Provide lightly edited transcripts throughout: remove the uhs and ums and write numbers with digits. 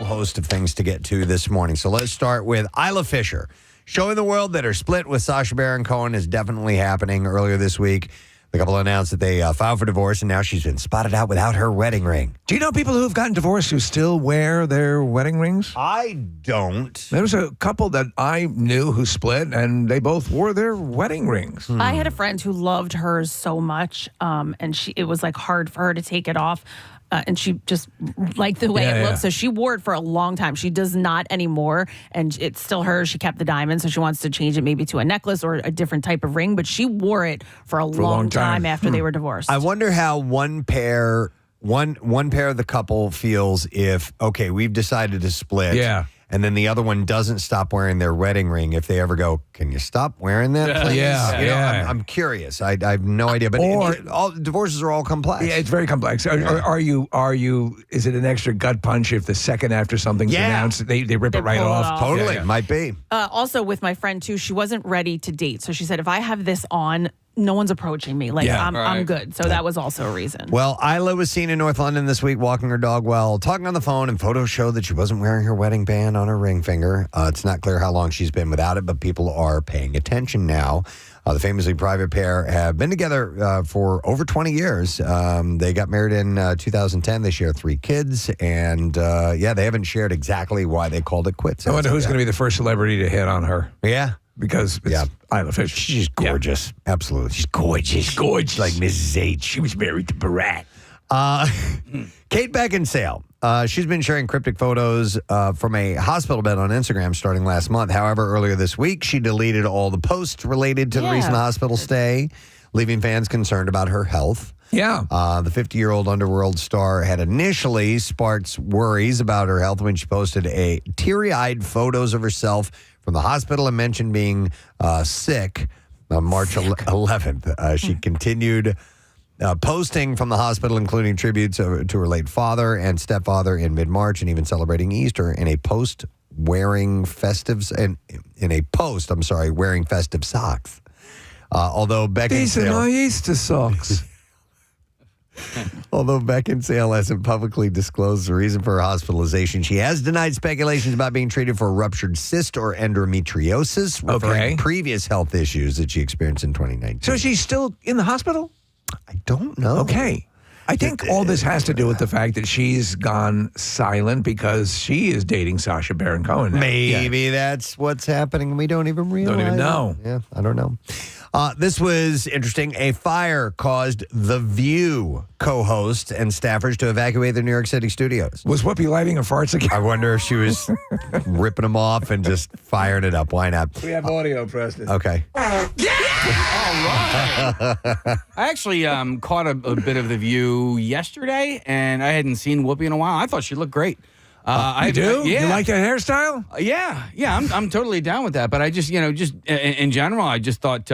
host of things to get to this morning. So let's start with Isla Fisher. Showing the world that her split with Sacha Baron Cohen is definitely happening. Earlier this week, the couple announced that they filed for divorce, and now she's been spotted out without her wedding ring. Do you know people who've gotten divorced who still wear their wedding rings? I don't. There was a couple that I knew who split, and they both wore their wedding rings. I had a friend who loved hers so much, and it was like hard for her to take it off. And she just liked the way it looked. So she wore it for a long time. She does not anymore. And it's still hers. She kept the diamond. So she wants to change it maybe to a necklace or a different type of ring. But she wore it for a long time after they were divorced. I wonder how one pair of the couple feels if, okay, we've decided to split. Yeah. And then the other one doesn't stop wearing their wedding ring. If they ever go, can you stop wearing that, please? Yeah, You know, yeah. I'm curious. I have no idea. But all divorces are all complex. Yeah, it's very complex. Are you? Is it an extra gut punch if the second after something's announced, they rip it right pull it off? off. Totally. Yeah. Might be. Also, with my friend, too, she wasn't ready to date. So she said, if I have this on, no one's approaching me. Like, I'm good. So that was also a reason. Well, Isla was seen in North London this week walking her dog while talking on the phone, and photos show that she wasn't wearing her wedding band on her ring finger. It's not clear how long she's been without it, but people are paying attention now. The famously private pair have been together for over 20 years. They got married in 2010. They share 3 kids, and they haven't shared exactly why they called it quits. I wonder who's going to be the first celebrity to hit on her. Yeah. Because it's Isla Fisher. She's gorgeous. Yeah. Absolutely. She's gorgeous. Gorgeous. Like Mrs. H. She was married to Barat. Kate Beckinsale. She's been sharing cryptic photos from a hospital bed on Instagram starting last month. However, earlier this week, she deleted all the posts related to the recent hospital stay, leaving fans concerned about her health. Yeah. The 50-year-old underworld star had initially sparked worries about her health when she posted teary-eyed photos of herself from the hospital and mentioned being sick on March 11th. She continued posting from the hospital, including tributes to her late father and stepfather in mid-March, and even celebrating Easter in a post wearing festive socks. Although These are my Easter socks. Although Beckinsale hasn't publicly disclosed the reason for her hospitalization, she has denied speculations about being treated for a ruptured cyst or endometriosis, referring to previous health issues that she experienced in 2019. So she's still in the hospital? I don't know. Okay. I think all this has to do with the fact that she's gone silent because she is dating Sacha Baron Cohen now. Maybe that's what's happening. We don't even realize. Don't even know. Yeah, I don't know. This was interesting. A fire caused The View co-hosts and staffers to evacuate their New York City studios. Was Whoopi lighting her farts again? I wonder if she was ripping them off and just firing it up. Why not? We have audio, Preston. Okay. I actually caught a bit of The View yesterday, and I hadn't seen Whoopi in a while. I thought she looked great. You do? Yeah. You like that hairstyle? Yeah. I'm totally down with that. But I just, just in general, I just thought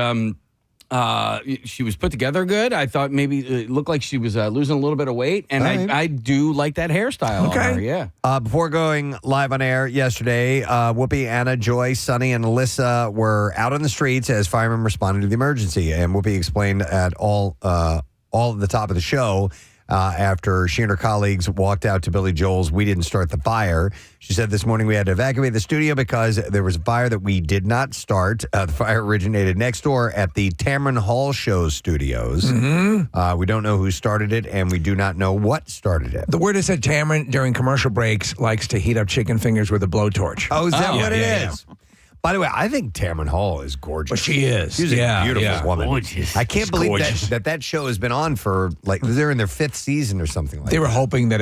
she was put together good. I thought maybe it looked like she was losing a little bit of weight, and I do like that hairstyle on her. Yeah. Before going live on air yesterday, Whoopi, Anna, Joy, Sunny, and Alyssa were out on the streets as firemen responded to the emergency. And Whoopi explained at all at the top of the show. After she and her colleagues walked out to Billy Joel's We Didn't Start the Fire. She said this morning we had to evacuate the studio because there was a fire that we did not start. The fire originated next door at the Tamron Hall show studios. Mm-hmm. We don't know who started it, and we do not know what started it. The word is that Tamron, during commercial breaks, likes to heat up chicken fingers with a blowtorch. Oh, is that what it is? Yeah. By the way, I think Tamron Hall is gorgeous. Well, she is. She's a beautiful woman. Gorgeous. I can't believe that show has been on for, they're in their 5th season or something like that. They were hoping that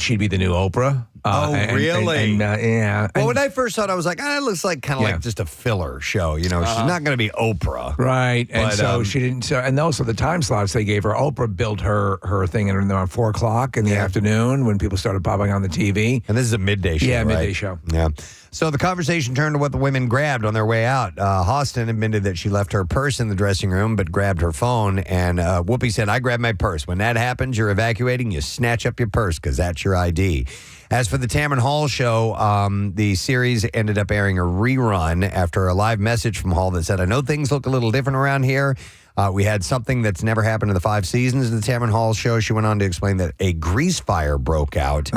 she'd be the new Oprah. Really? Yeah. Well, when I first saw it, I was like, it looks like kind of like just a filler show. She's not going to be Oprah. Right. And But, so she didn't. And also the time slots they gave her, Oprah built her thing around 4 o'clock in the afternoon when people started popping on the TV. And this is a midday show. Yeah, right? midday show. Yeah. So the conversation turned to what the women grabbed on their way out. Hostin admitted that she left her purse in the dressing room, but grabbed her phone. And Whoopi said, I grabbed my purse. When that happens, you're evacuating, you snatch up your purse because that's your ID. As for the Tamron Hall show, the series ended up airing a rerun after a live message from Hall that said, I know things look a little different around here. We had something that's never happened in the 5 seasons of the Tamron Hall show. She went on to explain that a grease fire broke out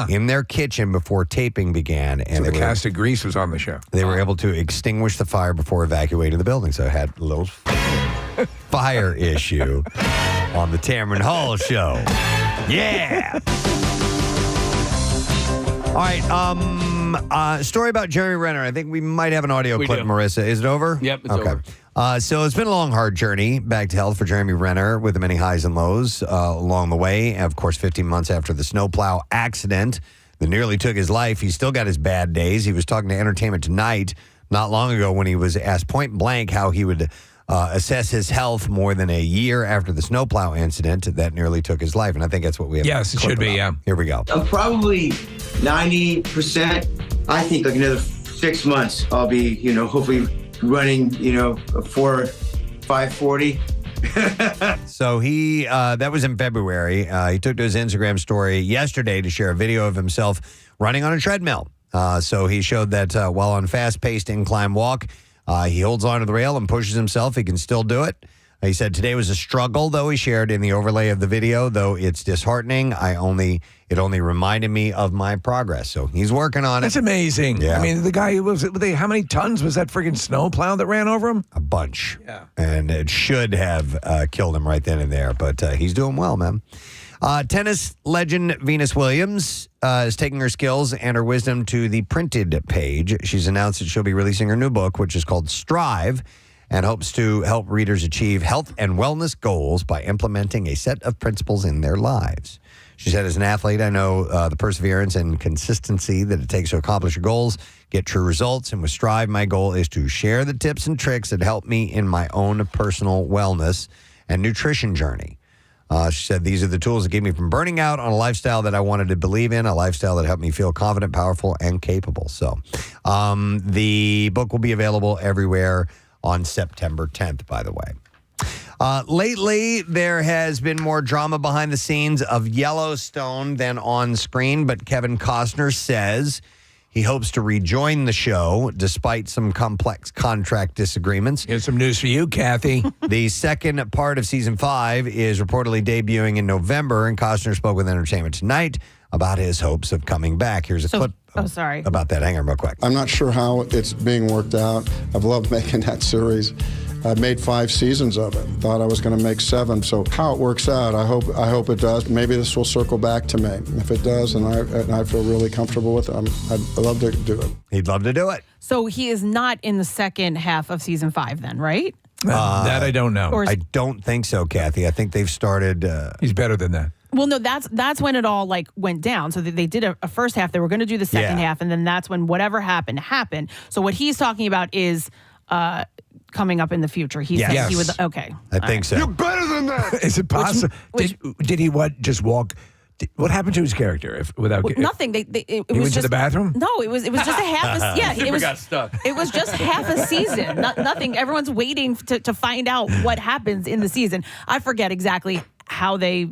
in their kitchen before taping began. And so the cast of Grease was on the show. They were able to extinguish the fire before evacuating the building. So it had a little fire issue on the Tamron Hall show. Yeah. All right. Story about Jeremy Renner. I think we might have an audio clip, Marissa. Is it over? Yep, it's over. So it's been a long, hard journey back to health for Jeremy Renner with the many highs and lows along the way. Of course, 15 months after the snowplow accident that nearly took his life, he's still got his bad days. He was talking to Entertainment Tonight not long ago when he was asked point blank how he would assess his health more than a year after the snowplow incident that nearly took his life. And I think that's what we have. Yes, it should be, yeah. Here we go. I'm probably 90%. I think like another 6 months, I'll be, hopefully running, a 540. So he, that was in February. He took to his Instagram story yesterday to share a video of himself running on a treadmill. So he showed that while on fast-paced incline walk, he holds onto the rail and pushes himself. He can still do it. He said today was a struggle, though. He shared in the overlay of the video, though it's disheartening. It only reminded me of my progress. So he's working on it. That's amazing. Yeah. I mean, the guy how many tons was that friggin' snowplow that ran over him? A bunch. Yeah. And it should have killed him right then and there. But he's doing well, man. Tennis legend Venus Williams is taking her skills and her wisdom to the printed page. She's announced that she'll be releasing her new book, which is called Strive, and hopes to help readers achieve health and wellness goals by implementing a set of principles in their lives. She said, as an athlete, I know the perseverance and consistency that it takes to accomplish your goals, get true results. And with Strive, my goal is to share the tips and tricks that help me in my own personal wellness and nutrition journey. She said, these are the tools that keep me from burning out on a lifestyle that I wanted to believe in, a lifestyle that helped me feel confident, powerful, and capable. So the book will be available everywhere on September 10th, by the way. Lately, there has been more drama behind the scenes of Yellowstone than on screen, but Kevin Costner says he hopes to rejoin the show despite some complex contract disagreements. Here's some news for you, Kathy. The second part of season 5 is reportedly debuting in November, and Costner spoke with Entertainment Tonight about his hopes of coming back. Here's a clip about that. Hang on real quick. I'm not sure how it's being worked out. I've loved making that series. I made 5 seasons of it. Thought I was going to make 7. So how it works out, I hope it does. Maybe this will circle back to me. If it does, and I feel really comfortable with it, I'd love to do it. He'd love to do it. So he is not in the second half of season 5 then, right? That I don't know. I don't think so, Kathy. I think they've started. He's better than that. Well, no, that's when it all went down. So they did a first half. They were going to do the second half, and then that's when whatever happened. So what he's talking about is coming up in the future. He said he would. Okay, I think so. You're better than that. Is it possible? Did he just walk? What happened to his character? Nothing. He went to the bathroom? No, it was just a half. It got stuck. It was just half a season. Nothing. Everyone's waiting to find out what happens in the season. I forget exactly how they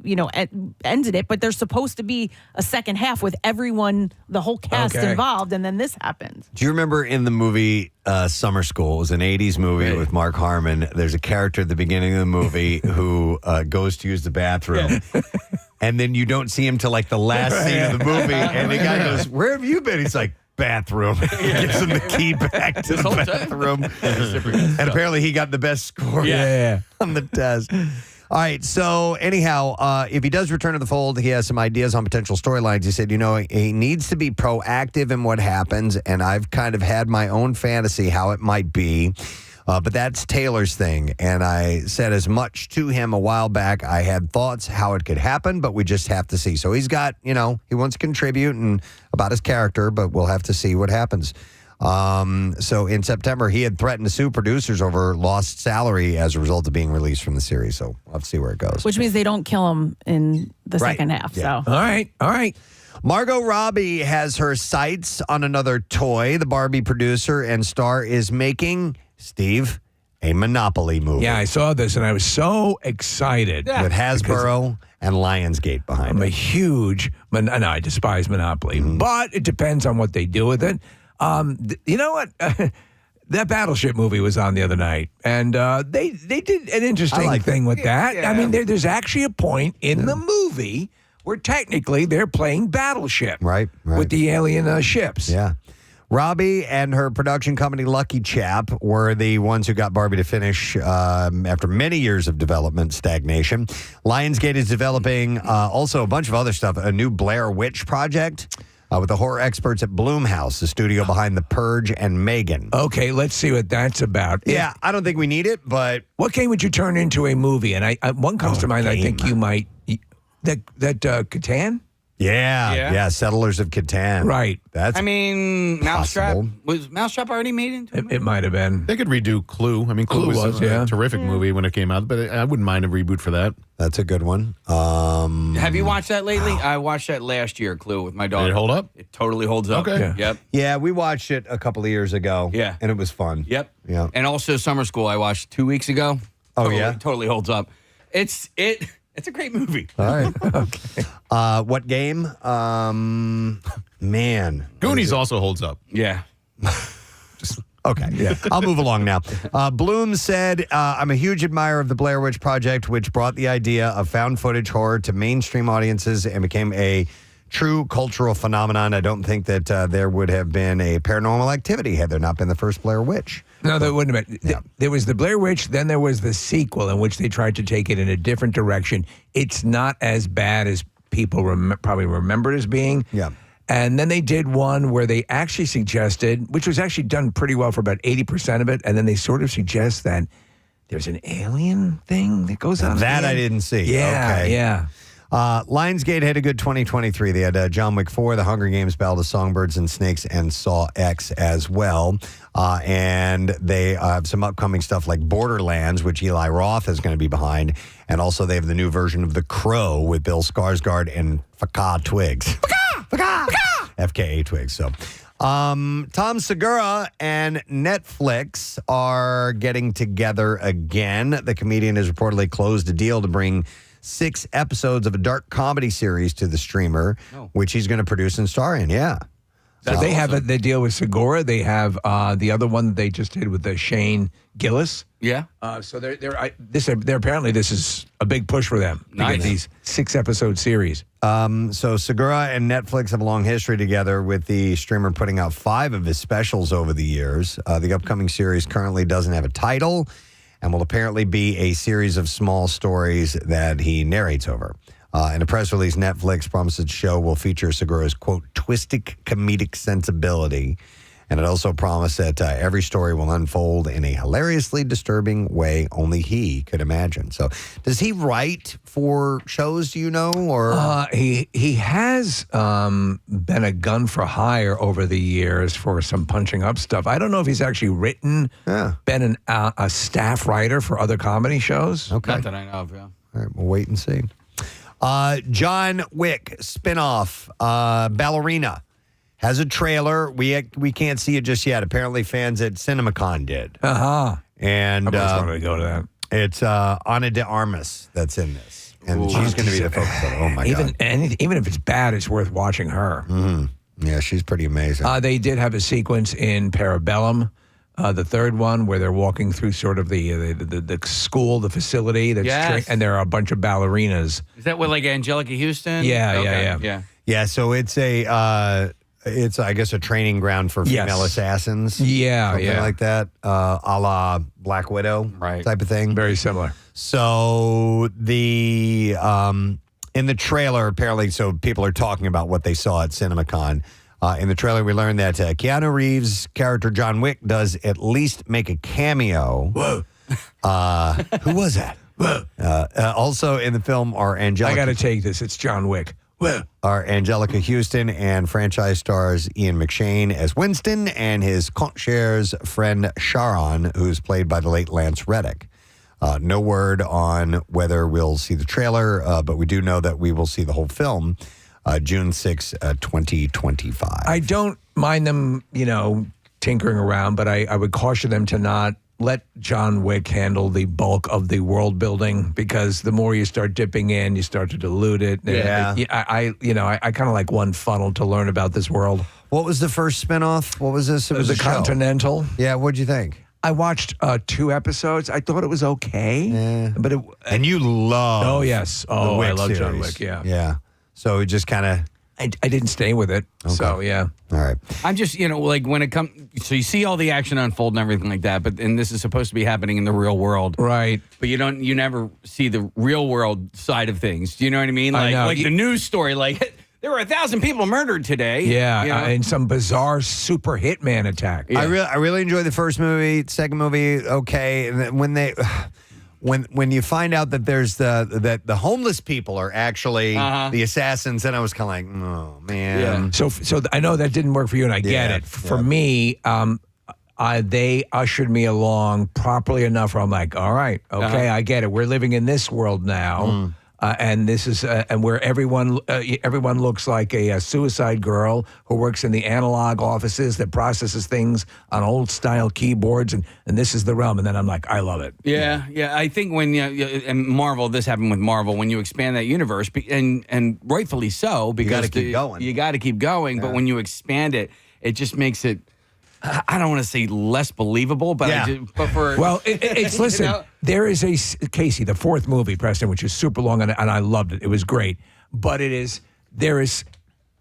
ended it, but there's supposed to be a second half with everyone, the whole cast involved, and then this happens. Do you remember in the movie Summer School? It was an 80s movie with Mark Harmon. There's a character at the beginning of the movie who goes to use the bathroom. And then you don't see him till the last scene of the movie. And the guy goes, "Where have you been?" He's like, "Bathroom." Gives him the key back to the bathroom. And apparently he got the best score on the test. All right, so anyhow, if he does return to the fold, he has some ideas on potential storylines. He said, he needs to be proactive in what happens, and I've kind of had my own fantasy how it might be. But that's Taylor's thing. And I said as much to him a while back. I had thoughts how it could happen, but we just have to see. So he's got, he wants to contribute and about his character, but we'll have to see what happens. So in September, he had threatened to sue producers over lost salary as a result of being released from the series. So we'll have to see where it goes. Which means they don't kill him in the second half. Yeah. So All right. Margot Robbie has her sights on another toy. The Barbie producer and star is making, Steve, a Monopoly movie. Yeah, I saw this and I was so excited. With Hasbro and Lionsgate behind I'm it. a huge, I despise Monopoly, but it depends on what they do with it. You know what? That Battleship movie was on the other night, and they did an interesting thing with that. Yeah. I mean, there's actually a point in the movie where technically they're playing Battleship, Right. with the alien ships. Yeah. Robbie and her production company, Lucky Chap, were the ones who got Barbie to finish after many years of development stagnation. Lionsgate is developing also a bunch of other stuff, a new Blair Witch project with the horror experts at Blumhouse, the studio behind The Purge and Megan. Okay, let's see what that's about. Yeah, I don't think we need it, but... What game would you turn into a movie? And one comes to mind. game. I think you might. That Catan? Yeah, Settlers of Catan. Right. That's Mousetrap. possible. Was Mousetrap already made into it? It might have been. They could redo Clue. I mean, Clue was a terrific movie when it came out, but I wouldn't mind a reboot for that. That's a good one. Have you watched that lately? I watched that last year, Clue, with my daughter. Did it hold up? It totally holds up. Okay. Yeah. Yep. Yeah, we watched it a couple of years ago. Yeah. And it was fun. Yep. Yeah. And also Summer School I watched 2 weeks ago. Oh, Totally- yeah? Totally holds up. It's a great movie. All right. Okay. What game? Man. Goonies also holds up. Yeah. Okay. Yeah. I'll move along now. Bloom said, I'm a huge admirer of the Blair Witch Project, which brought the idea of found footage horror to mainstream audiences and became a true cultural phenomenon. I don't think that there would have been a Paranormal Activity had there not been the first Blair Witch. No, that wouldn't have been. Yeah. There was the Blair Witch, then there was the sequel in which they tried to take it in a different direction. It's not as bad as people probably remember it as being. Yeah. And then they did one where they actually suggested, which was actually done pretty well for about 80% of it, and then they sort of suggest that there's an alien thing that goes on. That I didn't see. Yeah, Okay. yeah. Lionsgate had a good 2023. They had John Wick 4, The Hunger Games, Battle of Songbirds and Snakes, and Saw X as well. And they have some upcoming stuff like Borderlands, which Eli Roth is going to be behind. And also they have the new version of The Crow with Bill Skarsgård and FKA Twigs. FKA Twigs. So Tom Segura and Netflix are getting together again. The comedian has reportedly closed a deal to bring 6 episodes of a dark comedy series to the streamer, which he's going to produce and star in. Yeah. So they have the deal with Segura. They have the other one that they just did with the Shane Gillis. Yeah. So they're apparently this is a big push for them to Nice. get these 6-episode series. So Segura and Netflix have a long history together, with the streamer putting out 5 of his specials over the years. The upcoming series currently doesn't have a title and will apparently be a series of small stories that he narrates over. In a press release, Netflix promises the show will feature Segura's, quote, twisted comedic sensibility. And it also promised that every story will unfold in a hilariously disturbing way only he could imagine. So does he write for shows, do you know? Or He has been a gun for hire over the years for some punching up stuff. I don't know if he's actually been a staff writer for other comedy shows. Okay. Not that I know of, yeah. All right, we'll wait and see. John Wick spinoff, Ballerina, has a trailer. We can't see it just yet. Apparently fans at CinemaCon did. And I always wanted to go to that. it's Ana de Armas that's in this. And she's going to be the focus of it. Oh, my God. Even if it's bad, it's worth watching her. Yeah, she's pretty amazing. They did have a sequence in Parabellum, the third one, where they're walking through sort of the school, the facility, Yes. and there are a bunch of ballerinas. Is that with like Angelica Houston? Yeah, Okay, yeah. Yeah, so it's it's I guess a training ground for Yes. female assassins. Yeah, something yeah. like that, a la Black Widow, Right. type of thing. Very similar. So the in the trailer, apparently, so people are talking about what they saw at CinemaCon. In the trailer, we learned that Keanu Reeves' character John Wick does at least make a cameo. Whoa. Who was that? Also in the film are I got to Angelica take this. It's John Wick. Whoa. Houston and franchise stars Ian McShane as Winston and his concierge friend Sharon, who's played by the late Lance Reddick. No word on whether we'll see the trailer, but we do know that we will see the whole film June 6, 2025. I don't mind them, tinkering around, but I would caution them to not let John Wick handle the bulk of the world building, because the more you start dipping in, you start to dilute it. Yeah. I kind of like one funnel to learn about this world. What was the first spinoff? What was this? It was The a show. Continental. Yeah, what'd you think? I watched 2 episodes. I thought it was okay, but And you love. oh yes, the oh Wick I love John series. Wick. Yeah, Yeah. So it just kind of. I didn't stay with it. So yeah. All right. I'm just, like when it comes, so you see all the action unfold and everything like that, and this is supposed to be happening in the real world. Right. But you never see the real world side of things. Do you know what I mean? I know. Like the news story, like there were 1,000 people murdered today. Yeah, in some bizarre super hitman attack. I really enjoyed the first movie. Second movie, okay. And then when you find out that there's that the homeless people are actually the assassins, then I was kind of like, oh man. So I know that didn't work for you, and I get it. For me, they ushered me along properly enough where I'm like, all right, okay, I get it. We're living in this world now. And this is and where everyone looks like a suicide girl who works in the analog offices that processes things on old style keyboards, and this is the realm. And then I'm like, I love it. Yeah. I think when and Marvel, this happened with Marvel, when you expand that universe, and rightfully so, because gotta keep going. You got to keep going. But when you expand it, it just makes it. I don't want to say less believable, but it's listen. There is Casey, the 4th movie, Preston, which is super long, and I loved it. It was great, but there is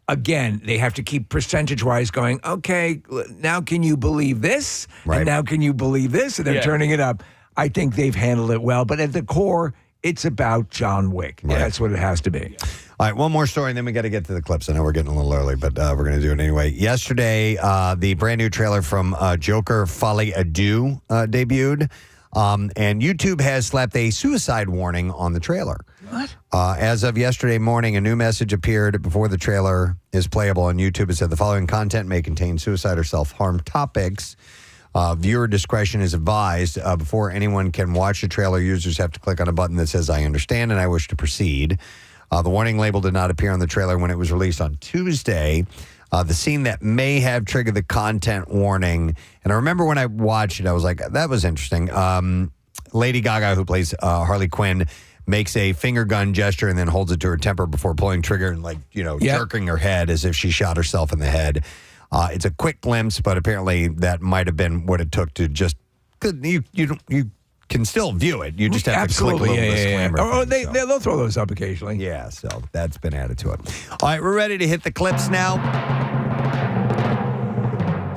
again, they have to keep percentage-wise going. Okay, now can you believe this? Right. And now can you believe this? And they're turning it up. I think they've handled it well, but at the core, it's about John Wick. Right. That's what it has to be. All right, one more story, and then we got to get to the clips. I know we're getting a little early, but we're going to do it anyway. Yesterday, the brand new trailer from Joker Folie à Deux debuted, and YouTube has slapped a suicide warning on the trailer. What? As of yesterday morning, a new message appeared before the trailer is playable on YouTube. It said the following content may contain suicide or self-harm topics. Viewer discretion is advised. Before anyone can watch the trailer, users have to click on a button that says, I understand and I wish to proceed. The warning label did not appear on the trailer when it was released on Tuesday. The scene that may have triggered the content warning, and I remember when I watched it, I was like, that was interesting. Lady Gaga, who plays Harley Quinn, makes a finger gun gesture and then holds it to her temple before pulling trigger and jerking her head as if she shot herself in the head. It's a quick glimpse, but apparently that might have been what it took to just, you can still view it. You just have to click a little disclaimer. Oh, they'll throw those up occasionally. Yeah, so that's been added to it. All right, we're ready to hit the clips now.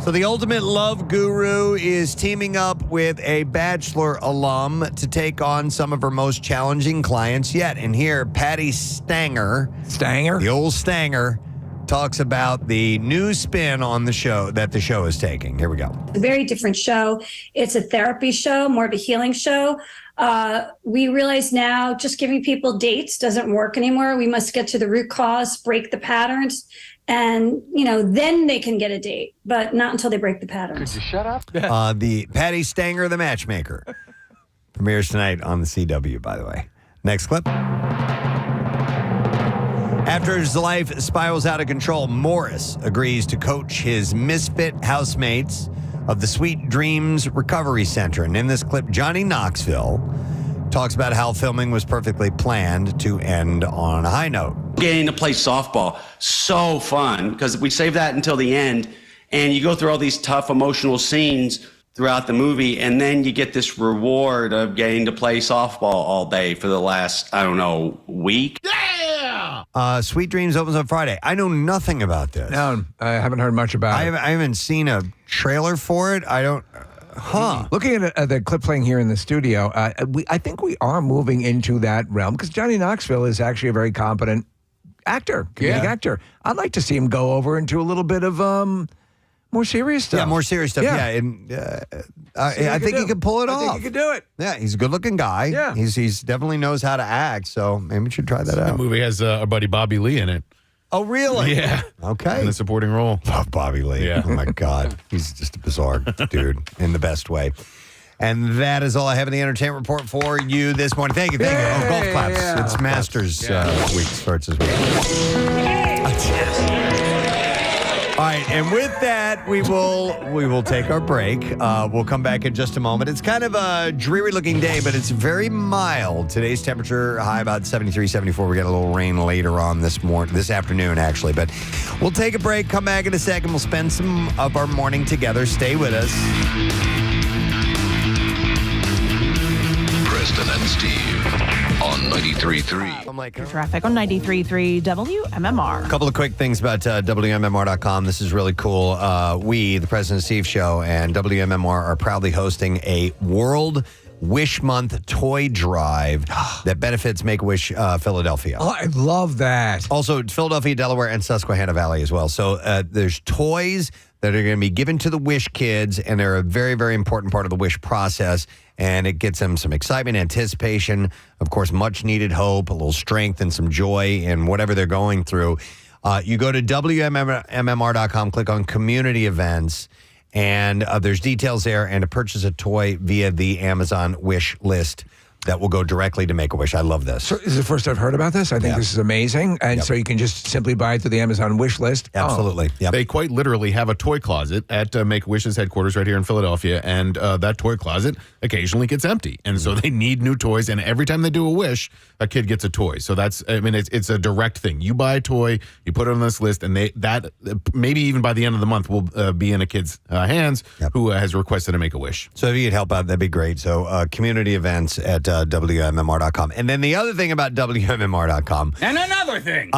So the ultimate love guru is teaming up with a Bachelor alum to take on some of her most challenging clients yet. And here, Patty Stanger, the old Stanger, talks about the new spin on the show that the show is taking. Here we go. A very different show. It's a therapy show, more of a healing show. We realize now just giving people dates doesn't work anymore. We must get to the root cause, break the patterns, and then they can get a date, but not until they break the patterns. Could you shut up? The Patty Stanger, the Matchmaker, premieres tonight on the CW, by the way. Next clip. After his life spirals out of control, Morris agrees to coach his misfit housemates of the Sweet Dreams Recovery Center. And in this clip, Johnny Knoxville talks about how filming was perfectly planned to end on a high note. Getting to play softball, so fun, because we save that until the end, and you go through all these tough emotional scenes throughout the movie, and then you get this reward of getting to play softball all day for the last, week. Yeah! Sweet Dreams opens on Friday. I know nothing about this. No, I haven't heard much about it. I haven't seen a trailer for it. I don't... Looking at the clip playing here in the studio, I think we are moving into that realm because Johnny Knoxville is actually a very competent comedic actor. I'd like to see him go over into a little bit of more serious stuff. Yeah, more serious stuff. Yeah, and I think he could pull it off. I think he could do it. Yeah, he's a good-looking guy. Yeah, he's definitely knows how to act. So maybe we should try that out. The movie has our buddy Bobby Lee in it. Oh, really? Yeah. Okay. In the supporting role. Love Bobby Lee. Yeah. Oh, my God. He's just a bizarre dude in the best way. And that is all I have in the entertainment report for you this morning. Thank you. Oh, golf claps. Yeah. It's Masters week. Starts this week. All right, and with that, we will take our break. We'll come back in just a moment. It's kind of a dreary-looking day, but it's very mild. Today's temperature high about 73, 74. We got a little rain later on this afternoon, actually. But we'll take a break, come back in a second. We'll spend some of our morning together. Stay with us. Preston and Steve on 93.3. I'm like, Traffic on 93.3 WMMR. A couple of quick things about WMMR.com. This is really cool. We, the President and Steve Show, and WMMR are proudly hosting a World Wish Month toy drive that benefits Make-A-Wish Philadelphia. Oh, I love that. Also, Philadelphia, Delaware, and Susquehanna Valley as well. So there's toys that are going to be given to the Wish kids, and they're a very, very important part of the Wish process. And it gets them some excitement, anticipation, of course, much needed hope, a little strength, and some joy in whatever they're going through. You go to WMMR.com, click on Community Events, and there's details there, and to purchase a toy via the Amazon Wish list that will go directly to Make-A-Wish. I love this. So this is the first I've heard about this. I think this is amazing. And so you can just simply buy it through the Amazon wish list. Absolutely. Yep. They quite literally have a toy closet at Make-A-Wish's headquarters right here in Philadelphia, and that toy closet occasionally gets empty. And so they need new toys, and every time they do a wish, a kid gets a toy. So that's, I mean, it's a direct thing. You buy a toy, you put it on this list, and that maybe even by the end of the month will be in a kid's hands who has requested to make a wish. So if you could help out, that'd be great. So community events at WMMR.com. And then the other thing about WMMR.com. And another thing.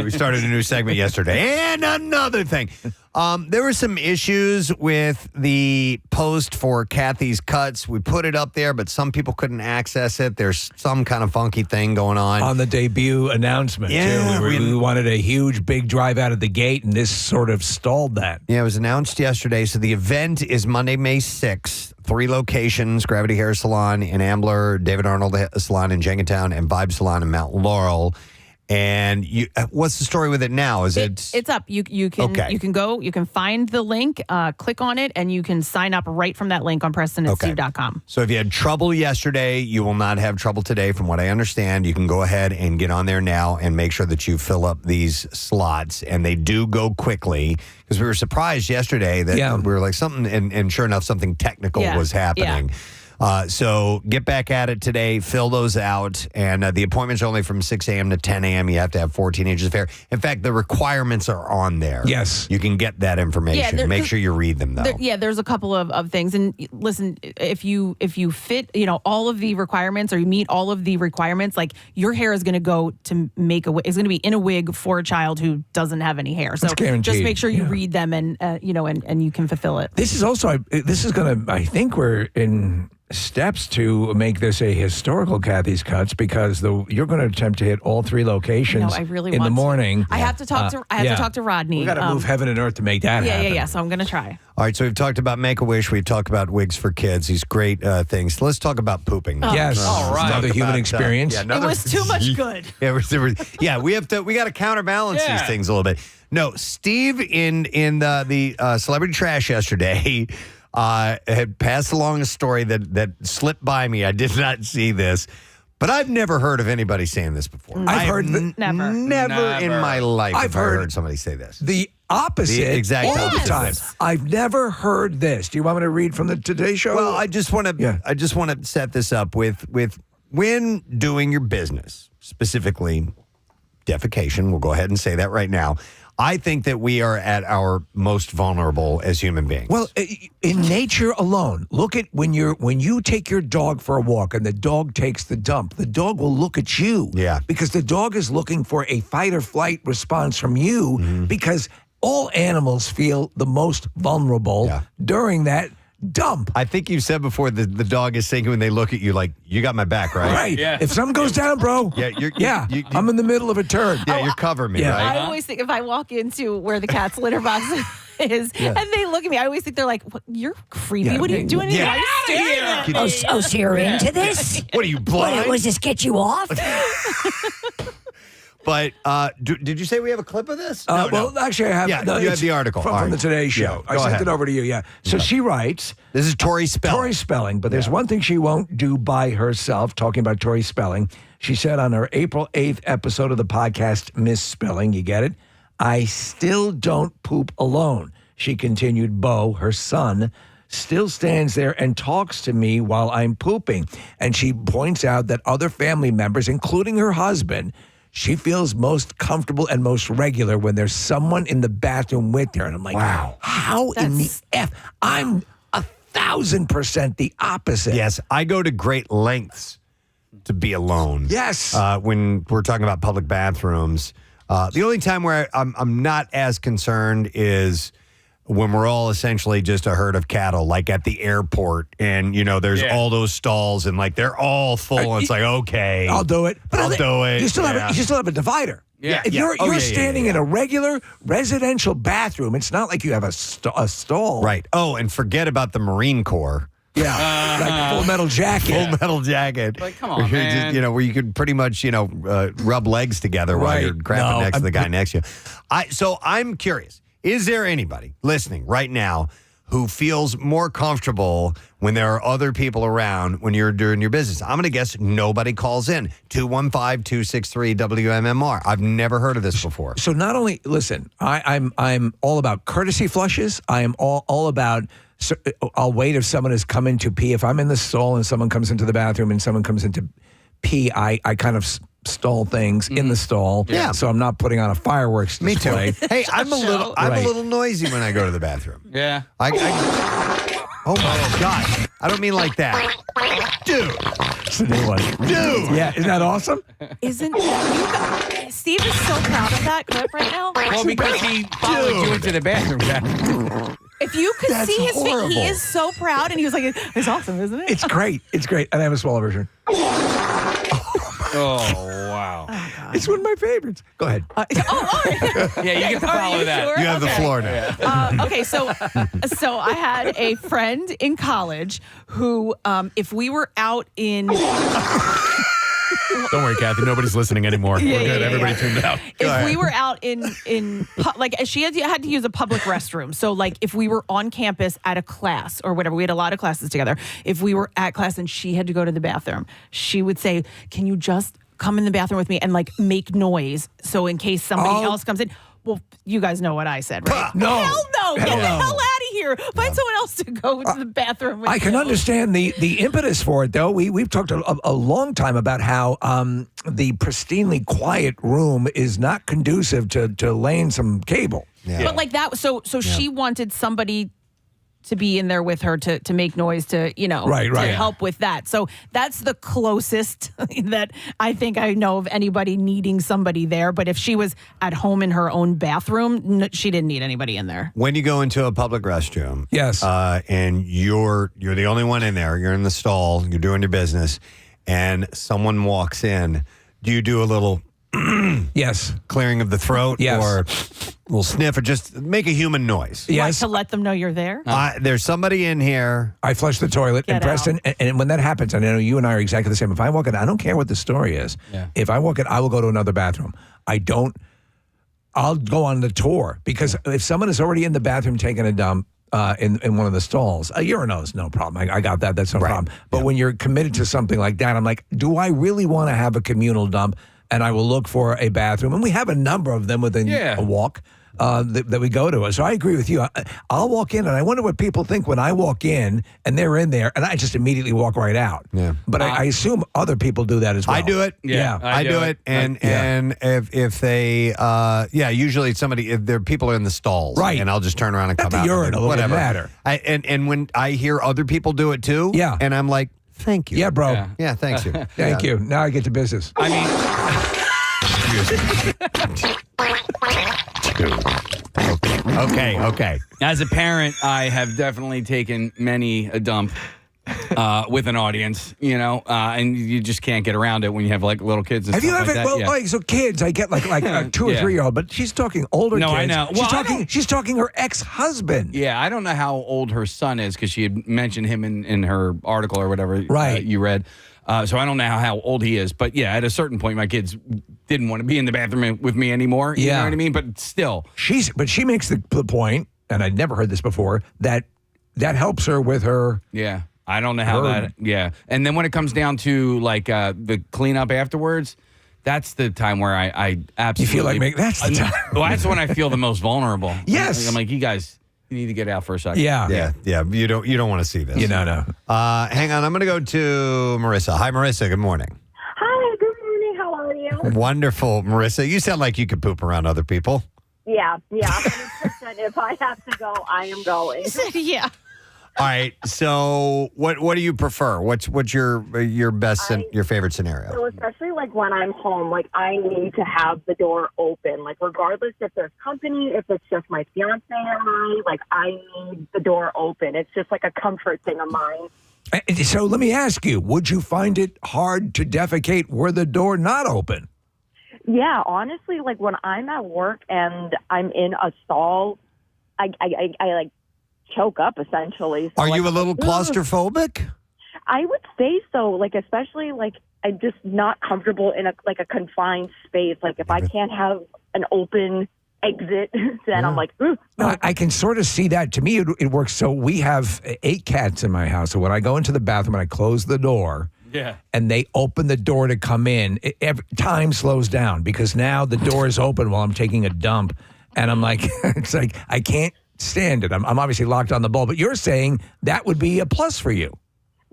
We started a new segment yesterday. And another thing. There were some issues with the post for Kathy's Cuts. We put it up there, but some people couldn't access it. There's some kind of funky thing going on the debut announcement, too. We wanted a huge, big drive out of the gate, and this sort of stalled that. Yeah, it was announced yesterday. So the event is Monday, May 6th. 3 locations: Gravity Hair Salon in Ambler, David Arnold Salon in Jenkintown, and Vibe Salon in Mount Laurel. And what's the story with it now? It's up. You can go. You can find the link, click on it, and you can sign up right from that link on PrestonandSteve.com. So if you had trouble yesterday, you will not have trouble today. From what I understand, you can go ahead and get on there now and make sure that you fill up these slots, and they do go quickly. Because we were surprised yesterday that we were like something, and sure enough, something technical was happening. Yeah. So get back at it today, fill those out, and the appointments are only from 6 a.m. to 10 a.m. You have to have 14 inches of hair. In fact, the requirements are on there. Yes. You can get that information. Make sure you read them, though. There's a couple of things. And listen, if you fit, all of the requirements, or you meet all of the requirements, like your hair is going to go to is going to be in a wig for a child who doesn't have any hair. So just make sure you read them and you can fulfill it. This is also, I think we're in steps to make this a historical Kathy's Cuts, because you're going to attempt to hit all 3 locations in the morning. I have to talk to Rodney. We got to move heaven and earth to make that happen. Yeah. So I'm going to try. All right, so we've talked about Make-A-Wish. We've talked about wigs for kids. These great things. Let's talk about pooping now. Yes. All right. Another human experience. It was too much good. We got to counterbalance these things a little bit. No, Steve in the Celebrity Trash yesterday had passed along a story that slipped by me. I did not see this, but I've never heard of anybody saying this before. I've heard never in my life have I heard somebody say this. The opposite, the exact all the time. I've never heard this. Do you want me to read from the Today Show? Well, I just want to set this up with when doing your business, specifically defecation. We'll go ahead and say that right now. I think that we are at our most vulnerable as human beings. Well, in nature alone, look at when you take your dog for a walk and the dog takes the dump, the dog will look at you. Yeah. Because the dog is looking for a fight or flight response from you, because all animals feel the most vulnerable during that dump. I think you said before the dog is thinking when they look at you like, you got my back, right? Right. Yeah. If something goes down, bro. I'm in the middle of a turn. Yeah, you're covering me, right? I always think if I walk into where the cat's litter box is and they look at me, I always think they're like, you're creepy. What are you doing here? Why are you staring at me? Oh, so you're into this? What are you, blind? What, does this get you off? But did you say we have a clip of this? Well, actually, I have. Yeah, you have the article from the Today Show. I sent it over to you. Yeah. So she writes. This is Tori Spelling. Tori Spelling. But there's one thing she won't do by herself. Talking about Tori Spelling, she said on her April 8th episode of the podcast Misspelling, you get it? I still don't poop alone. She continued. Bo, her son, still stands there and talks to me while I'm pooping. And she points out that other family members, including her husband, she feels most comfortable and most regular when there's someone in the bathroom with her. And I'm like, wow, how in the F? I'm 1,000% the opposite. Yes, I go to great lengths to be alone. Yes. When we're talking about public bathrooms, the only time where I'm not as concerned is when we're all essentially just a herd of cattle, like at the airport, and there's all those stalls, and like they're all full. And it's like, okay, I'll do it. But I'll do it. You still have a divider. Yeah. If you're standing in a regular residential bathroom, it's not like you have a stall. Right. Oh, and forget about the Marine Corps. Yeah, like Full Metal Jacket. Full Metal Jacket. Like, come on, man. Where you could pretty much, rub legs together while you're crapping next to the guy next to you. So I'm curious. Is there anybody listening right now who feels more comfortable when there are other people around when you're doing your business? I'm going to guess nobody calls in. 215-263-WMMR. I've never heard of this before. So not only, listen, I'm all about courtesy flushes. I am all about, I'll wait if someone has come in to pee. If I'm in the stall and someone comes into the bathroom and someone comes in to pee, I kind of stall things in the stall. Yeah. So I'm not putting on a fireworks display. Me too. Hey, I'm a little noisy when I go to the bathroom. Yeah. Oh my God. I don't mean like that. Dude. It's a new one. Dude. Yeah, isn't that awesome? Steve is so proud of that clip right now. Well, because he followed you into the bathroom. If you could That's see his face, horrible. he is so proud, and he was like, "It's awesome, isn't it?" It's great. It's great. And I have a smaller version. Oh, wow. It's one of my favorites. Go ahead. all right. Yeah, you get to Are follow you that. sure? You have the floor now. Okay, so I had a friend in college who, if we were out in, Don't worry, Kathy. Nobody's listening anymore. We're good. Everybody tuned out. if we were out in like she had to use a public restroom. So like if we were on campus at a class or whatever, we had a lot of classes together. If we were at class and she had to go to the bathroom, she would say, "Can you just come in the bathroom with me and like make noise so in case somebody else comes in." Well, you guys know what I said, right? No. Hell no. Get the Hell no. hell out of here. Find someone else to go to the bathroom with I can you. understand the impetus for it, though. We've talked a long time about how the pristinely quiet room is not conducive to laying some cable. Yeah. But like that, so she wanted somebody to be in there with her to make noise, to help with that. So that's the closest that I think I know of anybody needing somebody there. But if she was at home in her own bathroom, she didn't need anybody in there. When you go into a public restroom, Yes. And you're the only one in there, you're in the stall, you're doing your business, and someone walks in, do you do a little Yes. clearing of the throat, Yes. or a little sniff, or just make a human noise? Yes. What, to let them know you're there? There's somebody in here. I flush the toilet. Get And Preston, and when that happens, and I know you and I are exactly the same. If I walk in, I don't care what the story is. Yeah. If I walk in, I will go to another bathroom. I'll go on the tour, because if someone is already in the bathroom taking a dump, in one of the stalls, a urinal is no problem. I got that. That's no problem. But when you're committed to something like that, I'm like, do I really want to have a communal dump? And I will look for a bathroom. And we have a number of them within a walk that we go to. So I agree with you. I'll walk in, and I wonder what people think when I walk in and they're in there, and I just immediately walk right out. Yeah. But I assume other people do that as well. I do it. Yeah. I do it. And if they, usually somebody, if there people are in the stalls, Right. and I'll just turn around and At come the out. urinal, whatever. it doesn't matter. And when I hear other people do it too, Yeah. and I'm like, thank you. Yeah, bro. Yeah, thanks you. Thank you. Now I get to business. I mean, Okay. as a parent, I have definitely taken many a dump with an audience, and you just can't get around it when you have like little kids and Have you stuff ever? like that. Well, Yeah. like, so kids, I get like a 2 or Yeah. 3 year old, but she's talking older No, kids. I know. Well, I don't- She's talking her ex-husband. Yeah, I don't know how old her son is, because she had mentioned him in her article or whatever Right. you read. So I don't know how old he is. But yeah, at a certain point, my kids didn't want to be in the bathroom with me anymore. You know what I mean? But still. She makes the point, and I'd never heard this before, that helps her with her. Yeah. I don't know how Her- that. Yeah. And then when it comes down to like the cleanup afterwards, that's the time where I absolutely You feel like that's the time. Well, that's when I feel the most vulnerable. Yes. I'm like, you guys, you need to get out for a second. Yeah. Yeah. You don't want to see this. No. Hang on. I'm going to go to Marissa. Hi, Marissa. Good morning. Hi, good morning. How are you? Wonderful, Marissa. You sound like you could poop around other people. Yeah. 100%. If I have to go, I am going. Yeah. All right. So, what do you prefer? What's your best your favorite scenario? So especially like when I'm home, like I need to have the door open. Like regardless if there's company, if it's just my fiance and I, like I need the door open. It's just like a comfort thing of mine. So let me ask you: would you find it hard to defecate were the door not open? Yeah, honestly, like when I'm at work and I'm in a stall, I like choke up essentially. So Are like, you a little claustrophobic? I would say so. Like especially like I'm just not comfortable in a confined space. Like if I can't have an open exit, then I'm like, ooh. No. I can sort of see that. To me, it works. So we have 8 cats in my house. So when I go into the bathroom and I close the door, and they open the door to come in, time slows down because now the door is open while I'm taking a dump, and I'm like, it's like I can't stand it. I'm obviously locked on the ball, but you're saying that would be a plus for you.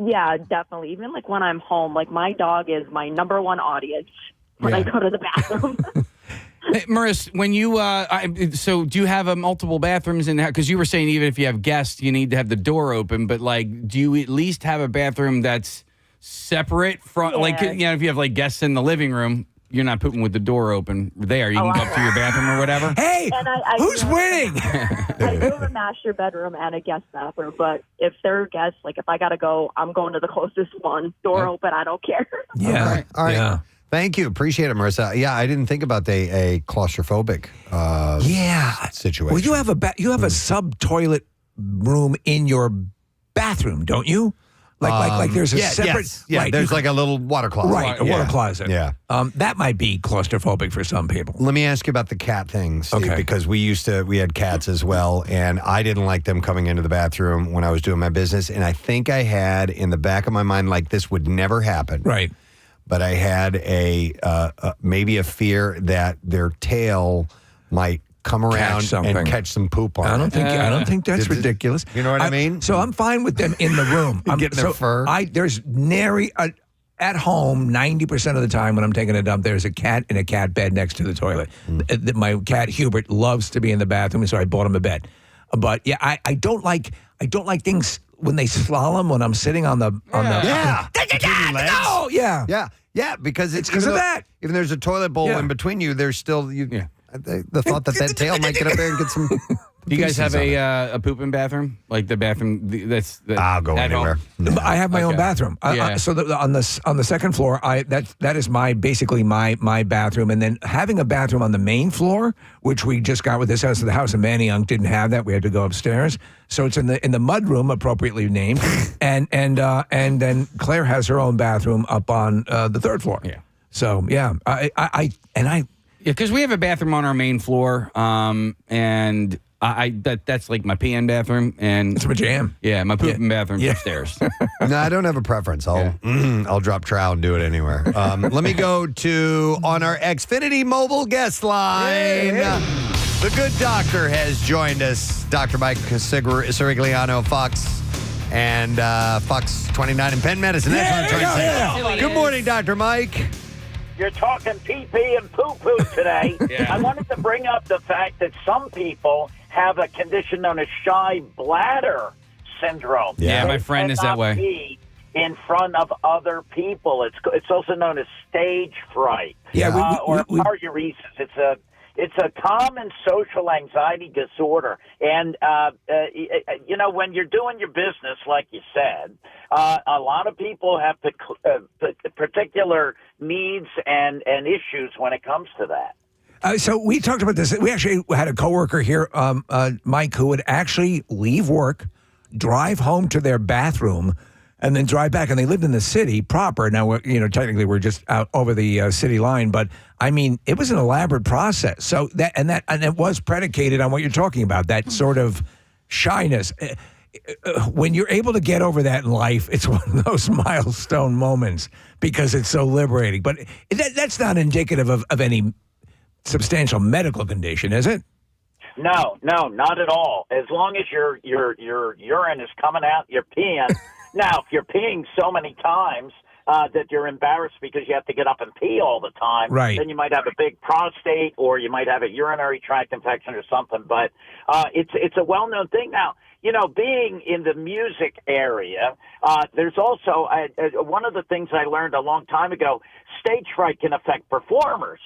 Yeah, definitely. Even like when I'm home, like my dog is my number one audience when I go to the bathroom. Hey, Maris, when you so do you have multiple bathrooms in the house? Because you were saying even if you have guests, you need to have the door open. But like, do you at least have a bathroom that's separate from like if you have like guests in the living room? You're not pooping with the door open there. You can go up to your bathroom or whatever. Hey, who's winning? I do have a master bedroom and a guest bathroom, but if they're guests, like if I got to go, I'm going to the closest one. Door open, I don't care. Yeah. All right. Yeah. Thank you. Appreciate it, Marissa. Yeah, I didn't think about a claustrophobic situation. Well, you have a sub toilet room in your bathroom, don't you? Like there's a separate. Yes. Yeah, right, there's like a little water closet. Right, a water closet. Yeah. That might be claustrophobic for some people. Let me ask you about the cat thing, Steve, Okay. because we had cats as well, and I didn't like them coming into the bathroom when I was doing my business, and I think I had in the back of my mind like this would never happen. Right. But I had maybe a fear that their tail might come around and catch some poop on it. I don't think that's ridiculous. You know what I mean? So I'm fine with them in the room. I'm getting their fur. There's nary at home 90% of the time when I'm taking a dump. There's a cat in a cat bed next to the toilet. My cat Hubert loves to be in the bathroom, so I bought him a bed. But yeah, I don't like things when they slalom when I'm sitting on the no, yeah, because it's because of that. Even there's a toilet bowl in between you, there's still the thought that tail might get up there and get some. Do you guys have a pooping bathroom? Like the bathroom I'll go anywhere. No. I have my own bathroom. So on the second floor, that is basically my bathroom, and then having a bathroom on the main floor, which we just got with this house. The house in Manayunk didn't have that. We had to go upstairs. So it's in the mud room, appropriately named, and then Claire has her own bathroom up on the third floor. Yeah. So yeah, because we have a bathroom on our main floor, and that's like my PN bathroom, and it's my jam. Yeah, my pooping bathroom's upstairs. No, I don't have a preference. I'll drop trowel and do it anywhere. Let me go to on our Xfinity mobile guest line. The good doctor has joined us, Dr. Mike Sirigliano, Fox, and Fox 29 and Penn Medicine. That's what I'm trying to say. Good morning, Dr. Mike. You're talking pee-pee and poo-poo today. I wanted to bring up the fact that some people have a condition known as shy bladder syndrome. Yeah, They my friend is that cannot way. pee in front of other people. It's also known as stage fright. Or partyuresis. It's a common social anxiety disorder. And, when you're doing your business, like you said, a lot of people have particular needs and issues when it comes to that. So we talked about this. We actually had a coworker here, Mike, who would actually leave work, drive home to their bathroom, and then drive back. And they lived in the city proper. Now, technically we're just out over the city line, but I mean, it was an elaborate process. So and it was predicated on what you're talking about, that sort of shyness. when you're able to get over that in life, it's one of those milestone moments because it's so liberating. But that's not indicative of any substantial medical condition, is it? No, not at all. As long as your urine is coming out, you're peeing. Now, if you're peeing so many times that you're embarrassed because you have to get up and pee all the time, right, then you might have a big prostate or you might have a urinary tract infection or something. But it's a well-known thing now. You know, being in the music area, there's also one of the things I learned a long time ago. Stage fright can affect performers.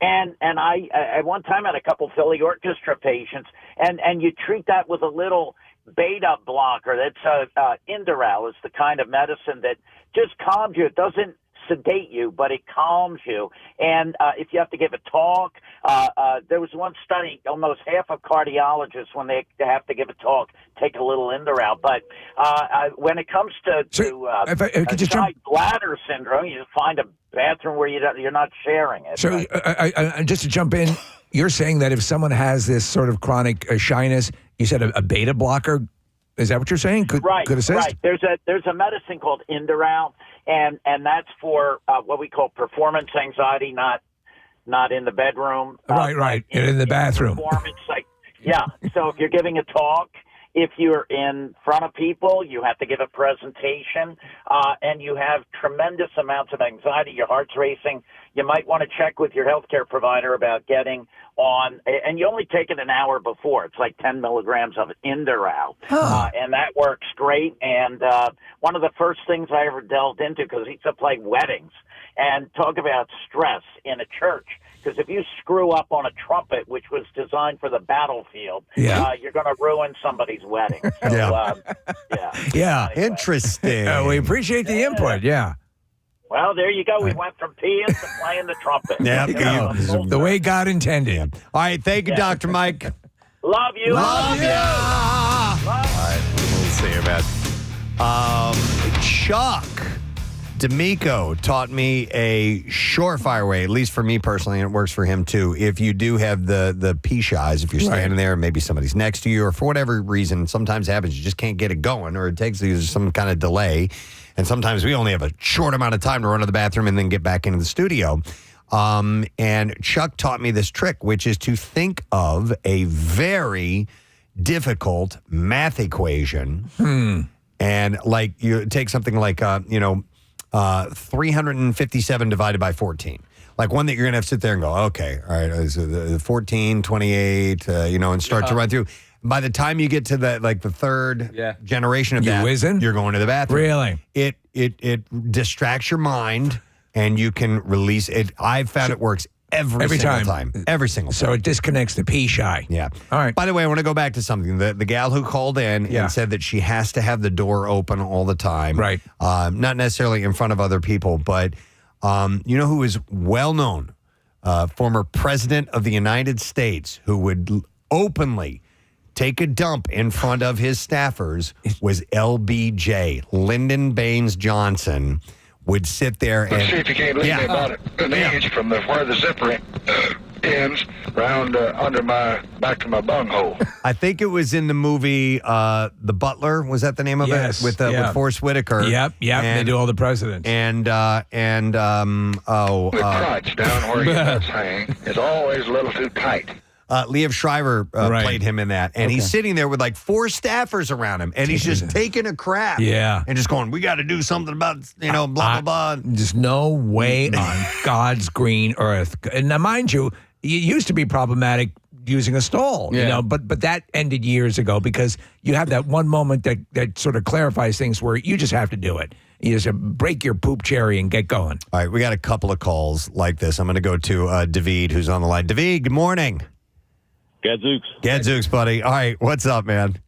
And I at one time had a couple Philly orchestra patients, and you treat that with a little beta blocker. That's Inderal is the kind of medicine that just calms you. It doesn't sedate you, but it calms you. And if you have to give a talk, there was one study, almost half of cardiologists, when they have to give a talk, take a little Inderal. But when it comes to bladder syndrome, you find a bathroom where you're not sharing it. So right? Just to jump in, you're saying that if someone has this sort of chronic shyness, you said a beta blocker. Is that what you're saying? Could assist? Right. There's a medicine called Inderal, and that's for what we call performance anxiety, not in the bedroom. Right. In the bathroom. Performance, so if you're giving a talk, if you're in front of people, you have to give a presentation, and you have tremendous amounts of anxiety, your heart's racing, you might want to check with your healthcare provider about getting on, and you only take it an hour before. It's like 10 milligrams of Inderal, and that works great. And one of the first things I ever delved into, because I used to play weddings, and talk about stress in a church. Because if you screw up on a trumpet, which was designed for the battlefield, you're going to ruin somebody's wedding. So, yeah. Interesting. We appreciate the input. Yeah. Well, there you go. We went from peeing to playing the trumpet. The way God intended. Yeah. All right. Thank you, Dr. Mike. Love you. Love you. All right. We'll see you, man. Chuck D'Amico taught me a surefire way, at least for me personally, and it works for him too. If you do have the pee-shies, if you're standing there and maybe somebody's next to you, or for whatever reason, sometimes it happens, you just can't get it going, or it takes you some kind of delay. And sometimes we only have a short amount of time to run to the bathroom and then get back into the studio. And Chuck taught me this trick, which is to think of a very difficult math equation. And like you take something like, 357 divided by 14. Like one that you're going to have to sit there and go, okay, all right, so 14, 28, and start to run through. By the time you get to the third generation of that, you're going to the bathroom. Really? It distracts your mind and you can release it. I've found it works every single time. Every single time. So it disconnects the pee-shy. Yeah. All right. By the way, I want to go back to something. The gal who called in and said that she has to have the door open all the time. Right. Not necessarily in front of other people, but you know who is well known? Former president of the United States who would openly take a dump in front of his staffers was LBJ, Lyndon Baines Johnson. Would sit there and see if you can't leave me about an inch from where the zipper ends round under my back to my bunghole. I think it was in the movie The Butler. Was that the name of it? With Forrest Whitaker. Yep. And they do all the presidents. The crotch down where your nuts hang is always a little too tight. Liev Schreiber played him in that. And he's sitting there with like 4 staffers around him. And he's just taking a crap. Yeah. And just going, we got to do something about, blah, blah, blah. There's no way on God's green earth. And now, mind you, it used to be problematic using a stall, but that ended years ago because you have that one moment that sort of clarifies things where you just have to do it. You just break your poop cherry and get going. All right. We got a couple of calls like this. I'm going to go to David, who's on the line. David, good morning. Gadzooks, buddy. All right, what's up, man?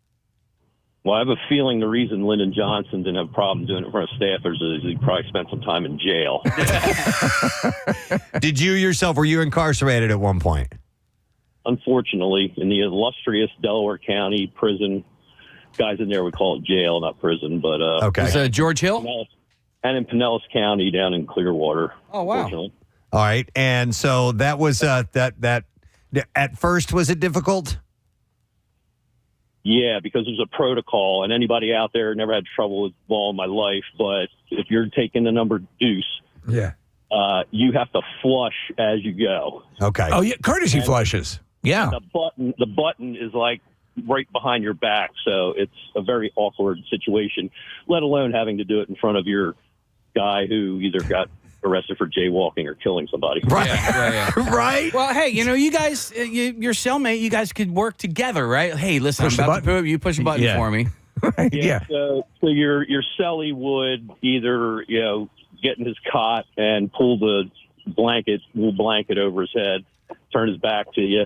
Well, I have a feeling the reason Lyndon Johnson didn't have a problem doing it in front of staffers is he probably spent some time in jail. Did you yourself, were you incarcerated at one point? Unfortunately, in the illustrious Delaware County prison, guys in there would call it jail, not prison, but... okay. Is George Hill? And in Pinellas County down in Clearwater. Oh, wow. All right, and so that was, that at first, was it difficult? Yeah, because there's a protocol, and anybody out there never had trouble with ball in my life, but if you're taking the number deuce, you have to flush as you go. Okay. Oh, yeah, courtesy flushes. Yeah. The button is like right behind your back, so it's a very awkward situation, let alone having to do it in front of your guy who either got arrested for jaywalking or killing somebody. Right. Right. Well, hey, you guys, your cellmate, you guys could work together, right? Hey, listen, I'm about to poop. You push a button for me. So your cellie would either, get in his cot and pull the wool blanket over his head, turn his back to you.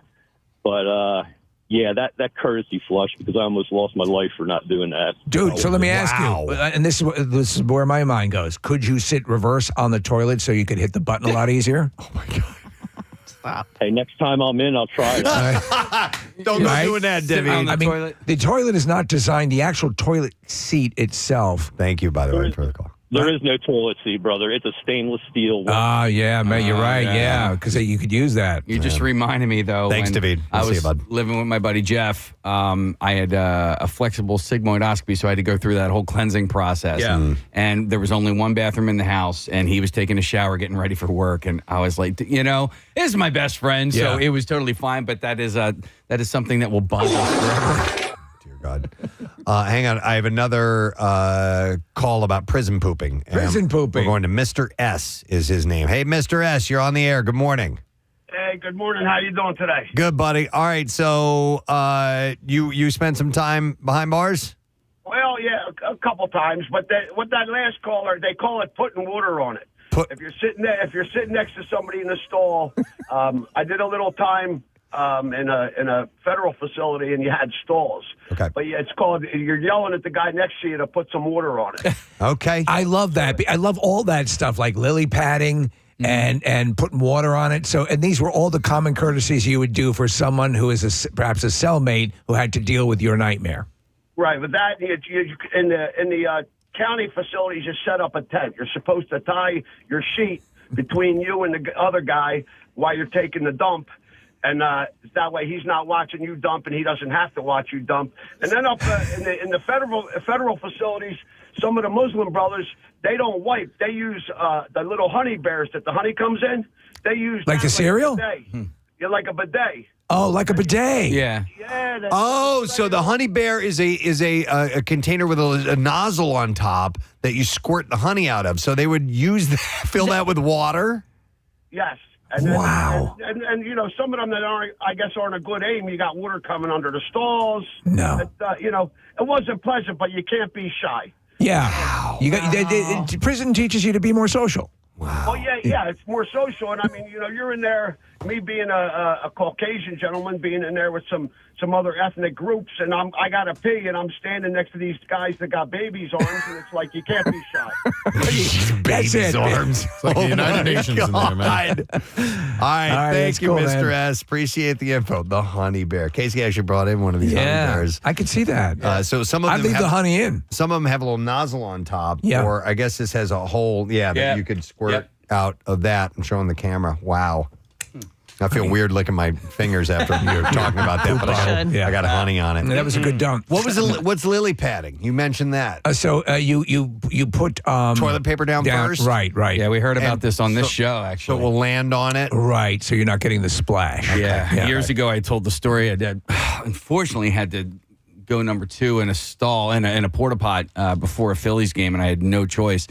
But, that courtesy flush, because I almost lost my life for not doing that. Dude, so let me ask you, and this is where my mind goes. Could you sit reverse on the toilet so you could hit the button a lot easier? Oh, my God. Stop. Hey, next time I'm in, I'll try it. Don't go doing that, Debbie. The toilet is not designed, the actual toilet seat itself. Thank you, by the way, for the call. There is no toilet seat, brother. It's a stainless steel one. Oh, yeah, man, you're right. Yeah, because you could use that. You just reminded me, though. Thanks, David. I See was you, bud. living with my buddy Jeff. I had a flexible sigmoidoscopy, so I had to go through that whole cleansing process. Yeah. And there was only one bathroom in the house, and he was taking a shower, getting ready for work. And I was like, this is my best friend, so it was totally fine. But that is something that will bond us forever. God. Hang on. I have another call about prison pooping. Prison pooping. We're going to Mr. S is his name. Hey, Mr. S, you're on the air. Good morning. Hey, good morning. How you doing today? Good, buddy. All right. So you spent some time behind bars? Well, yeah, a couple times. But with that last caller, they call it putting water on it. If you're sitting next to somebody in the stall, I did a little time in a federal facility, and you had stalls. Okay. But it's called, you're yelling at the guy next to you to put some water on it. Okay. I love that. I love all that stuff, like lily padding and putting water on it. So, and these were all the common courtesies you would do for someone who is perhaps a cellmate who had to deal with your nightmare. Right, but that in the county facilities, you set up a tent. You're supposed to tie your sheet between you and the other guy while you're taking the dump. And that way he's not watching you dump, and he doesn't have to watch you dump. And then up in the federal facilities, some of the Muslim brothers, they don't wipe. They use the little honey bears that the honey comes in. They use like the cereal? Yeah, like a bidet. Oh, like a bidet. Yeah. Yeah. So the honey bear is a container with a nozzle on top that you squirt the honey out of. So they would fill that with water. Yes. And then, wow. And some of them that aren't a good aim. You got water coming under the stalls. No. It wasn't pleasant, but you can't be shy. Yeah. Wow. Prison teaches you to be more social. Wow. Well, yeah, it's more social. And I mean, you're in there, me being a Caucasian gentleman, being in there with some other ethnic groups, and I got to pee, and I'm standing next to these guys that got babies' arms, and it's like, you can't be shy. Babies' arms. It's like the United Nations in there, man. All right, thank you, cool, Mr. man. S. Appreciate the info. The honey bear. Casey actually brought in one of these honey bears. I could see that. So some of I'd them leave have the honey in. Some of them have a little nozzle on top. Yeah. Or I guess this has a hole, that you could squirt out of that. I'm showing the camera. Wow. I feel weird licking my fingers after you're talking about that, but I got a honey on it. That was a good dump. What's lily padding? You mentioned that. So you put toilet paper down first? Right. Yeah, we heard about this on this show, actually. So it will land on it? Right, so you're not getting the splash. Yeah. Years ago, I told the story. I unfortunately had to go number 2 in a stall, in a porta pot before a Phillies game, and I had no choice.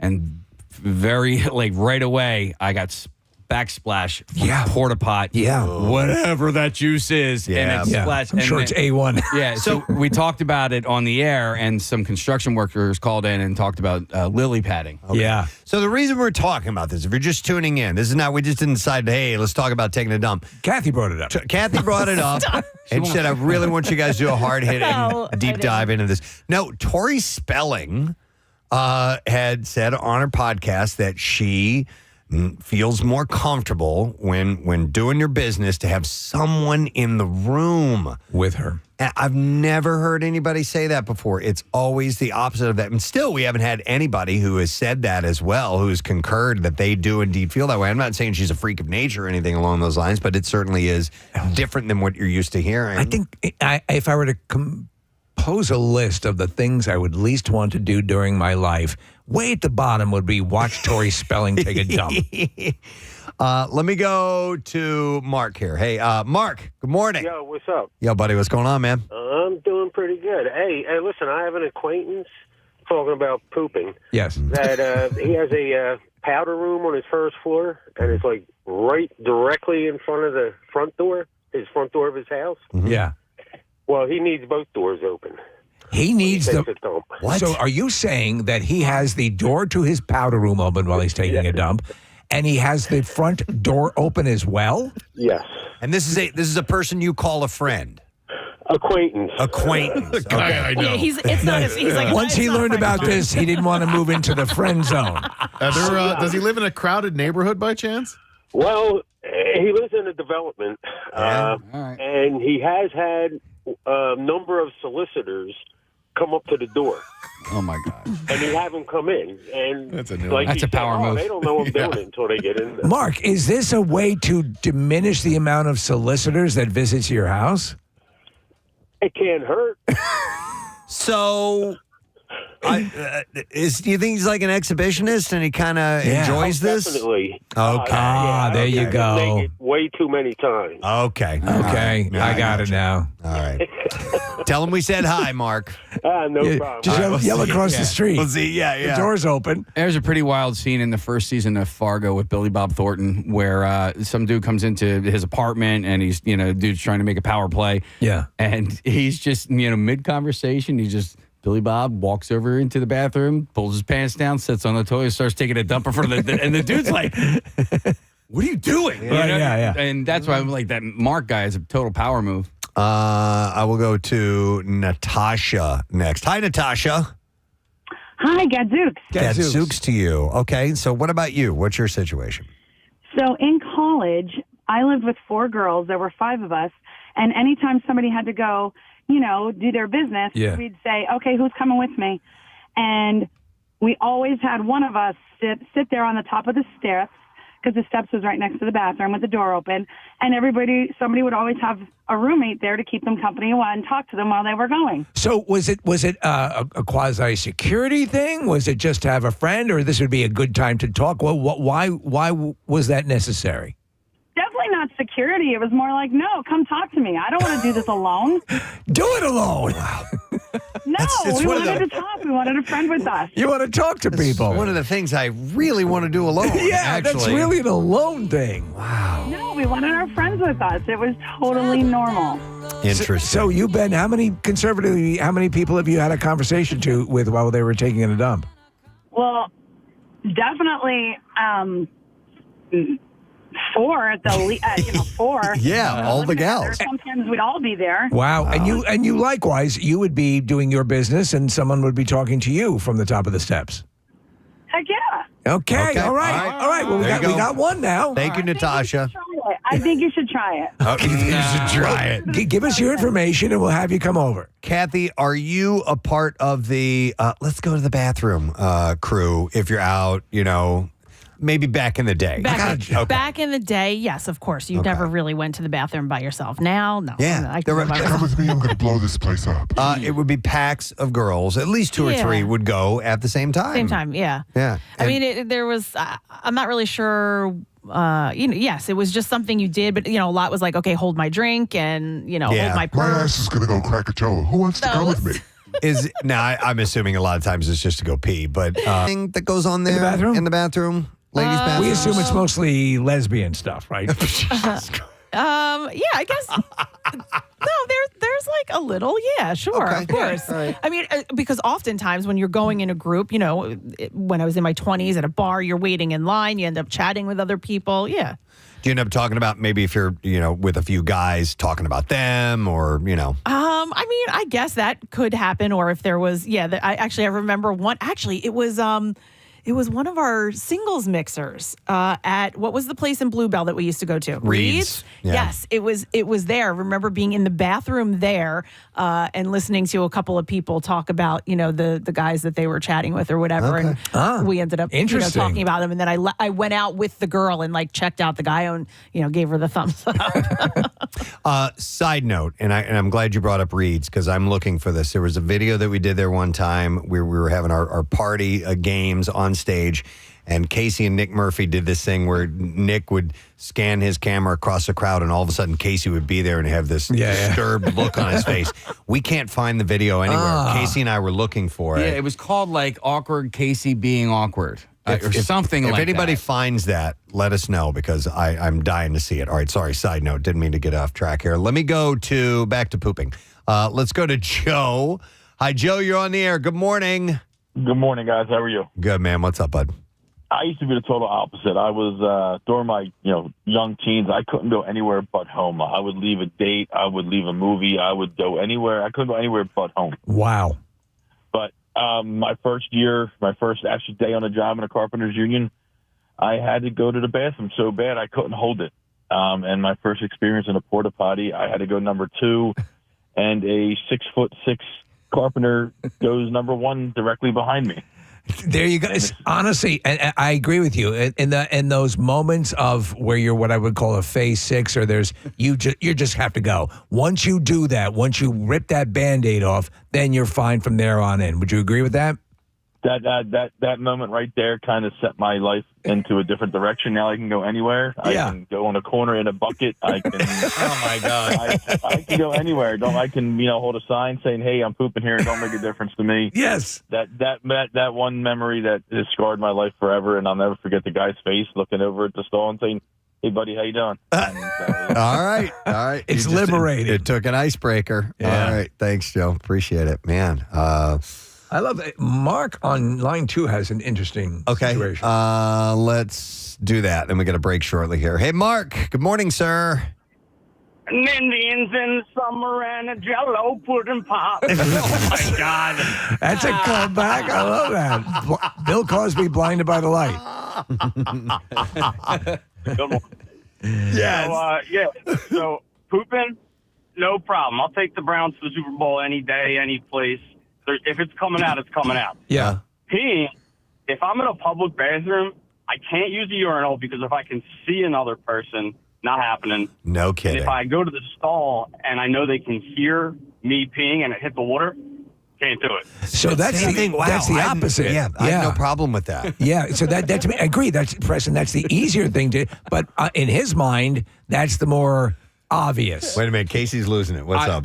And right away, I got backsplash from porta pot. Yeah. Whatever that juice is. Yeah. And it splashed. I'm sure it's A1. Yeah. So we talked about it on the air, and some construction workers called in and talked about lily padding. Okay. Yeah. So the reason we're talking about this, if you're just tuning in, this is not, we just didn't decide, hey, let's talk about taking a dump. Kathy brought it up. Kathy brought it up and said, I really want you guys to do a hard-hitting deep dive into this. No, Tori Spelling had said on her podcast that she feels more comfortable when doing your business to have someone in the room with her. And I've never heard anybody say that before. It's always the opposite of that. And still, we haven't had anybody who has said that as well, who's concurred that they do indeed feel that way. I'm not saying she's a freak of nature or anything along those lines, but it certainly is different than what you're used to hearing. I think if I were to compose a list of the things I would least want to do during my life, way at the bottom would be watch Tori Spelling take a dump. Let me go to Mark here. Hey, Mark, good morning. Yo, what's up? Yo, buddy, what's going on, man? I'm doing pretty good. Hey, listen, I have an acquaintance talking about pooping. Yes. That he has a powder room on his first floor, and it's like right directly in front of the front door of his house. Yeah. Well, he needs both doors open. He needs He the. takes a dump. What? So are you saying that he has the door to his powder room open while he's taking a dump, and he has the front door open as well? Yes. And this is a person you call a friend. Acquaintance. Okay. I know. Yeah, he's not. He's like Once he learned about this, he didn't want to move into the friend zone. Does he live in a crowded neighborhood by chance? Well, he lives in a development, and he has had a number of solicitors come up to the door. Oh my God! And he have them come in, and That's a new like one. That's he a power said, move. They don't know I'm doing it until they get in there. Mark, is this a way to diminish the amount of solicitors that visits your house? It can't hurt. So, do you think he's like an exhibitionist and he kind of enjoys this? Definitely. Okay. There you go. Make it way too many times. Okay. Okay, I got it now. All right. Tell him we said hi, Mark. No problem. Just yell across the street. We'll see. Yeah. The door's open. There's a pretty wild scene in the first season of Fargo with Billy Bob Thornton where some dude comes into his apartment and he's, dude's trying to make a power play. Yeah. And he's just, mid-conversation, Billy Bob walks over into the bathroom, pulls his pants down, sits on the toilet, starts taking a dump in front of and the dude's like, what are you doing? Yeah. And that's why I'm like, that Mark guy is a total power move. I will go to Natasha next. Hi, Natasha. Hi, Gadzooks. Gadzooks to you. Okay, so what about you? What's your situation? So in college, I lived with 4 girls. There were 5 of us. And anytime somebody had to go, do their business, we'd say, okay, who's coming with me? And we always had one of us sit there on the top of the steps, because the steps was right next to the bathroom with the door open. And somebody would always have a roommate there to keep them company and talk to them while they were going. So was it a quasi security thing? Was it just to have a friend, or this would be a good time to talk? Well, why was that necessary? Definitely not security. It was more like, no, come talk to me. I don't want to do this alone. Do it alone. No, we wanted to talk. We wanted a friend with us. You want to talk to people. One of the things I really want to do alone. Yeah, actually. that's really an alone thing. Wow. No, we wanted our friends with us. It was totally normal. Interesting. So you've been, how many people have you had a conversation with while they were taking a dump? Well, definitely 4 at the least, 4. Yeah, all the gals. Sometimes we'd all be there. Wow. And you likewise, you would be doing your business and someone would be talking to you from the top of the steps. Heck yeah. Okay. All right. Well, we got one now. Thank you, Natasha. I think you should try it. Okay, you should try it. Give us your information and we'll have you come over. Kathy, are you a part of the let's go to the bathroom crew if you're out, maybe back in the day? Back in the day, yes, of course. You never really went to the bathroom by yourself. Now, no. Yeah. I can go by myself. Come with me. I'm going to blow this place up. It would be packs of girls. At least 2 or 3 would go at the same time. Same time, yeah. Yeah. I mean, there was, I'm not really sure, yes, it was just something you did, but, a lot was like, okay, hold my drink and, hold my purse. My ass is going to go crack a Joe. Who wants to come with me? I'm assuming a lot of times it's just to go pee, but thing that goes on there In the bathroom? Ladies' bathroom. We assume it's mostly lesbian stuff, right? Yeah, I guess. No, there's like a little, yeah, sure, of course. Right. I mean, because oftentimes when you're going in a group, when I was in my 20s at a bar, you're waiting in line, you end up chatting with other people, yeah. Do you end up talking about maybe if you're, with a few guys talking about them or, I mean, I guess that could happen, or if there was, I remember one. Actually, it was It was one of our singles mixers at what was the place in Bluebell that we used to go to? Reed's. Yeah. Yes, it was there. I remember being in the bathroom there and listening to a couple of people talk about, the guys that they were chatting with or whatever. Okay. And we ended up Interesting. talking about them. And then I went out with the girl and checked out the guy and, gave her the thumbs up. Side note, and I'm glad you brought up Reed's because I'm looking for this. There was a video that we did there one time where we were having our party games on stage, and Casey and Nick Murphy did this thing where Nick would scan his camera across the crowd, and all of a sudden Casey would be there and have this disturbed look on his face. We can't find the video anywhere. Casey and I were looking for it. Yeah, it was called awkward Casey being awkward. Or something like that. If anybody finds that, let us know because I'm dying to see it. All right, sorry, side note. Didn't mean to get off track here. Let me go back to pooping. Let's go to Joe. Hi, Joe, you're on the air. Good morning. Good morning, guys. How are you? Good, man. What's up, bud? I used to be the total opposite. I was, during my young teens, I couldn't go anywhere but home. I would leave a date. I would leave a movie. I would go anywhere. I couldn't go anywhere but home. Wow. But my first actual day on the job in a carpenter's union, I had to go to the bathroom so bad I couldn't hold it. And my first experience in a porta potty, I had to go number 2, and a 6'6" carpenter goes number 1 directly behind me. There you go. Honestly, and I agree with you. In those moments of where you're what I would call a phase 6, or you just have to go. Once you do that, once you rip that Band-Aid off, then you're fine from there on in. Would you agree with that? That moment right there kind of set my life into a different direction. Now I can go anywhere. I can go on a corner in a bucket. I can. Oh my God! I can go anywhere. I can hold a sign saying, "Hey, I'm pooping here. Don't make a difference to me." Yes. That one memory that has scarred my life forever, and I'll never forget the guy's face looking over at the stall and saying, "Hey, buddy, how you doing?" All right. It's liberating. It took an icebreaker. Yeah. All right. Thanks, Joe. Appreciate it, man. I love that. Mark on line 2 has an interesting situation. Let's do that. Then we got a break shortly here. Hey, Mark. Good morning, sir. An Indians in summer and a Jello pudding pop. Oh my God! That's a comeback. I love that. Bill Cosby, Blinded by the Light. Good one. Yes. So pooping, no problem. I'll take the Browns to the Super Bowl any day, any place. If it's coming out, it's coming out. Yeah. Peeing, if I'm in a public bathroom, I can't use a urinal because if I can see another person, not happening. No And kidding. if I go to the stall and I know they can hear me peeing and it hit the water, can't do it. So that's the thing. Wow. That's the opposite. I have no problem with that. Yeah. So that's I agree. That's Preston. That's the easier thing to. But in his mind, that's the more obvious. Wait a minute. Casey's losing it. What's up?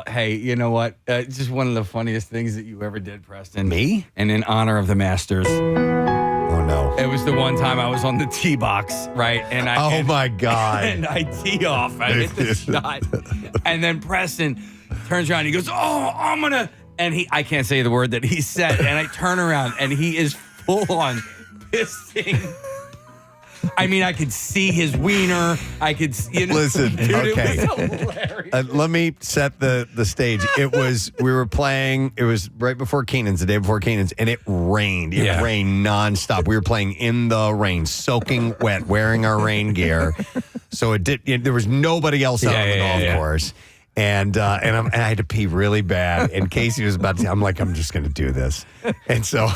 Hey, you know what? It's just one of the funniest things that you ever did, Preston. Me? And in honor of the Masters. Oh, no. It was the one time I was on the tee box, right? And my God. And I tee off. I hit the shot. And then Preston turns around. He goes, "Oh, I'm going to." And I can't say the word that he said. And I turn around and he is full on pissing. I mean, I could see his wiener. I could, Listen, dude, okay. It was hilarious. Let me set the stage. We were playing, it was right before Keenan's, the day before Keenan's, and it rained. It rained nonstop. We were playing in the rain, soaking wet, wearing our rain gear. So there was nobody else out on the golf course. And I had to pee really bad. And Casey was about to, I'm like, I'm just going to do this. And so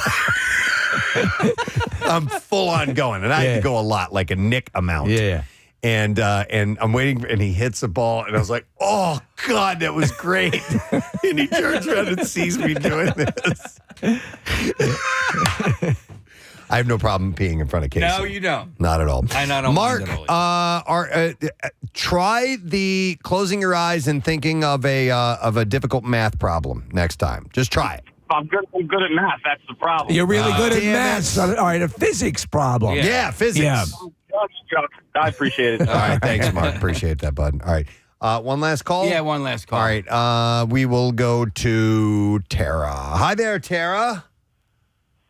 I'm full on going. And I had to go a lot, like a Nick amount. Yeah. And I'm waiting, and he hits the ball, and I was like, "Oh God, that was great!" And he turns around and sees me doing this. I have no problem peeing in front of Casey. No, you don't. Not at all. And I don't Mark, mind it try the closing your eyes and thinking of a difficult math problem next time. Just try it. I'm good at math. That's the problem. You're really good at math. All right, a physics problem. Yeah, physics. Yeah. I appreciate it. All right, thanks, Mark. Appreciate that, bud. All right. One last call? Yeah, one last call. All right. We will go to Tara. Hi there, Tara.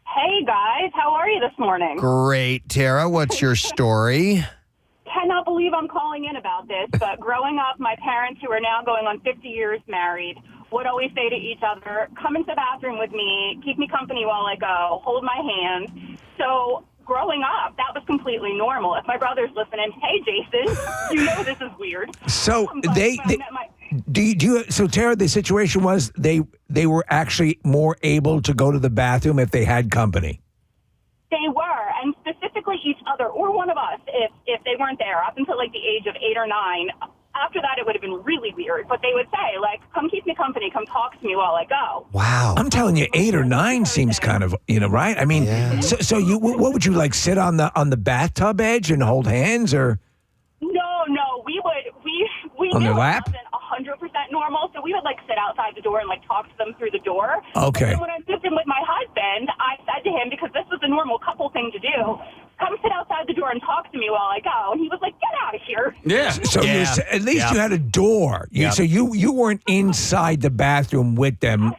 Hey, guys. How are you this morning? Great, Tara. What's your story? Cannot believe I'm calling in about this, but growing up, my parents, who are now going on 50 years married, would always say to each other, "Come into the bathroom with me, keep me company while I go, hold my hand." So growing up, that was completely normal. If my brother's listening, hey, Jason, you know this is weird. So so Tara, the situation was they were actually more able to go to the bathroom if they had company. They were, and specifically each other or one of us if they weren't there up until like the age of 8 or 9. After that, it would have been really weird. But they would say, like, come keep me company, come talk to me while I go. Wow. I'm telling you, 8 or 9 seems kind of, right? I mean, so you, what would you like, sit on the bathtub edge and hold hands, or? No, we On knew their lap? It wasn't 100% normal, so we would like sit outside the door and like talk to them through the door. Okay. And then when I moved in with my husband, I said to him, because this was a normal couple thing to do, come sit outside the door and talk to me while I go. And he was like, get out of here. Yeah. So at least you had a door. So you weren't inside the bathroom with them.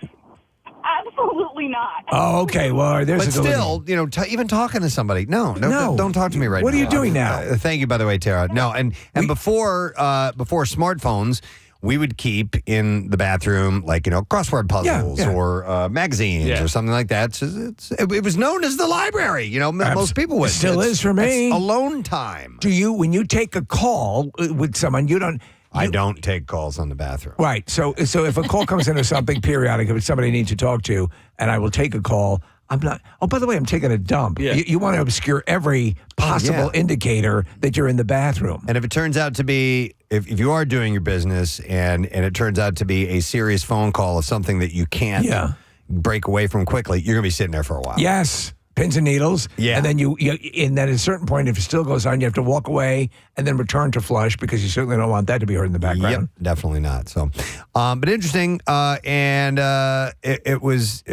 Absolutely not. Oh, okay. Well, there's But still, even talking to somebody. No, don't talk to me right now. What are you doing now? Thank you, by the way, Tara. No, and before smartphones, we would keep in the bathroom, like, crossword puzzles or magazines or something like that. It was known as the library. Most people would. It still is for me. It's alone time. When you take a call with someone, I don't take calls on the bathroom. Right. So if a call comes in or something periodic, if it's somebody I need to talk to, and I will take a call, I'm not. Oh, by the way, I'm taking a dump. Yeah. You want to obscure every possible indicator that you're in the bathroom. And if it turns out to be, if you are doing your business and it turns out to be a serious phone call of something that you can't break away from quickly, you're going to be sitting there for a while. Yes. Pins and needles. Yeah. And then and then at a certain point, if it still goes on, you have to walk away and then return to flush because you certainly don't want that to be heard in the background. Yep, definitely not. So, but interesting. It was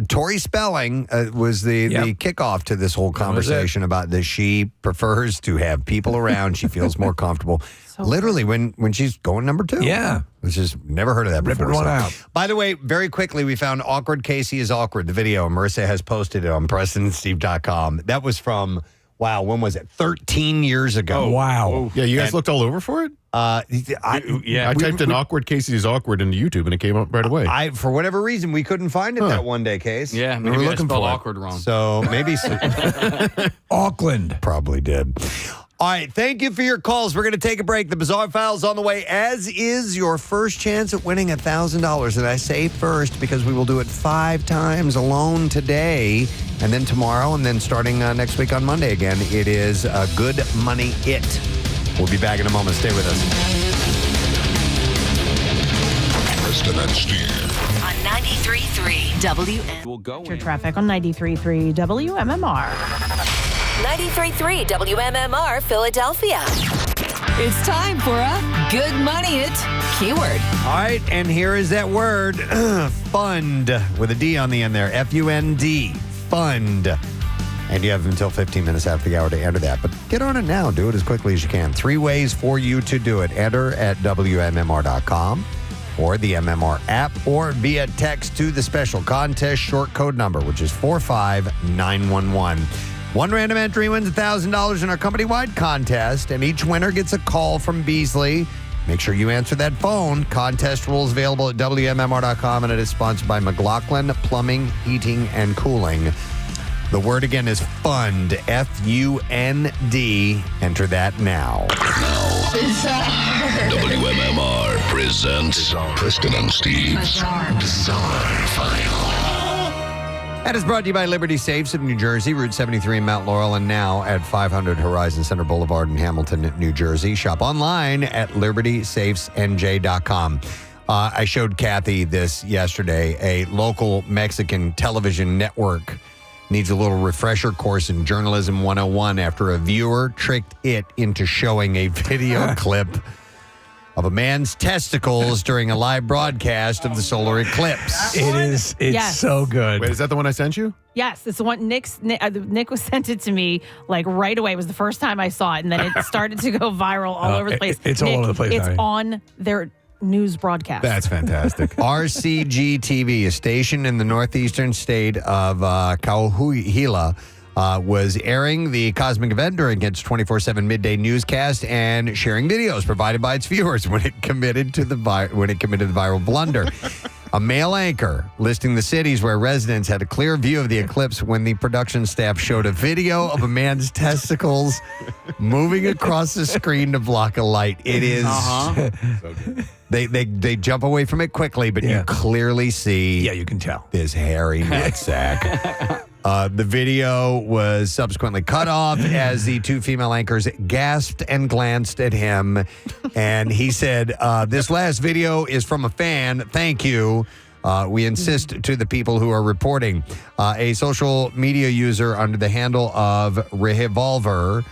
Tori Spelling was the kickoff to this whole conversation about that she prefers to have people around. She feels more comfortable. Literally when she's going number 2. Yeah. Which is never heard of that before. Ripping one out. By the way, very quickly, we found Awkward Casey is Awkward, the video. Marissa has posted it on PrestonandSteve.com. That was from, when was it? 13 years ago. Oh, wow. Yeah, you guys looked all over for it? I typed in Awkward Casey is Awkward into YouTube and it came up right away. For whatever reason, we couldn't find it that one day, Case. Yeah, we maybe were I looking spelled for awkward wrong. So maybe Auckland probably did. All right, thank you for your calls. We're going to take a break. The Bizarre File's on the way, as is your first chance at winning $1,000. And I say first because we will do it 5 times alone today, and then tomorrow, and then starting next week on Monday again. It is Good Money It. We'll be back in a moment. Stay with us. Preston and Steve on 93.3 WMMR. We'll go Your traffic on 93.3 WMMR. 93.3 WMMR Philadelphia. It's time for a Good Money It keyword. All right, and here is that word, fund, with a D on the end there, F-U-N-D, fund. And you have until 15 minutes after the hour to enter that. But get on it now. Do it as quickly as you can. 3 ways for you to do it. Enter at WMMR.com or the MMR app or via text to the special contest short code number, which is 45911. One random entry wins $1,000 in our company-wide contest, and each winner gets a call from Beasley. Make sure you answer that phone. Contest rules available at WMMR.com, and it is sponsored by McLaughlin Plumbing, Heating, and Cooling. The word again is fund, F-U-N-D. Enter that now. WMMR presents Preston and Steve's Bizarre File. That is brought to you by Liberty Safes of New Jersey, Route 73 in Mount Laurel, and now at 500 Horizon Center Boulevard in Hamilton, New Jersey. Shop online at libertysafesnj.com. I showed Kathy this yesterday. A local Mexican television network needs a little refresher course in Journalism 101 after a viewer tricked it into showing a video clip of a man's testicles during a live broadcast of the solar eclipse. It's Yes. so good. Wait, is that the one I sent you? Yes, it's the one Nick was sent it to me like right away. It was the first time I saw it, and then it started to go viral all over the place. It's all over the place. It's Diane. on their news broadcast. That's fantastic. RCG TV, a station in the northeastern state of Coahuila, was airing the cosmic event during its 24/7 midday newscast and sharing videos provided by its viewers when it committed the viral blunder. A male anchor listing the cities where residents had a clear view of the eclipse when the production staff showed a video of a man's testicles moving across the screen to block a light. It is. So good. They jump away from it quickly, but you clearly see. Yeah, you can tell. This hairy nutsack. The video was subsequently cut off as the two female anchors gasped and glanced at him. And he said, this last video is from a fan. Thank you. We insist to the people who are reporting. A social media user under the handle of Revolver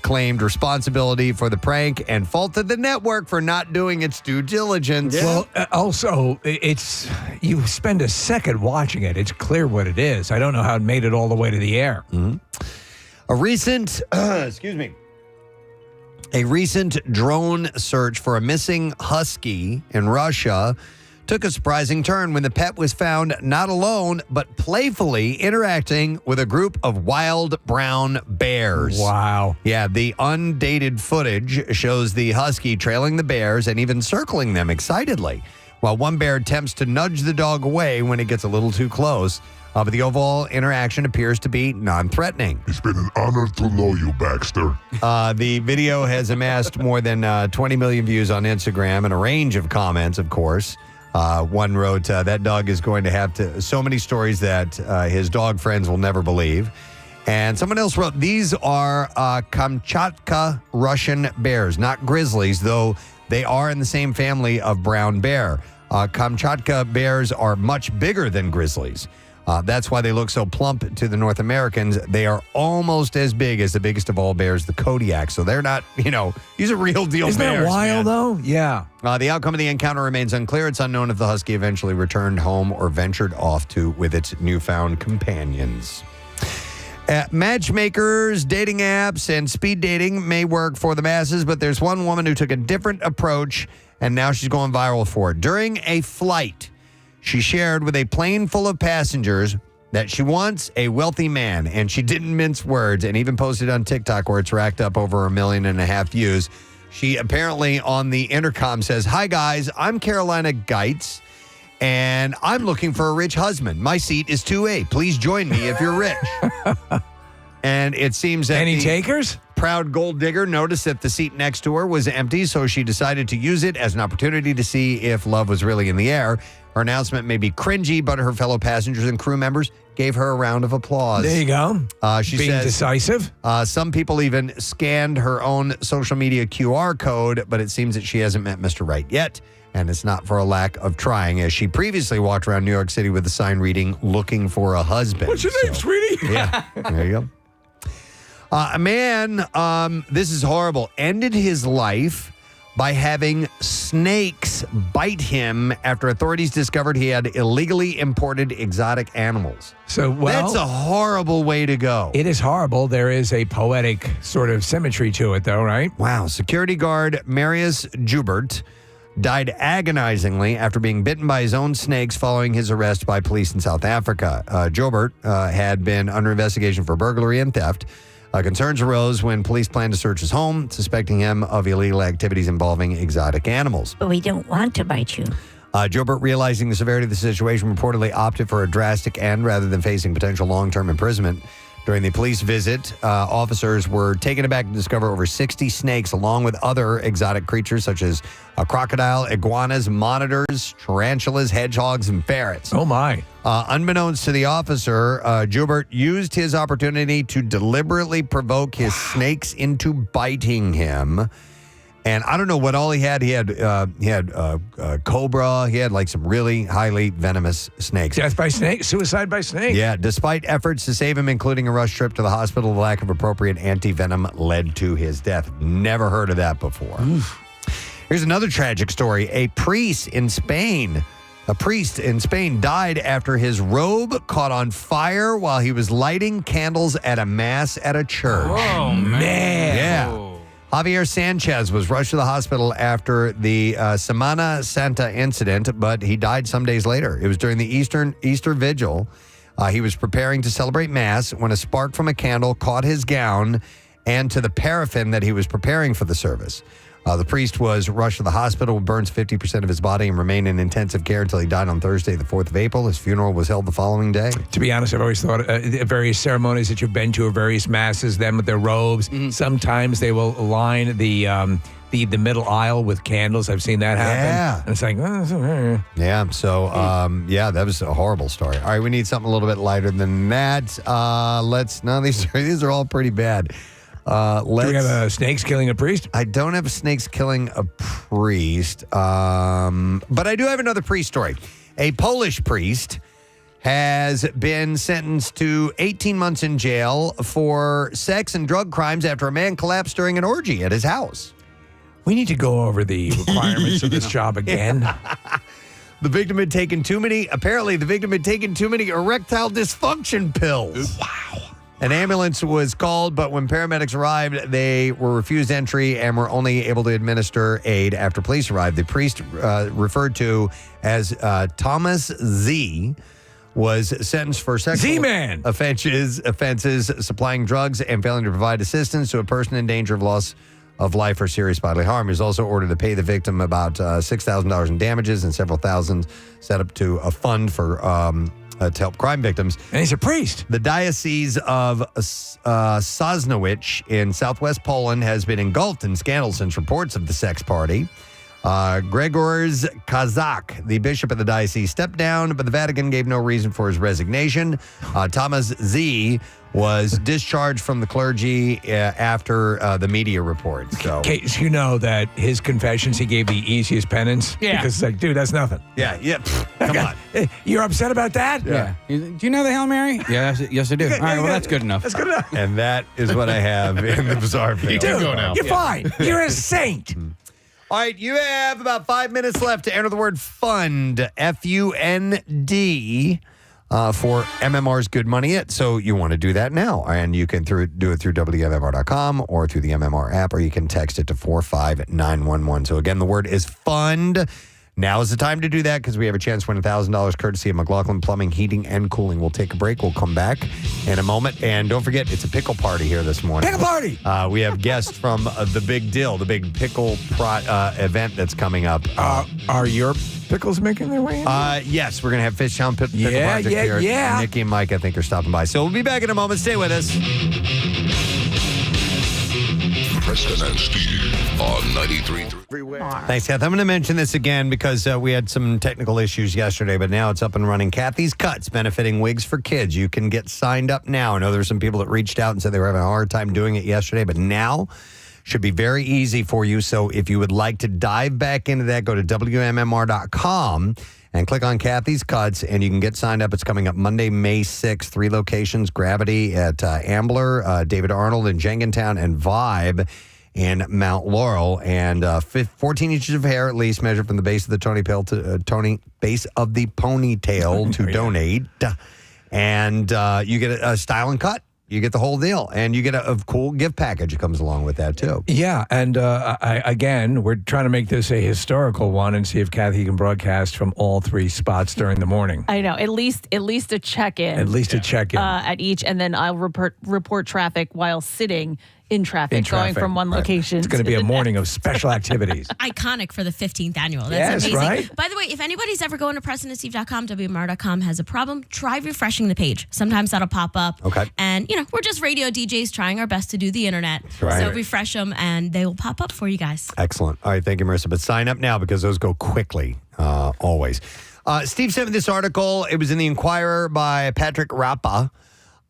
claimed responsibility for the prank and faulted the network for not doing its due diligence. Well, also, it's you spend a second watching it. It's clear what it is. I don't know how it made it all the way to the air. Mm-hmm. A recent drone search for a missing Husky in Russia took a surprising turn when the pet was found not alone, but playfully interacting with a group of wild brown bears. Wow. Yeah, the undated footage shows the Husky trailing the bears and even circling them excitedly, while one bear attempts to nudge the dog away when it gets a little too close. But the overall interaction appears to be non-threatening. It's been an honor to know you, Baxter. The video has amassed more than 20 million views on Instagram and a range of comments, of course. One wrote, that dog is going to have so many stories that his dog friends will never believe. And someone else wrote, these are Kamchatka Russian bears, not grizzlies, though they are in the same family of brown bear. Kamchatka bears are much bigger than grizzlies. That's why they look so plump to the North Americans. They are almost as big as the biggest of all bears, the Kodiak. So they're not, these are real deal Isn't bears. Isn't that wild, man. though? Yeah. The outcome of the encounter remains unclear. It's unknown if the Husky eventually returned home or ventured off with its newfound companions. Matchmakers, dating apps, and speed dating may work for the masses, but there's one woman who took a different approach, and now she's going viral for it. During a flight, she shared with a plane full of passengers that she wants a wealthy man, and she didn't mince words and even posted on TikTok where it's racked up over 1.5 million views. She apparently on the intercom says, "Hi guys, I'm Carolina Geitz, and I'm looking for a rich husband. My seat is 2A. Please join me if you're rich." And it seems that any takers? Proud gold digger noticed that the seat next to her was empty, so she decided to use it as an opportunity to see if love was really in the air. Her announcement may be cringy, but her fellow passengers and crew members gave her a round of applause. There you go. She Being says, decisive. Some people even scanned her own social media QR code, but it seems that she hasn't met Mr. Right yet. And it's not for a lack of trying, as she previously walked around New York City with a sign reading, "Looking for a husband." What's your name, sweetie? Yeah, there you go. A man, this is horrible, ended his life by having snakes bite him after authorities discovered he had illegally imported exotic animals. So, that's a horrible way to go. It is horrible. There is a poetic sort of symmetry to it, though, right? Wow. Security guard Marius Joubert died agonizingly after being bitten by his own snakes following his arrest by police in South Africa. Joubert had been under investigation for burglary and theft. Concerns arose when police planned to search his home, suspecting him of illegal activities involving exotic animals. But we don't want to bite you. Joubert, realizing the severity of the situation, reportedly opted for a drastic end rather than facing potential long-term imprisonment. During the police visit, officers were taken aback to discover over 60 snakes, along with other exotic creatures such as a crocodile, iguanas, monitors, tarantulas, hedgehogs, and ferrets. Oh, my. Unbeknownst to the officer, Joubert used his opportunity to deliberately provoke his snakes into biting him. And I don't know what all he had. He had cobra. He had like some really highly venomous snakes. Death by snake? Suicide by snake? Yeah. Despite efforts to save him, including a rush trip to the hospital, the lack of appropriate anti-venom led to his death. Never heard of that before. Here's another tragic story. A priest in Spain died after his robe caught on fire while he was lighting candles at a mass at a church. Oh, man. Yeah. Javier Sanchez was rushed to the hospital after the Semana Santa incident, but he died some days later. It was during the Easter Vigil. He was preparing to celebrate Mass when a spark from a candle caught his gown and to the paraffin that he was preparing for the service. The priest was rushed to the hospital with burns 50% of his body and remained in intensive care until he died on Thursday, the 4th of April. His funeral was held the following day. To be honest, I've always thought various ceremonies that you've been to or various masses, them with their robes, sometimes they will line the middle aisle with candles. I've seen that happen. Yeah. And it's like, yeah. So, that was a horrible story. All right, we need something a little bit lighter than that. These are all pretty bad. Do we have snakes killing a priest? I don't have snakes killing a priest, but I do have another priest story. A Polish priest has been sentenced to 18 months in jail for sex and drug crimes after a man collapsed during an orgy at his house. We need to go over the requirements of this job again. The victim had taken too many erectile dysfunction pills. Wow. An ambulance was called, but when paramedics arrived, they were refused entry and were only able to administer aid after police arrived. The priest, referred to as Thomas Z., was sentenced for sexual offenses, supplying drugs and failing to provide assistance to a person in danger of loss of life or serious bodily harm. He was also ordered to pay the victim about $6,000 in damages and several thousand set up to a fund for to help crime victims. And he's a priest. The Diocese of Sosnowiec in southwest Poland has been engulfed in scandal since reports of the sex party. Gregorz Kazak, the bishop of the diocese, stepped down, but the Vatican gave no reason for his resignation. Thomas Z. was discharged from the clergy after the media reports. So, Kate, you know that his confessions, he gave the easiest penance. Yeah. Because it's like, dude, that's nothing. Yeah. Come on. You're upset about that? Yeah. Do you know the Hail Mary? Yes, I do. All right, well, that's good enough. That's good enough. And that is what I have in the bizarre fail. You can go now. You're fine. You're a saint. All right, you have about 5 minutes left to enter the word FUND, F-U-N-D, for MMR's Good Money It. So you want to do that now. And you can do it through WMMR.com or through the MMR app, or you can text it to 45911. So again, the word is FUND. Now is the time to do that because we have a chance to win $1,000 courtesy of McLaughlin Plumbing, Heating, and Cooling. We'll take a break. We'll come back in a moment. And don't forget, it's a pickle party here this morning. Pickle party! We have guests from the Big Dill, the big pickle event that's coming up. Are your pickles making their way in? Yes, we're going to have Fishtown Pickle Project here. Yeah. Nikki and Mike, I think, are stopping by. So we'll be back in a moment. Stay with us. Preston and Steve on 93.3. Thanks, Kath. I'm going to mention this again because we had some technical issues yesterday, but now it's up and running. Kathy's Cuts, benefiting wigs for kids. You can get signed up now. I know there's some people that reached out and said they were having a hard time doing it yesterday, but now should be very easy for you. So if you would like to dive back into that, go to WMMR.com and click on Kathy's Cuts, and you can get signed up. It's coming up Monday, May 6th. 3 locations, Gravity at Ambler, David Arnold in Jenkintown, and Vibe in Mount Laurel. And 14 inches of hair at least, measured from the base of the base of the ponytail to donate. And you get a style and cut. You get the whole deal, and you get a cool gift package that comes along with that, too. Yeah, and again, we're trying to make this a historical one and see if Kathy can broadcast from all 3 spots during the morning. I know, at least a check-in. At least a check-in. At each, and then I'll report traffic while sitting in traffic, going from one location. It's going to be a morning of special activities. Iconic for the 15th annual. That's amazing. Right? By the way, if anybody's ever going to PrestonandSteve.com, WMR.com has a problem, try refreshing the page. Sometimes that'll pop up. Okay. And, we're just radio DJs trying our best to do the internet. Right. So refresh them, and they will pop up for you guys. Excellent. All right, thank you, Marissa. But sign up now because those go quickly, always. Steve sent me this article. It was in the Inquirer by Patrick Rappa.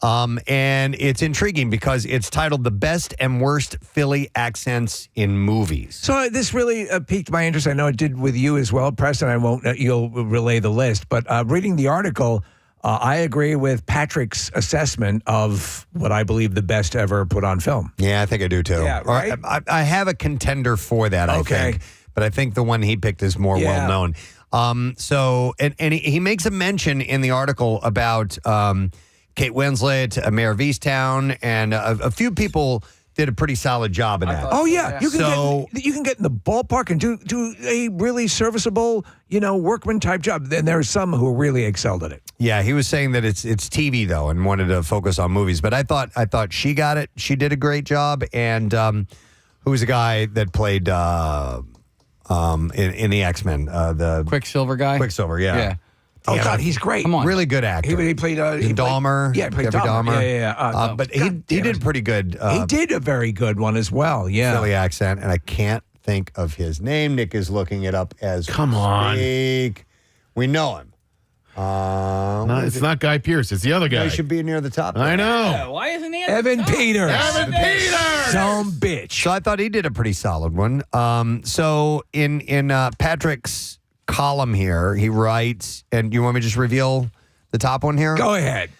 And it's intriguing because it's titled The Best and Worst Philly Accents in Movies. So this really piqued my interest. I know it did with you as well, Preston. You'll relay the list. But reading the article, I agree with Patrick's assessment of what I believe the best ever put on film. Yeah, I think I do too. Yeah, right? I have a contender for that, I think. But I think the one he picked is more well known. So he makes a mention in the article about Kate Winslet, Mayor of Easttown, and a few people did a pretty solid job in that. Oh, yeah. You can get in the ballpark and do a really serviceable, workman type job. Then there are some who really excelled at it. Yeah, he was saying that it's TV though, and wanted to focus on movies. But I thought she got it. She did a great job. And who was a guy that played in the X-Men, the Quicksilver guy. Quicksilver, yeah. Oh, God, he's great. Come on. Really good actor. He played Dahmer. Yeah, he played Jeffrey Dahmer. Yeah. But he did pretty good. He did a very good one as well. Yeah. Philly accent, and I can't think of his name. Nick is looking it up as Come on. speak. We know him. No, it's not Guy Pearce. It's the other guy. He should be near the top. I know. Yeah, why isn't he? Evan Peters. Evan Peters. Some bitch. So I thought he did a pretty solid one. So in Patrick's column here, he writes, and you want me to just reveal the top one here? Go ahead.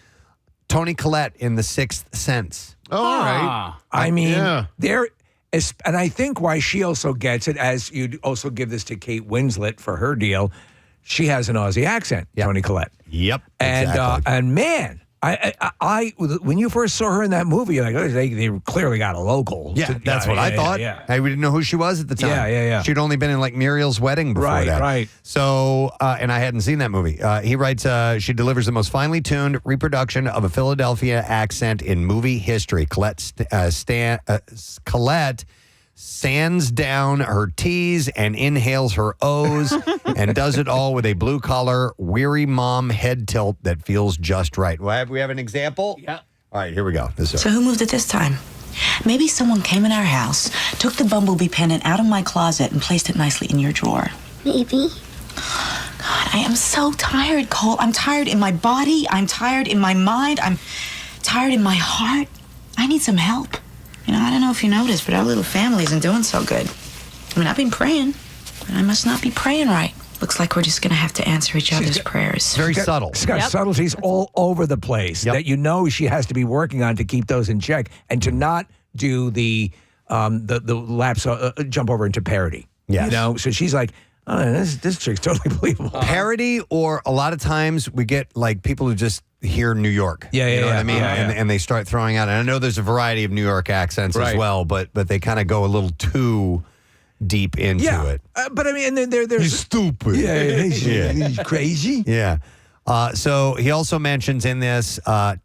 Toni Collette in The Sixth Sense. Oh, all right. I mean, Yeah. there is, and I think why she also gets it, as you'd also give this to Kate Winslet for her deal, she has an Aussie accent, Toni Collette. Yep. And exactly. and man, I when you first saw her in that movie, you're like, oh, they clearly got a local. Yeah, that's what I thought. Hey, we didn't know who she was at the time. Yeah. She'd only been in like Muriel's Wedding before that. Right. So, and I hadn't seen that movie. He writes, she delivers the most finely tuned reproduction of a Philadelphia accent in movie history. Collette sands down her T's and inhales her O's and does it all with a blue-collar, weary mom head tilt that feels just right. We have an example? Yeah. All right, here we go. So who moved it this time? Maybe someone came in our house, took the bumblebee pendant out of my closet and placed it nicely in your drawer. Maybe. God, I am so tired, Cole. I'm tired in my body. I'm tired in my mind. I'm tired in my heart. I need some help. You know, I don't know if you noticed, but our little family isn't doing so good. I mean, I've been praying, but I must not be praying right. Looks like we're just going to have to answer each other's prayers. Very subtle. She's got subtleties all over the place that you know she has to be working on to keep those in check and to not do the lapse, jump over into parody. Yes. You know, so she's like, oh, this chick's totally believable. Parody, or a lot of times we get like people who just hear New York. Yeah, you know what I yeah. mean? And they start throwing out, and I know there's a variety of New York accents as well, but they kind of go a little too deep into it. But I mean, and there's He's stupid. Yeah, he's crazy. Yeah. So he also mentions in this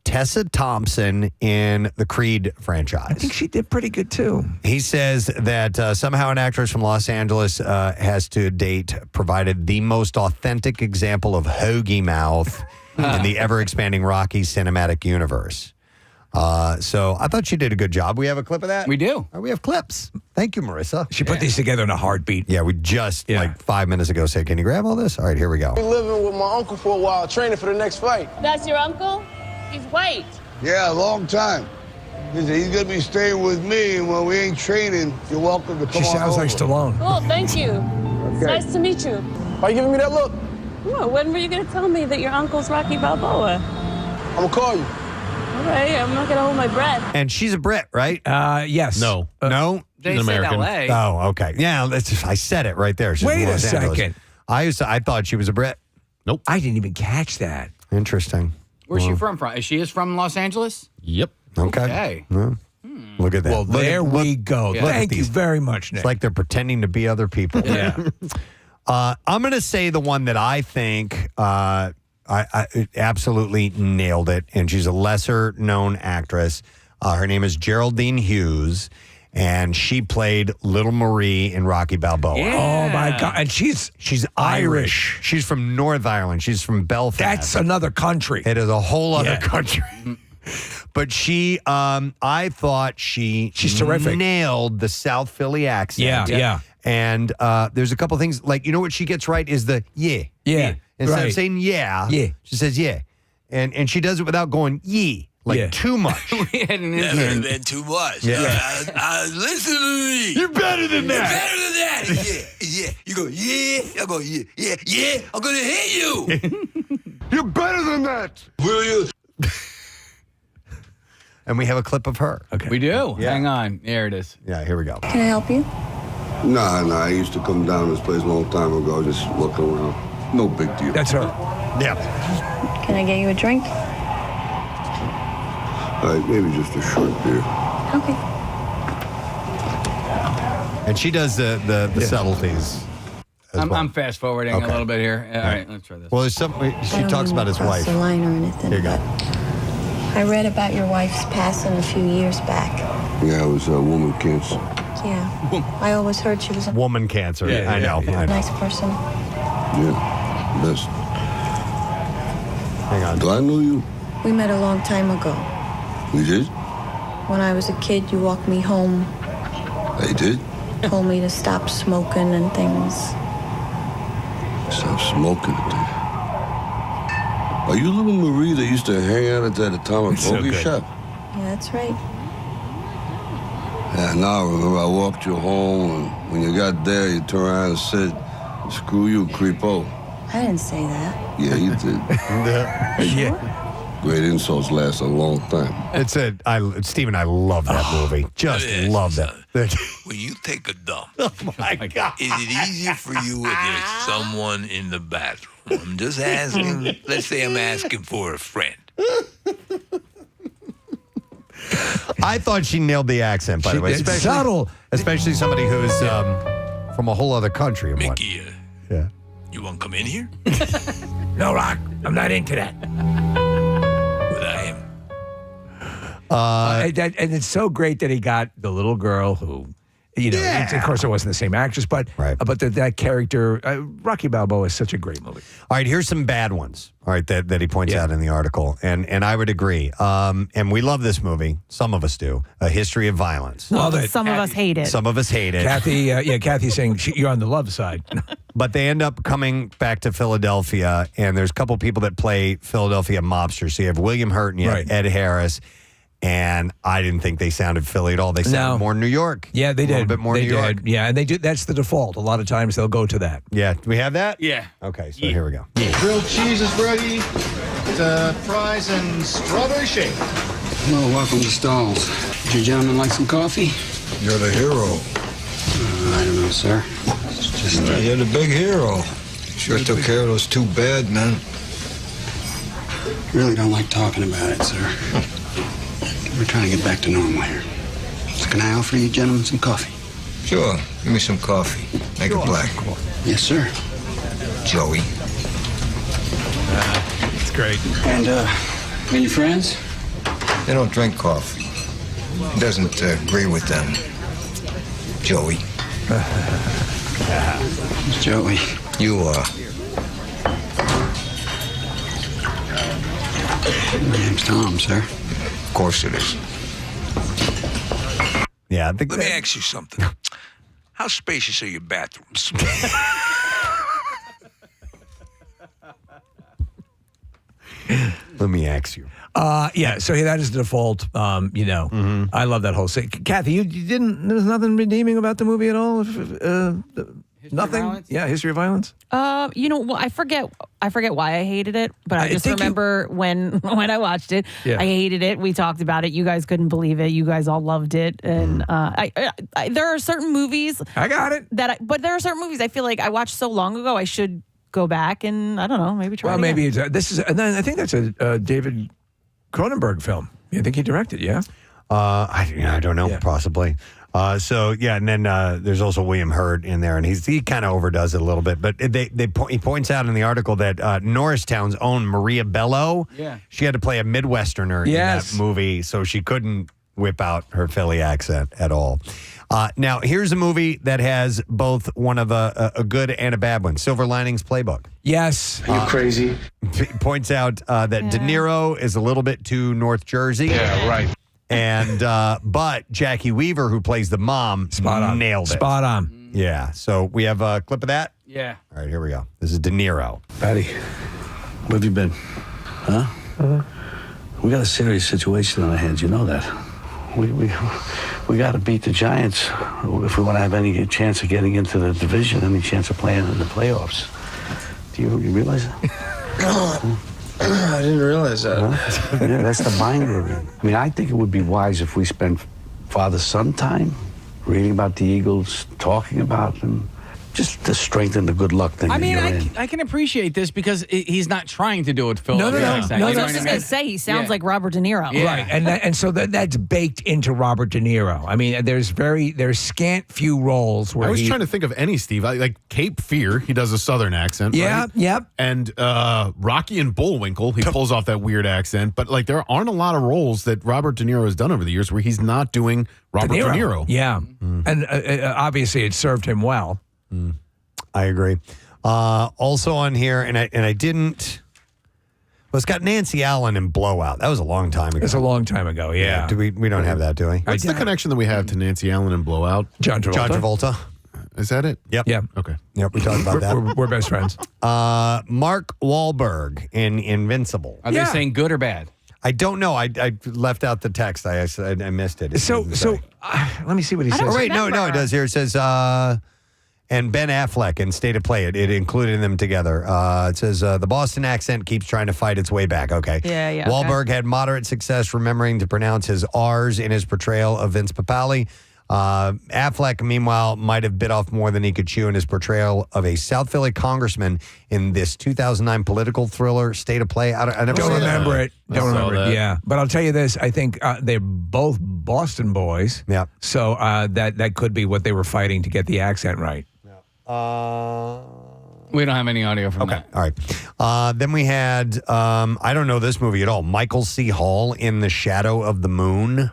Tessa Thompson in the Creed franchise. I think she did pretty good too. He says that somehow an actress from Los Angeles has to date provided the most authentic example of hoagie mouth in the ever-expanding Rocky cinematic universe. So I thought she did a good job. We have a clip of that? We do. We have clips. Thank you, Marissa. She put these together in a heartbeat. Yeah, we just like 5 minutes ago said, can you grab all this? All right, here we go. Been living with my uncle for a while, training for the next fight. That's your uncle? He's white. Yeah, a long time. He's gonna be staying with me, and when we ain't training, you're welcome to come She on sounds over. like Stallone. Oh, thank you. It's nice to meet you. Why you giving me that look? Well, when were you going to tell me that your uncle's Rocky Balboa? I'm gonna call you. All right, I'm not going to hold my breath. And she's a Brit, right? Yes. No. No? They She's an said American. LA. Oh, okay. Yeah, I said it right there. She's Wait from a Los Angeles. second. I thought she was a Brit. Nope. I didn't even catch that. Interesting. Where's she from? She is from Los Angeles? Yep. Okay. Well, look at that. Well, there we go. look at Thank you these. very much, Nick. It's like they're pretending to be other people. Yeah. I'm going to say the one that I think I absolutely nailed it, and she's a lesser-known actress. Her name is Geraldine Hughes, and she played Little Marie in Rocky Balboa. Oh, my God. And she's Irish. She's from North Ireland. She's from Belfast. That's another country. It is a whole other country. But she, I thought she's terrific. Nailed the South Philly accent. Yeah. And there's a couple things, like, you know what she gets right is the yeah. Yeah. Instead right. of saying yeah, she says yeah. And she does it without going yee, like too much. Never too much. Yeah. Listen to me. You're better than that. You're better than that. Yeah. You go, yeah. I go, yeah. I'm going to hit you. You're better than that. Will you? And we have a clip of her. Okay. We do. Yeah. Hang on. There it is. Yeah, here we go. Can I help you? Nah, I used to come down to this place a long time ago, just looking around. No big deal. That's her. Yeah. Can I get you a drink? Maybe just a short beer. Okay. And she does the subtleties. I'm fast forwarding a little bit here. All right, let's try this. Well, there's some. She talks about his wife. The line or anything. Here you go. I read about your wife's passing a few years back. Yeah, it was woman cancer. Yeah. I always heard she was a Woman cancer. I know. nice person. Yeah, listen. Hang on. Do I know you? We met a long time ago. We did? When I was a kid, you walked me home, I did? told me to stop smoking and things. Stop smoking and things. Are you little Marie that used to hang out at that atomic bogey shop? Yeah, that's right. Yeah, now I remember I walked you home, and when you got there, you turned around and said, "Screw you, creepo." I didn't say that. Yeah, you did. Yeah. Great insults last a long time. It's Steve and I love that movie. Just love that. When you take a dump, oh my God, is it easier for you if there's someone in the bathroom? I'm just asking. Let's say I'm asking for a friend. I thought she nailed the accent, by the way. It's subtle. Especially somebody who's from a whole other country. Mickey, yeah. You want to come in here? No, Rock, I'm not into that. But I am. And it's so great that he got the little girl who, of course, it wasn't the same actress, but that character, Rocky Balboa is such a great movie. All right, here's some bad ones. All right, that he points out in the article, and I would agree. And we love this movie. Some of us do. A History of Violence. Some of us hate it. Some of us hate it. Kathy's saying you're on the love side. But they end up coming back to Philadelphia, and there's a couple people that play Philadelphia mobsters. So you have William Hurt and you have Ed Harris. And I didn't think they sounded Philly at all. They sounded more New York. Yeah, they did. A little bit more New York. Yeah, and they do. That's the default. A lot of times they'll go to that. Yeah. Do we have that? Yeah. Okay, so here we go. Grilled cheese is ready. Fries and strawberry shake. Well, welcome to Stalls. Would you gentlemen like some coffee? You're the hero. I don't know, sir. It's just You're the big hero. Sure took care of those two bad men. really don't like talking about it, sir. We're trying to get back to normal here. So can I offer you gentlemen some coffee? Sure. Give me some coffee. Make it black. Yes, sir. Joey. It's great. And your friends? They don't drink coffee. It doesn't agree with them. Joey. Joey. You are. My name's Tom, sir. Of course it is. Yeah, Let me ask you something. How spacious are your bathrooms? Let me ask you. Yeah, so that is the default. I love that whole scene. Kathy, you didn't. There was nothing redeeming about the movie at all. Nothing. Yeah, History of Violence. Well, I forget why I hated it, but I just remember when I watched it, I hated it. We talked about it. You guys couldn't believe it. You guys all loved it, and there are certain movies. I got it. But there are certain movies I feel like I watched so long ago. I should go back and I don't know, maybe try. Well, it maybe again. this is. And then I think that's a David Cronenberg film. I think he directed. Yeah. I don't know. Possibly. And then there's also William Hurt in there, and he kind of overdoes it a little bit. But he points out in the article that Norristown's own Maria Bello, she had to play a Midwesterner in that movie, so she couldn't whip out her Philly accent at all. Now, here's a movie that has both one of a good and a bad one, Silver Linings Playbook. Yes. Are you crazy? Points out that De Niro is a little bit too North Jersey. Yeah, right. And but Jackie Weaver, who plays the mom, nailed it. Spot on. Yeah. So we have a clip of that. Yeah. All right, here we go. This is De Niro. Patty, where have you been? Huh? We got a serious situation on our hands. You know that. We got to beat the Giants if we want to have any chance of getting into the division, any chance of playing in the playoffs. Do you realize that? I didn't realize that. Yeah, that's the mind reading. I mean, I think it would be wise if we spent father-son time reading about the Eagles, talking about them. just to strengthen the good luck thing. I that mean, you're in. I can appreciate this because he's not trying to do it. Phil. I was just going to say, he sounds like Robert De Niro. Right, and so that's baked into Robert De Niro. I mean, there's scant few roles where I was trying to think of any Steve, like Cape Fear. He does a Southern accent. Yeah, right? yep. And Rocky and Bullwinkle, he pulls off that weird accent. But like, there aren't a lot of roles that Robert De Niro has done over the years where he's not doing Robert De Niro. Yeah, and obviously it served him well. I agree. Also on here, and I didn't. Well, it's got Nancy Allen in Blowout. That was a long time ago. It's a long time ago. Yeah. Do we don't have that, do we? What's the connection that we have to Nancy Allen and Blowout? John Travolta. Is that it? Yep. Yeah. Okay. Yep. We talked about that. We're best friends. Mark Wahlberg in Invincible. Are they saying good or bad? I don't know. I left out the text. I missed it. So let me see what he says. Oh, wait, no, it does here. It says, and Ben Affleck in State of Play. It included them together. It says, the Boston accent keeps trying to fight its way back. Okay. Yeah. Wahlberg had moderate success remembering to pronounce his R's in his portrayal of Vince Papale. Affleck, meanwhile, might have bit off more than he could chew in his portrayal of a South Philly congressman in this 2009 political thriller, State of Play. I never Don't saw remember that. it. Don't remember it. Yeah, but I'll tell you this: I think they're both Boston boys. Yeah. So that could be what they were fighting to get the accent right. We don't have any audio from that. All right. Then we had, I don't know this movie at all, Michael C. Hall in The Shadow of the Moon.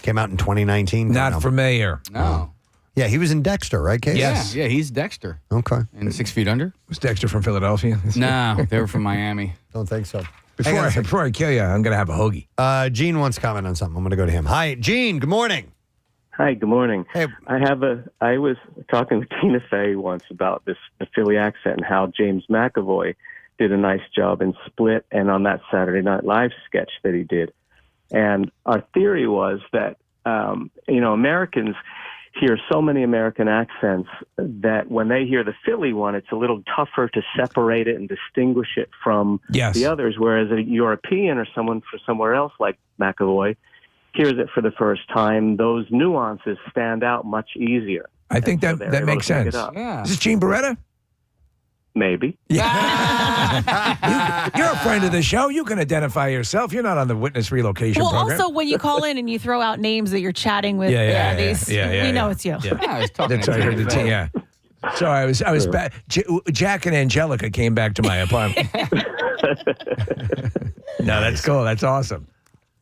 Came out in 2019. Not familiar. No. Yeah, he was in Dexter, right, Case? Yes. Yeah, he's Dexter. Okay. And 6 Feet Under? Was Dexter from Philadelphia? No, they were from Miami. Don't think so. Before I kill you, I'm going to have a hoagie. Gene wants to comment on something. I'm going to go to him. Hi, Gene. Good morning. Hi, good morning. Hey. I was talking with Tina Fey once about the Philly accent and how James McAvoy did a nice job in Split and on that Saturday Night Live sketch that he did. And our theory was that, Americans hear so many American accents that when they hear the Philly one, it's a little tougher to separate it and distinguish it from the others. Whereas a European or someone from somewhere else like McAvoy hears it for the first time, those nuances stand out much easier. I think that makes sense. Yeah. Is this Gene Beretta? Maybe. You're a friend of the show. You can identify yourself. You're not on the witness relocation program. Also, when you call in and you throw out names that you're chatting with, we know it's you. I was talking That's what I heard the team. Yeah. So I was back. Jack and Angelica came back to my apartment. No, that's cool. That's awesome.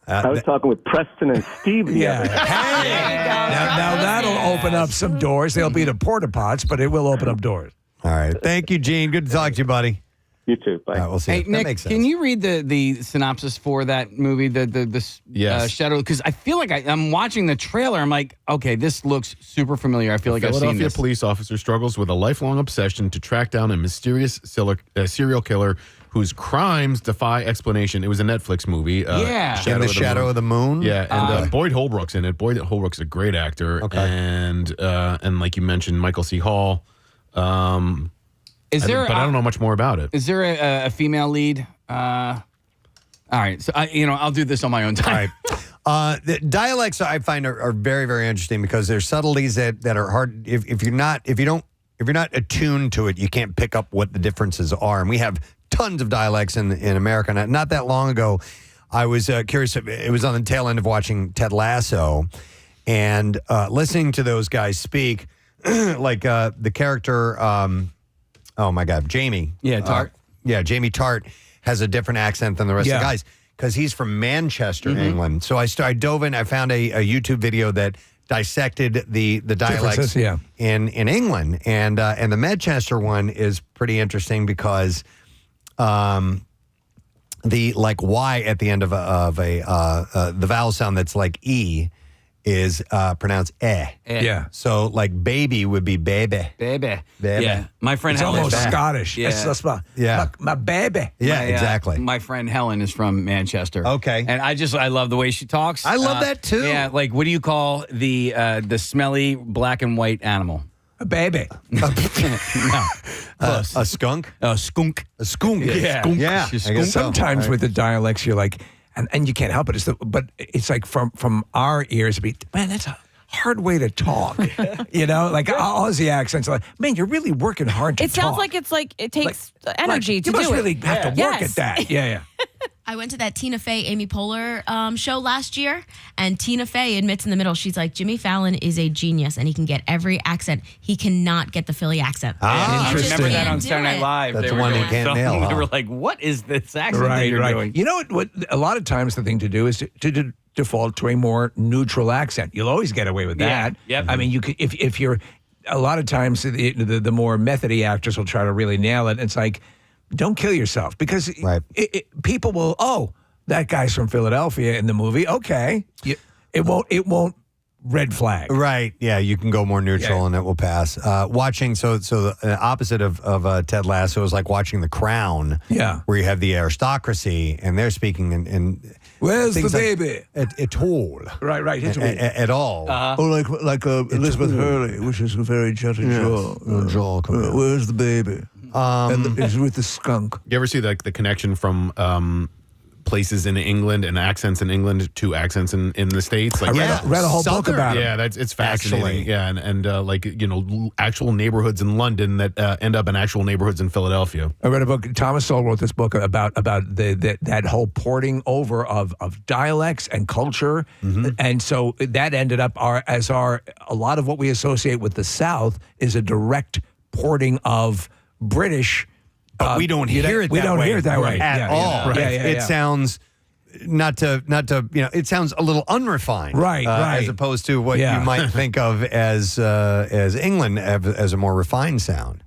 I was talking with Preston and Steve. Yeah. Now that'll open up some doors. They'll be the porta pots, but it will open up doors. All right. Thank you, Gene. Good to talk to you, buddy. You too. Bye. All right, we'll see. Hey, That Nick, makes sense. can you read the synopsis for that movie, the Shadow? Because I feel like I'm watching the trailer. I'm like, okay, this looks super familiar. I feel like I've seen Philadelphia this. police officer struggles with a lifelong obsession to track down a mysterious serial killer whose crimes defy explanation. It was a Netflix movie. Shadow of the Moon. Yeah, and Boyd Holbrook's in it. Boyd Holbrook's a great actor. Okay. And like you mentioned, Michael C. Hall. Is there? But I don't know much more about it. Is there a female lead? All right, so I'll do this on my own time. All right. The dialects I find are very, very interesting because there's subtleties that are hard. If you're not attuned to it, you can't pick up what the differences are. And we have tons of dialects in America. Not that long ago, I was curious. It was on the tail end of watching Ted Lasso, and listening to those guys speak, like the character. Oh my God, Jamie. Yeah, Tart. Jamie Tart has a different accent than the rest of the guys because he's from Manchester, England. So I dove in. I found a YouTube video that dissected the dialects in England, and the Manchester one is pretty interesting because the like Y at the end of the vowel sound that's like E is pronounced eh. Yeah. So like baby would be baby. Baby. Baby. Yeah. My friend It's Helen. almost Scottish. Yeah. That's my baby. Yeah, exactly. My friend Helen is from Manchester. Okay. And I love the way she talks. I love that too. Yeah, like what do you call the smelly black and white animal? A baby. No. Close. A skunk? A skunk. A skunk. Yeah. Skunk. Yeah. She's I guess so. Sometimes All right. with the dialects, you're like, and you can't help it. But it's like from our ears, man, that's hard way to talk. Like Aussie accents. Like, man, you're really working hard to talk. It sounds like it takes energy to you do it. must really have to work at that. Yeah. I went to that Tina Fey, Amy Poehler show last year, and Tina Fey admits in the middle, she's like, Jimmy Fallon is a genius, and he can get every accent. He cannot get the Philly accent. I Interesting. remember that on Saturday Night Live. That's They the were one you doing can't something. nail, huh? They were like, what is this accent that Right. you're doing? You know what? A lot of times the thing to do is to default to a more neutral accent. You'll always get away with that. Yep. I mean, you could if you're. A lot of times the more methody actors will try to really nail it. It's like, don't kill yourself because people will. Oh, that guy's from Philadelphia in the movie. Okay, it won't red flag. Right. Yeah, you can go more neutral and it will pass. Watching, so the opposite of Ted Lasso is like watching The Crown. Yeah. Where you have the aristocracy and they're speaking in Where's the things like, baby? At all. Right. At all. Or like Elizabeth Hurley, which is a very jutted jaw. Jaw. Where's the baby? And it's with the skunk. You ever see the connection from places in England and accents in England to accents in the States? Like, I read a whole book about it. Yeah, it's fascinating. Actually. Yeah, and actual neighborhoods in London that end up in actual neighborhoods in Philadelphia. I read a book. Thomas Sowell wrote this book about that whole porting over of dialects and culture, and so that ended up a lot of what we associate with the South is a direct porting of British. But we don't hear it. We don't hear it that way at all. Right. It sounds not to it sounds a little unrefined, right, as opposed to what you might think of as England as a more refined sound.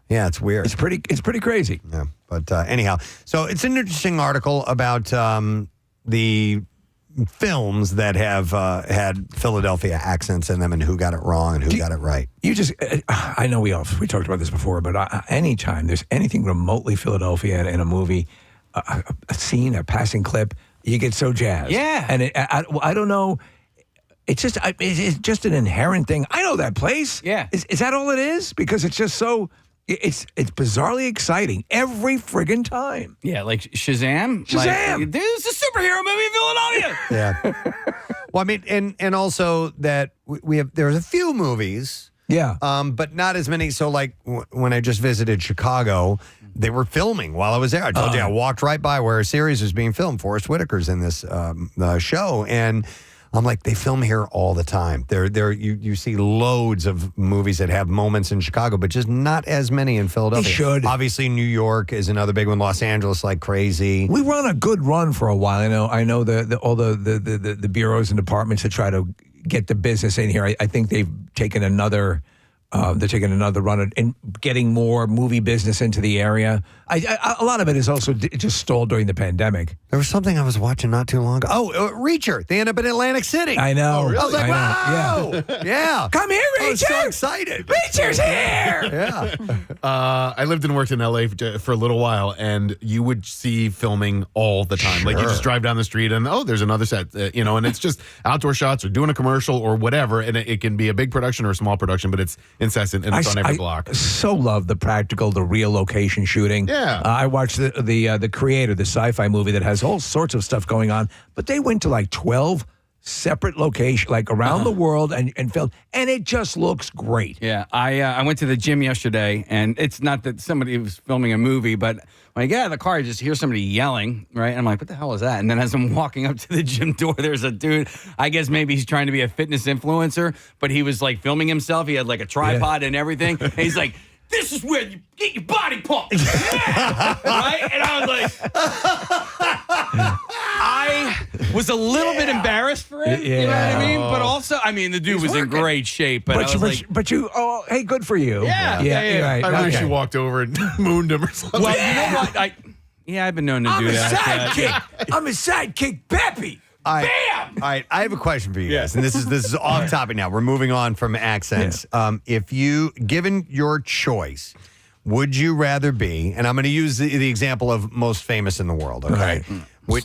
Yeah, it's weird. It's pretty crazy. Yeah, but anyhow, so it's an interesting article about the films that have had Philadelphia accents in them and who got it wrong and who got it right. You just, I know we talked about this before, but anytime there's anything remotely Philadelphia in a movie, a scene, a passing clip, you get so jazzed. Yeah. And I don't know. It's just an inherent thing. I know that place. Yeah. Is that all it is? Because it's just so. It's bizarrely exciting every friggin' time. Yeah, like Shazam. Like, this is a superhero movie in Philadelphia. Yeah. Well, I mean, and also that there's a few movies. Yeah. But not as many. So like when I just visited Chicago, they were filming while I was there. I told you I walked right by where a series was being filmed. Forrest Whitaker's in this show, and I'm like, they film here all the time. You see loads of movies that have moments in Chicago, but just not as many in Philadelphia. They should. Obviously, New York is another big one. Los Angeles, like crazy. We were on a good run for a while. I know all the bureaus and departments that try to get the business in here. I think they've taken another. They're taking another run at getting more movie business into the area. A lot of it is also just stalled during the pandemic. There was something I was watching not too long ago. Oh, Reacher. They end up in Atlantic City. I know. Oh, really? I was like, wow. Yeah. Come here, Reacher. I was so excited. Reacher's here. Yeah. I lived and worked in LA for a little while, and you would see filming all the time. Like you just drive down the street and, there's another set, and it's just outdoor shots or doing a commercial or whatever. And it can be a big production or a small production, but it's incessant and it's on every block. I so love the practical, the real location shooting. Yeah. I watched the Creator, the sci-fi movie that has all sorts of stuff going on, but they went to like 12 separate locations, like around the world, and filmed, and it just looks great. Yeah, I went to the gym yesterday, and it's not that somebody was filming a movie, but when I get out of the car, I just hear somebody yelling, right? And I'm like, what the hell is that? And then as I'm walking up to the gym door, there's a dude, I guess maybe he's trying to be a fitness influencer, but he was like filming himself. He had like a tripod and everything. And he's like, this is where you get your body pumped. Yeah! Right? And I was like, I was a little bit embarrassed for him. Yeah. You know what I mean? But also, I mean, the dude was in great shape. But I was hey, good for you. Yeah. Right. I wish you walked over and mooned him or something. Well, you know what? I've been known to do that. Sidekick. I'm a sidekick, Peppy. Bam! All right, I have a question for you guys, and this is off topic now. We're moving on from accents. Yeah. If you, given your choice, would you rather be, and I'm going to use the example of most famous in the world, okay? Right.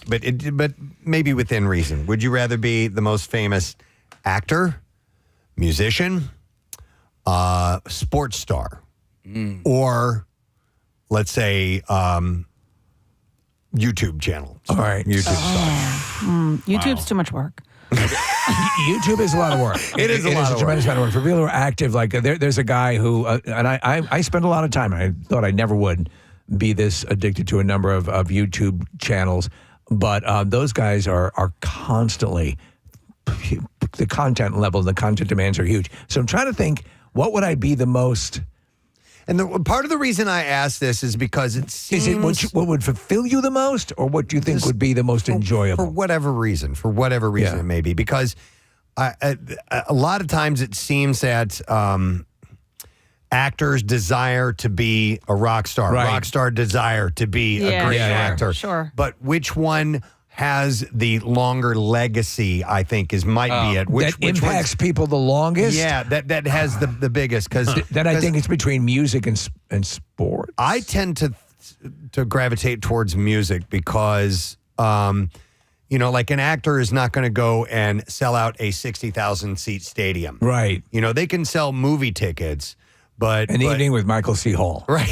But maybe within reason. Would you rather be the most famous actor, musician, sports star, or let's say YouTube channel? All right. YouTube star. YouTube's too much work. YouTube is a lot of work. It is a lot of work. tremendous amount of work. For people who are active, like there's a guy who, and I spend a lot of time, and I thought I never would be this addicted to a number of YouTube channels, but those guys are constantly, the content level, the content demands are huge. So I'm trying to think, what would I be the most... And part of the reason I ask this is because it seems... Is it what would fulfill you the most, or what do you think would be the most enjoyable? For whatever reason it may be. Because a lot of times it seems that actors desire to be a rock star. Right. Rock star desire to be a great actor. Sure. But which one has the longer legacy, I think, might be it. Which impacts people the longest? Yeah, that has the biggest. Then I think it's between music and sports. I tend to gravitate towards music because, like an actor is not going to go and sell out a 60,000 seat stadium. Right. They can sell movie tickets, but... An evening with Michael C. Hall. Right.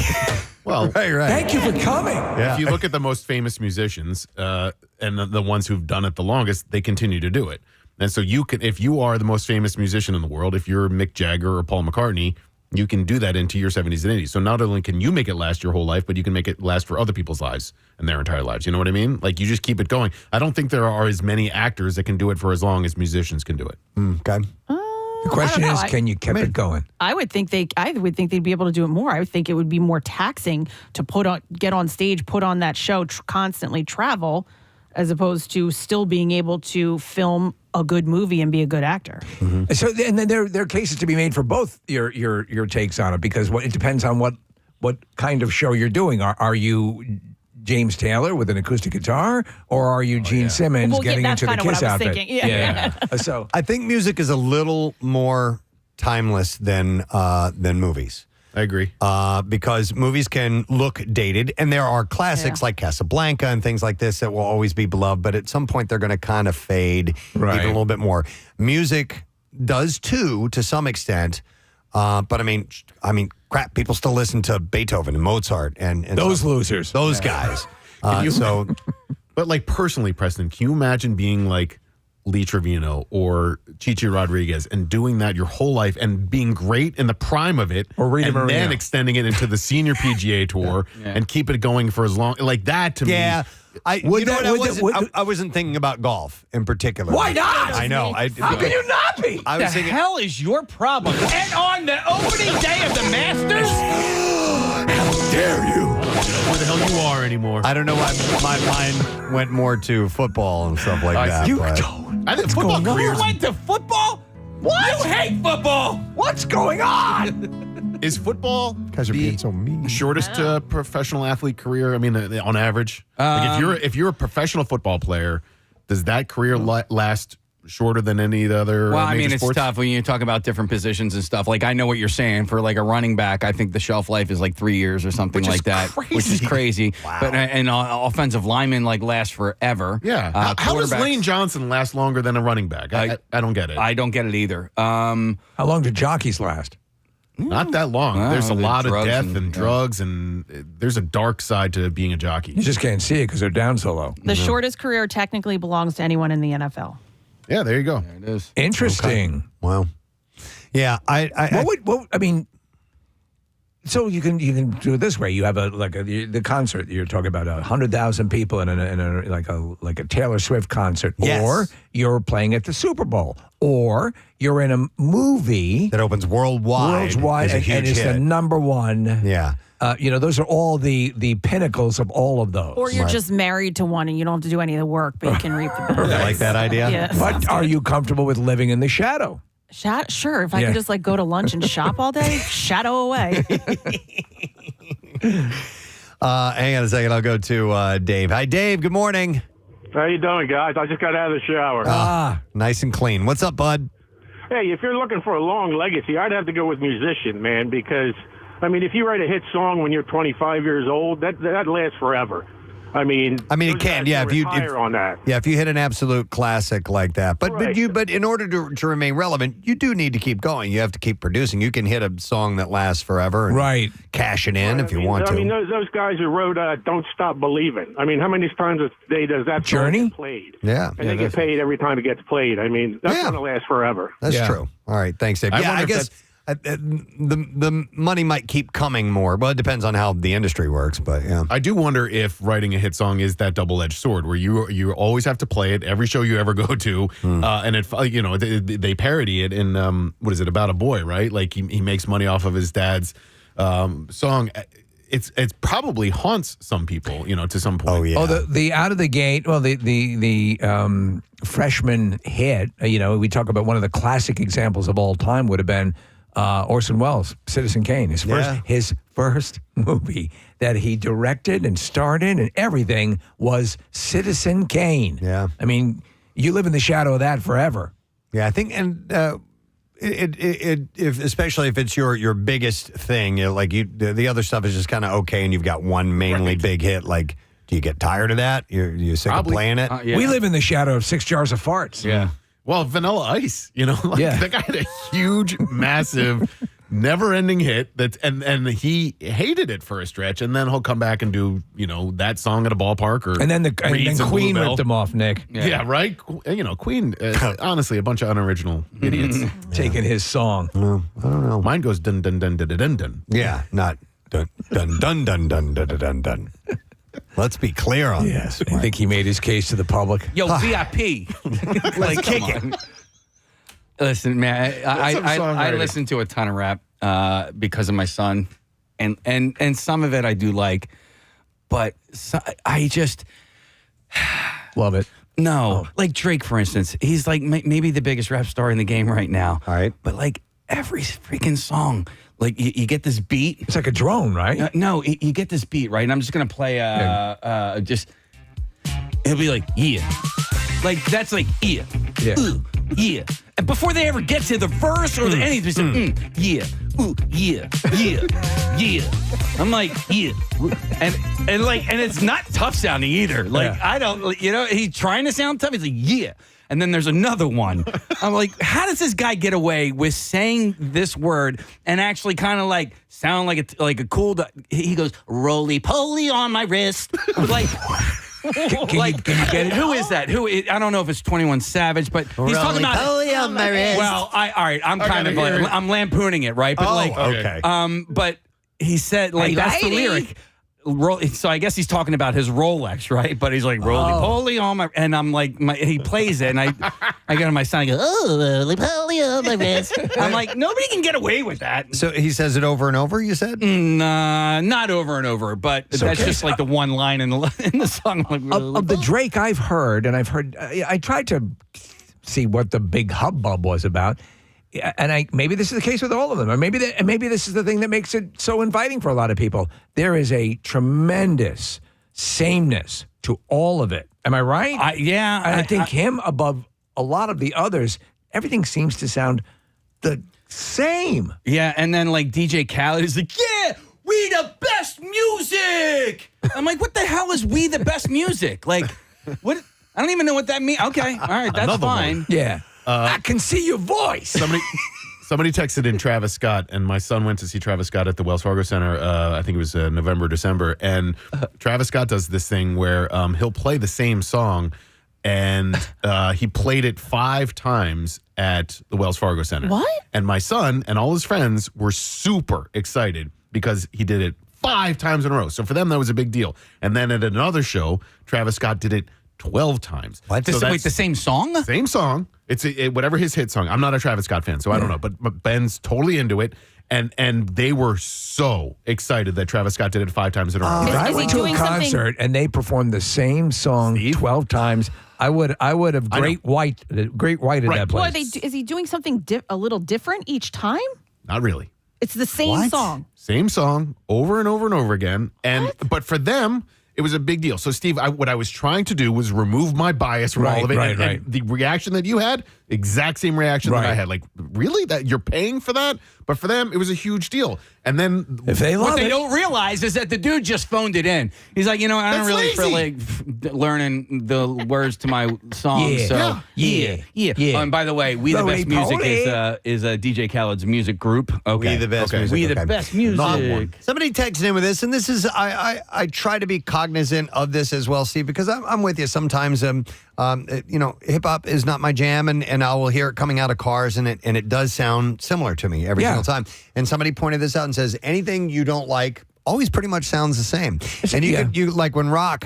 Well, right. Thank you for coming. If you look at the most famous musicians and the ones who've done it the longest, they continue to do it. And so you can, if you are the most famous musician in the world, if you're Mick Jagger or Paul McCartney, you can do that into your 70s and 80s. So not only can you make it last your whole life, but you can make it last for other people's lives and their entire lives. You know what I mean? Like, you just keep it going. I don't think there are as many actors that can do it for as long as musicians can do it. Okay. The question is, can you keep it going? I would think they'd be able to do it more. I would think it would be more taxing to get on stage, put on that show, constantly travel, as opposed to still being able to film a good movie and be a good actor. Mm-hmm. So, and then there are cases to be made for both your takes on it, because it depends on what kind of show you're doing. Are you James Taylor with an acoustic guitar, or are you Gene Simmons getting into the Kiss outfit? Thinking. Yeah. So I think music is a little more timeless than movies. I agree. Because movies can look dated, and there are classics like Casablanca and things like this that will always be beloved, but at some point they're going to kind of fade even a little bit more. Music does too, to some extent. But I mean, crap, people still listen to Beethoven and Mozart and those losers, those guys. But like personally, Preston, can you imagine being like Lee Trevino or Chichi Rodriguez and doing that your whole life and being great in the prime of it, or Rita and Moreno, then extending it into the senior PGA tour and keep it going for as long, like that to me. Yeah. I wasn't thinking about golf in particular. Why not? I know. How can you not be? I was thinking, hell is your problem? And on the opening day of the Masters? How dare you? Where the hell you are anymore? I don't know why my mind went more to football and stuff like that. You but don't. I think football careers. You went to football? What? You hate football? What's going on? Is football guys are being so mean? Shortest professional athlete career? I mean, on average, like if you're a professional football player, does that career last shorter than any of the other? Well, I major mean, sports? it's tough when you talk about different positions and stuff. Like, I know what you're saying. For like a running back, I think the shelf life is like 3 years or something like that, which is crazy. Wow. But and offensive linemen like last forever. Yeah. How does Lane Johnson last longer than a running back? I don't get it. I don't get it either. How long do jockeys last? Not that long. There's a lot of death and drugs, and there's a dark side to being a jockey. You just can't see it because they're down so low. The shortest career technically belongs to anyone in the NFL. Yeah, there you go. There it is. Interesting. Okay. Wow. Yeah, I mean, so you can do it this way. You have the concert you're talking about 100,000 people in a Taylor Swift concert, or you're playing at the Super Bowl, or you're in a movie that opens worldwide is a huge and it's hit. the number one. Yeah. Those are all the pinnacles of all of those. Or you're just married to one and you don't have to do any of the work, but you can reap the benefits. I like that idea. Yeah. But are you comfortable with living in the shadow? Sure. If I could just go to lunch and shop all day, shadow away. Hang on a second. I'll go to Dave. Hi, Dave. Good morning. How you doing, guys? I just got out of the shower. Nice and clean. What's up, bud? Hey, if you're looking for a long legacy, I'd have to go with musician, man, because, I mean, if you write a hit song when you're 25 years old, that lasts forever. I mean, it can, yeah. If you on that. Yeah, if you hit an absolute classic like that, but in order to remain relevant, you do need to keep going. You have to keep producing. You can hit a song that lasts forever, and cash it in if you want to. I mean, those guys who wrote "Don't Stop Believing." I mean, how many times a day does that song get played? Yeah, and they get paid every time it gets played. I mean, that's going to last forever. That's true. All right, thanks, Dave. I guess. The money might keep coming more. Well, it depends on how the industry works, but yeah. I do wonder if writing a hit song is that double-edged sword where you always have to play it every show you ever go to, and it they parody it in what is it, About a Boy, right? Like he makes money off of his dad's song. It's probably haunts some people, to some point. Oh yeah. Oh, the out of the gate. Well, the freshman hit. We talk about one of the classic examples of all time would have been. Orson Welles, Citizen Kane, his first movie that he directed and starred in and everything was Citizen Kane. Yeah, I mean, you live in the shadow of that forever. Yeah, I think, and especially if it's your biggest thing, the other stuff is just kind of okay, and you've got one mainly big hit. Like, do you get tired of that? You're sick of playing it? Yeah. We live in the shadow of 6 jars of farts. Yeah. Well, Vanilla Ice, that guy had a huge, massive, never-ending hit and he hated it for a stretch, and then he'll come back and do that song at a ballpark, or and then Queen ripped him off, Nick. Yeah, right. Queen, honestly, a bunch of unoriginal idiots taking his song. No, I don't know. Mine goes dun dun dun dun dun dun. Yeah, not dun dun dun dun dun dun dun dun. Let's be clear on this. I think he made his case to the public. Yo, VIP. Let's kick it. Listen, man, I listen to a ton of rap because of my son, and some of it I do like, but I just love it. No, like Drake, for instance, he's like maybe the biggest rap star in the game right now. All right, but like every freaking song. Like you get this beat. It's like a drone, right? No, you get this beat, right? And I'm just gonna play. It'll be like like that's like yeah, yeah. And before they ever get to the verse or the anything, they say yeah, ooh, yeah, yeah, yeah. I'm like yeah, and it's not tough sounding either. Like I don't, he's trying to sound tough. He's like yeah. And then there's another one. I'm like, how does this guy get away with saying this word and actually kind of like sound like a cool? He goes roly poly on my wrist. Like, can you get it? Who is that? I don't know if it's 21 Savage, but he's talking about roly on my wrist. Well, all right. I'm lampooning it, right? But okay. But he said that's the lyric. So I guess he's talking about his Rolex, right? But he's like roly-poly on my, and I'm like, he plays it, and I get on my son, I go, roly-poly on my wrist. I'm like, nobody can get away with that. So he says it over and over, you said? Not over and over, but that's just like the one line in the song. Like, of the Drake I've heard, I tried to see what the big hubbub was about. And maybe this is the case with all of them, or maybe this is the thing that makes it so inviting for a lot of people. There is a tremendous sameness to all of it. Am I right? I think him above a lot of the others. Everything seems to sound the same. Yeah, and then like DJ Khaled is like, yeah, we the best music. I'm like, what the hell is we the best music? Like, what? I don't even know what that means. Okay, all right, that's fine. One. Yeah. I can see your voice. Somebody texted in Travis Scott, and my son went to see Travis Scott at the Wells Fargo Center. I think it was November, December. And Travis Scott does this thing where he'll play the same song, and he played it 5 times at the Wells Fargo Center. What? And my son and all his friends were super excited because he did it 5 times in a row. So for them, that was a big deal. And then at another show, Travis Scott did it 12 times. What? So wait, the same song? Same song. It's whatever his hit song. I'm not a Travis Scott fan, so I don't know. But Ben's totally into it. And they were so excited that Travis Scott did it 5 times in a row. I went to a concert and they performed the same song 12 times. I would have great white at that place. Well, is he doing something a little different each time? Not really. It's the same song. Same song over and over and over again. But for them, it was a big deal. So, Steve, what I was trying to do was remove my bias from all of it. And the reaction that you had exact same reaction that I had. Like, really? That you're paying for that? But for them, it was a huge deal. And then if they love what they don't realize is that the dude just phoned it in. He's like, I don't really feel like learning the words to my song. Yeah. And by the way, We the Best Music is a DJ Khaled's music group. Okay. We the Best Music. We the Best Music. Somebody texted in with this, and this is I try to be cognizant of this as well, Steve, because I'm with you. Sometimes hip hop is not my jam, and I will hear it coming out of cars, and it does sound similar to me every single time. And somebody pointed this out and says anything you don't like always pretty much sounds the same. And you like when rock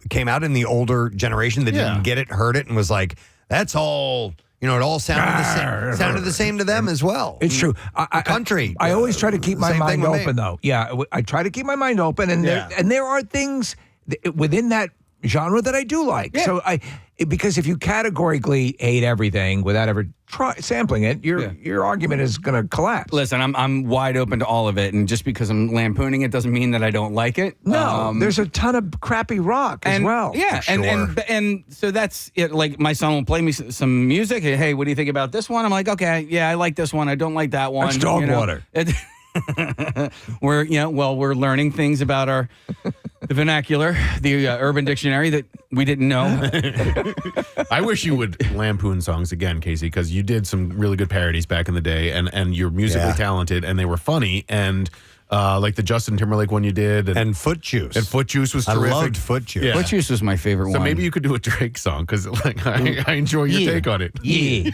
came out in the older generation that didn't get it, heard it, and was like, that's all. It all sounded the same to them as well. It's true. Country. I always try to keep my mind open, though. Yeah, I try to keep my mind open, and there are things within that genre that I do like. Yeah. So because if you categorically hate everything without ever sampling it, your argument is going to collapse. Listen, I'm wide open to all of it, and just because I'm lampooning it doesn't mean that I don't like it. No, there's a ton of crappy rock as well. Yeah, and so that's it. Like my son will play me some music. Hey, what do you think about this one? I'm like, okay, yeah, I like this one. I don't like that one. That's dog water. We're learning things about the vernacular, the Urban Dictionary that we didn't know. I wish you would lampoon songs again, Casey, because you did some really good parodies back in the day, and you're musically talented, and they were funny, and like the Justin Timberlake one you did, and Foot Juice. And Foot Juice was terrific. I loved Foot Juice. Yeah. Foot Juice was my favorite one. So maybe you could do a Drake song, because I enjoy your take on it. Yeah.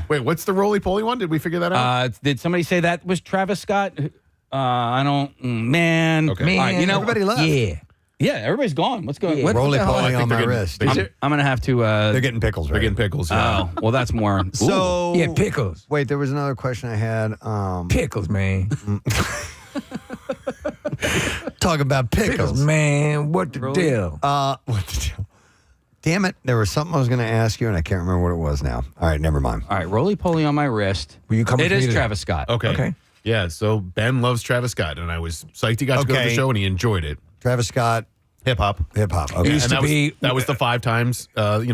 Wait, what's the roly-poly one? Did we figure that out? Did somebody say that was Travis Scott? I don't, man. Okay. Man, everybody left. Yeah, everybody's gone. What's going on? Roly-poly on my wrist. I'm going to have to. They're getting pickles, right? They're getting pickles, yeah. Oh, well, that's more. So, yeah, pickles. Wait, there was another question I had. Pickles, man. Talk about pickles. Man. What the deal? What the deal? Damn it. There was something I was going to ask you, and I can't remember what it was now. All right, never mind. All right, roly-poly on my wrist. Will you come It is Travis Scott. Okay. Yeah, so Ben loves Travis Scott, and I was psyched he got to go to the show, and he enjoyed it. Travis Scott. Hip-hop. Okay. That was the 5 times,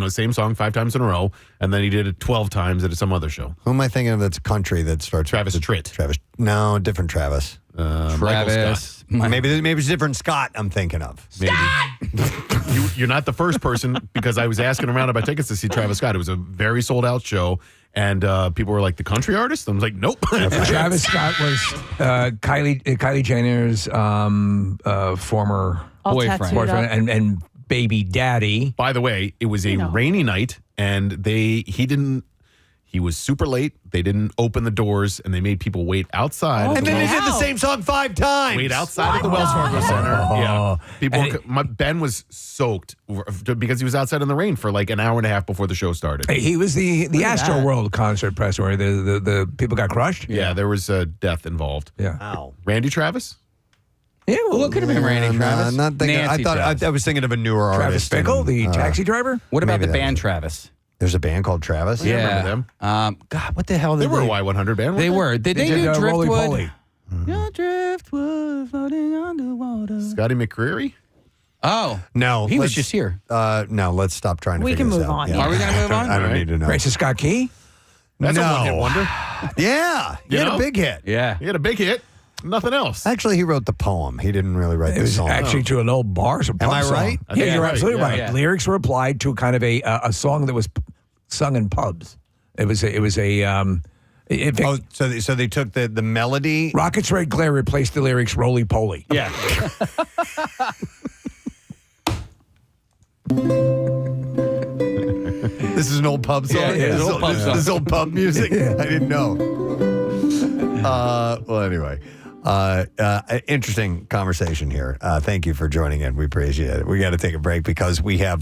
same song 5 times in a row, and then he did it 12 times at some other show. Who am I thinking of that's country that starts Travis Tritt. Travis. No, different Travis. Travis. Maybe it's a different Scott I'm thinking of. Maybe. You're not the first person, because I was asking around about tickets to see Travis Scott. It was a very sold-out show, and people were like, the country artist? I was like, nope. Travis Scott was Kylie Jenner's former boyfriend and baby daddy. By the way, it was a rainy night, and he was super late. They didn't open the doors, and they made people wait outside. And then they did the same song 5 times. Wait outside of the Wells Fargo Center. Yeah. Ben was soaked because he was outside in the rain for like an hour and a half before the show started. He was the Astro World concert press where the people got crushed. Yeah, there was death involved. Yeah. Ow. Randy Travis? Yeah, well, it could have been Randy Travis. Not thinking, I was thinking of a newer Travis artist. Pickle, the taxi driver? What about the band Travis? There's a band called Travis? Yeah. I remember them. God, what the hell? They were a Y100 band. They were. Did they do Driftwood? Your driftwood floating underwater. Scotty McCreery? Oh. No. He was just here. No, let's stop trying to figure this out. We can move on. Yeah. Are we going to move on? I don't need to know. Francis Scott Key? That's a one-hit wonder. Yeah. He had a big hit. Yeah. He had a big hit. Nothing else. Actually, he wrote the poem. He didn't really write the song. It was actually to an old bar. Am I right? Yeah, you're absolutely right. Yeah. Lyrics were applied to kind of a song that was sung in pubs. It was a. So they took the melody. Rocket's Red Glare replaced the lyrics roly poly. Yeah. This is an old pub song? Yeah, This is old pub music? Yeah. I didn't know. Well, anyway. Interesting conversation here. Thank you for joining in. We appreciate it. We got to take a break because we got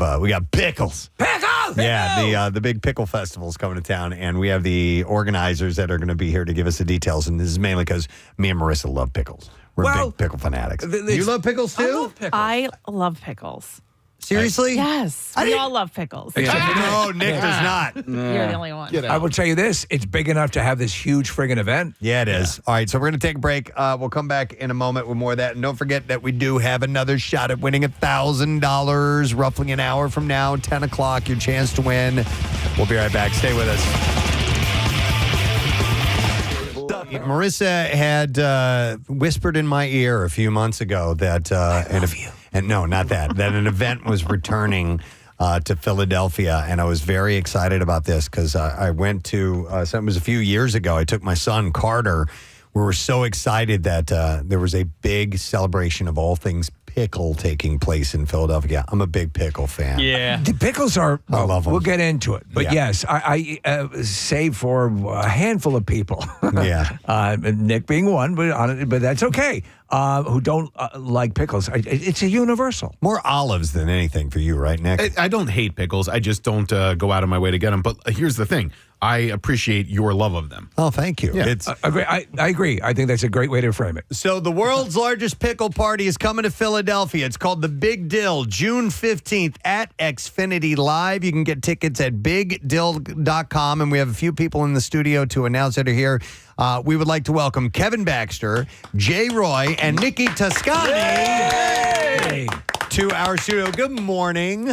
pickles. Pickles! Yeah, the big pickle festival is coming to town, and we have the organizers that are going to be here to give us the details. And this is mainly because me and Marissa love pickles. We're big pickle fanatics. You love pickles too? I love pickles. Seriously? Yes. We all love pickles. No, Nick does not. You're the only one. I will tell you this: it's big enough to have this huge friggin' event. Yeah, it is. All right, so we're going to take a break. We'll come back in a moment with more of that. And don't forget that we do have another shot at winning $1,000 roughly an hour from now, 10 o'clock, your chance to win. We'll be right back. Stay with us. Marissa had whispered in my ear a few months ago that and no, not that an event was returning to Philadelphia, and I was very excited about this because I went to so it was a few years ago. I took my son Carter. We were so excited that there was a big celebration of all things pickle taking place in Philadelphia. I'm a big pickle fan. Yeah. The pickles are, I love them. We'll get into it. But yes, I save for a handful of people. Yeah. Nick being one, but that's okay. Who don't like pickles. It's a universal. More olives than anything for you, right, Nick? I don't hate pickles. I just don't go out of my way to get them. But here's the thing. I appreciate your love of them. Oh, thank you. Yeah. I agree. I think that's a great way to frame it. So the world's largest pickle party is coming to Philadelphia. It's called the Big Dill, June 15th at Xfinity Live. You can get tickets at bigdill.com, and we have a few people in the studio to announce that are here. We would like to welcome Kevin Baxter, Jay Roy, and Nikki Toscani to our studio. Good morning.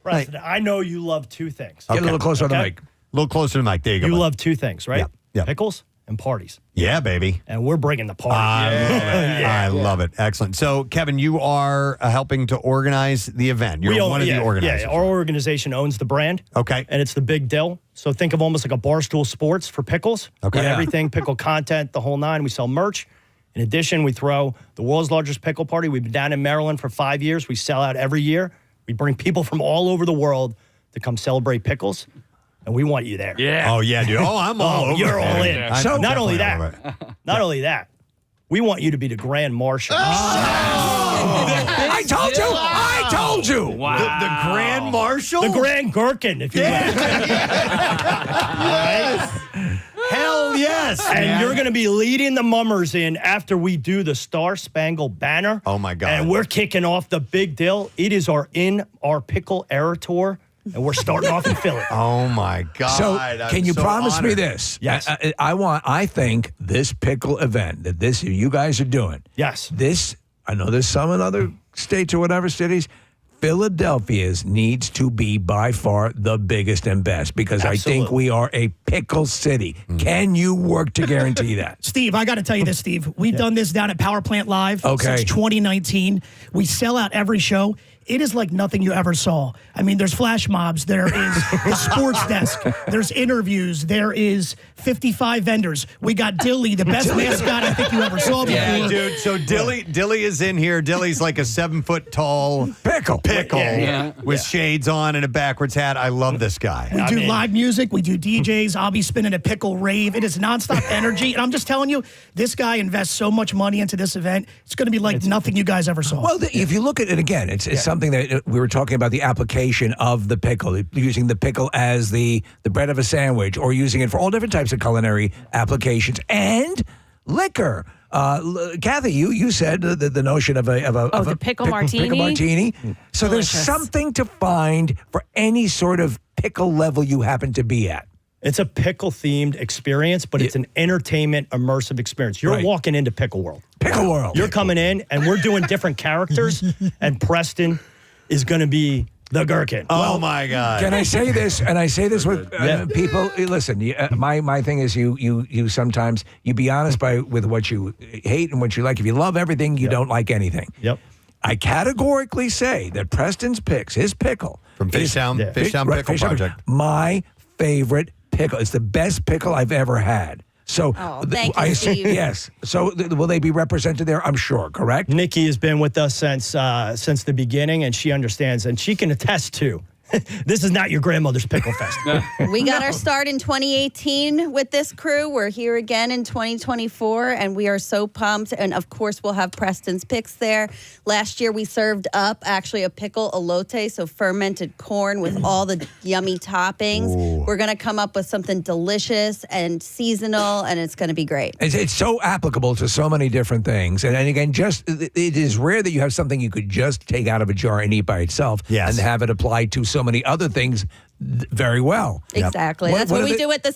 Preston, I know you love two things. Get a little closer to the mic. A little closer to the mic. There you go. You bud. love two things, right? Yeah. Pickles and parties. Yeah, baby. And we're bringing the party. I love it. Excellent. So, Kevin, you are helping to organize the event. You're one of the organizers. Yeah, our organization owns the brand. Okay. And it's the Big Dill. So think of almost like a Barstool Sports for pickles. Okay. With Yeah. everything, pickle content, the whole nine. We sell merch. In addition, we throw the world's largest pickle party. We've been down in Maryland for 5 years. We sell out every year. We bring people from all over the world to come celebrate pickles. And we want you there. Yeah. Oh, yeah, dude. Oh, I'm all over You're it. all in. I'm So not definitely only all over that, we want you to be the grand marshal. I told you. I told you. Wow. The Grand Marshal? The Grand Gherkin, if you will. Hell yes. And man. you're going to be leading the mummers in after we do the Star Spangled Banner. Oh, my God. And we're kicking off the Big Dill. It is our Pickle Era Tour. And we're starting off in Philly. Oh, my God. So, I'm can you so promise me honored. this? Yes. I think this pickle event that you guys are doing. Yes. I know there's some in other states or whatever cities. Philadelphia's needs to be by far the biggest and best because I think we are a pickle city. Can you work to guarantee that? Steve, I got to tell you this, Steve. We've done this down at Power Plant Live since 2019. We sell out every show. It is like nothing you ever saw. I mean, there's flash mobs. There is the sports desk. There's interviews. There is 55 vendors. We got Dilly, the best mascot I think you ever saw before. Yeah, dude. So Dilly is in here. Dilly's like a 7-foot-tall pickle with shades on and a backwards hat. I love this guy. We do live music. We do DJs. I'll be spinning a pickle rave. It is nonstop energy. And I'm just telling you, this guy invests so much money into this event. It's going to be like nothing you guys ever saw. Well, if you look at it again, it's something that we were talking about, the application of the pickle, using the pickle as the bread of a sandwich or using it for all different types of culinary applications and liquor. Kathy, you said the notion of a pickle martini. Pickle martini. So Delicious. there's something to find for any sort of pickle level you happen to be at. It's a pickle-themed experience, but it's an entertainment, immersive experience. You're walking into Pickle World. Pickle World. You're coming in, and we're doing different characters, and Preston is going to be the Gherkin. Oh, my God. Can I say this? And I say this with people. Listen, my thing is you sometimes, you be honest with what you hate and what you like. If you love everything, you don't like anything. Yep. I categorically say that Preston's picks, his pickle. From Fishtown Pickle Project. My favorite pickle. It's the best pickle I've ever had. So, thank you, Steve. Yes. So, will they be represented there? I'm sure. Correct. Nikki has been with us since the beginning, and she understands, and she can attest to This is not your grandmother's pickle fest. We got our start in 2018 with this crew. We're here again in 2024, and we are so pumped. And of course, we'll have Preston's picks there. Last year, we served up actually a pickle elote, so fermented corn with all the yummy toppings. Ooh. We're going to come up with something delicious and seasonal, and it's going to be great. It's so applicable to so many different things. And again, it is rare that you have something you could just take out of a jar and eat by itself and have it applied to so many other things very well. Exactly. Yep. That's what we do at the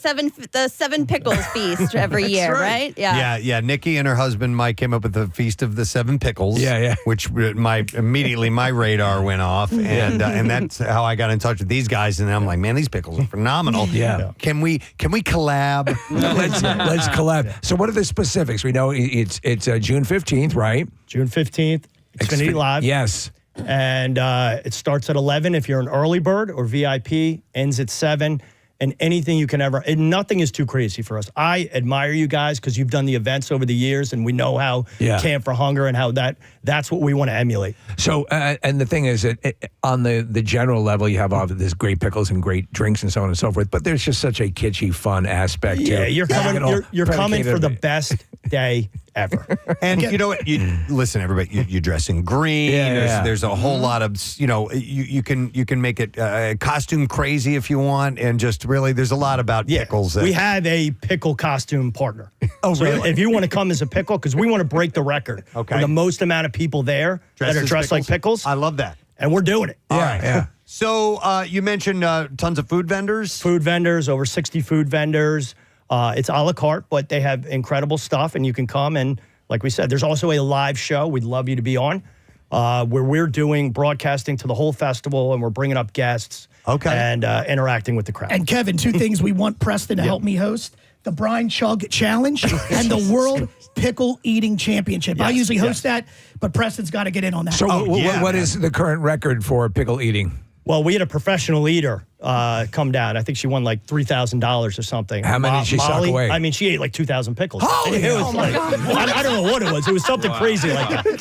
seven pickles feast every year, right? Yeah. Nikki and her husband Mike came up with the Feast of the Seven Pickles. Which immediately my radar went off, and that's how I got in touch with these guys. And I'm like, man, these pickles are phenomenal. Can we collab? Let's collab. So what are the specifics? We know it's June 15th, right? June 15th, Xfinity Live. Yes. And it starts at 11 if you're an early bird or VIP, ends at 7, and anything you can ever, and nothing is too crazy for us. I admire you guys because you've done the events over the years, and we know how Camp for Hunger and how that's what we want to emulate. So, and the thing is that on the general level, you have all of this great pickles and great drinks and so on and so forth, but there's just such a kitschy, fun aspect to it. You're coming for the best day ever. And you know what? Listen, everybody, you dress in green. There's a whole lot of, you can make it costume crazy if you want, and just really, there's a lot about pickles. We have a pickle costume partner. Oh, so really? If you want to come as a pickle, because we want to break the record for the most amount of people there that are dressed like pickles. I love that. And we're doing it. All right. So you mentioned tons of food vendors? Food vendors, over 60 food vendors. It's a la carte, but they have incredible stuff, and you can come. And like we said, there's also a live show we'd love you to be on, where we're doing broadcasting to the whole festival, and we're bringing up guests and interacting with the crowd. And Kevin, two things we want Preston to help me host: the Brine Chug Challenge and the World Pickle Eating Championship. I usually host that, but Preston's got to get in on that. So what is the current record for pickle eating? Well, we had a professional eater come down. I think she won like $3,000 or something. How many did she suck away? I mean, she ate like 2,000 pickles. Holy it was my like, God. I don't know what it was. It was something crazy like that. That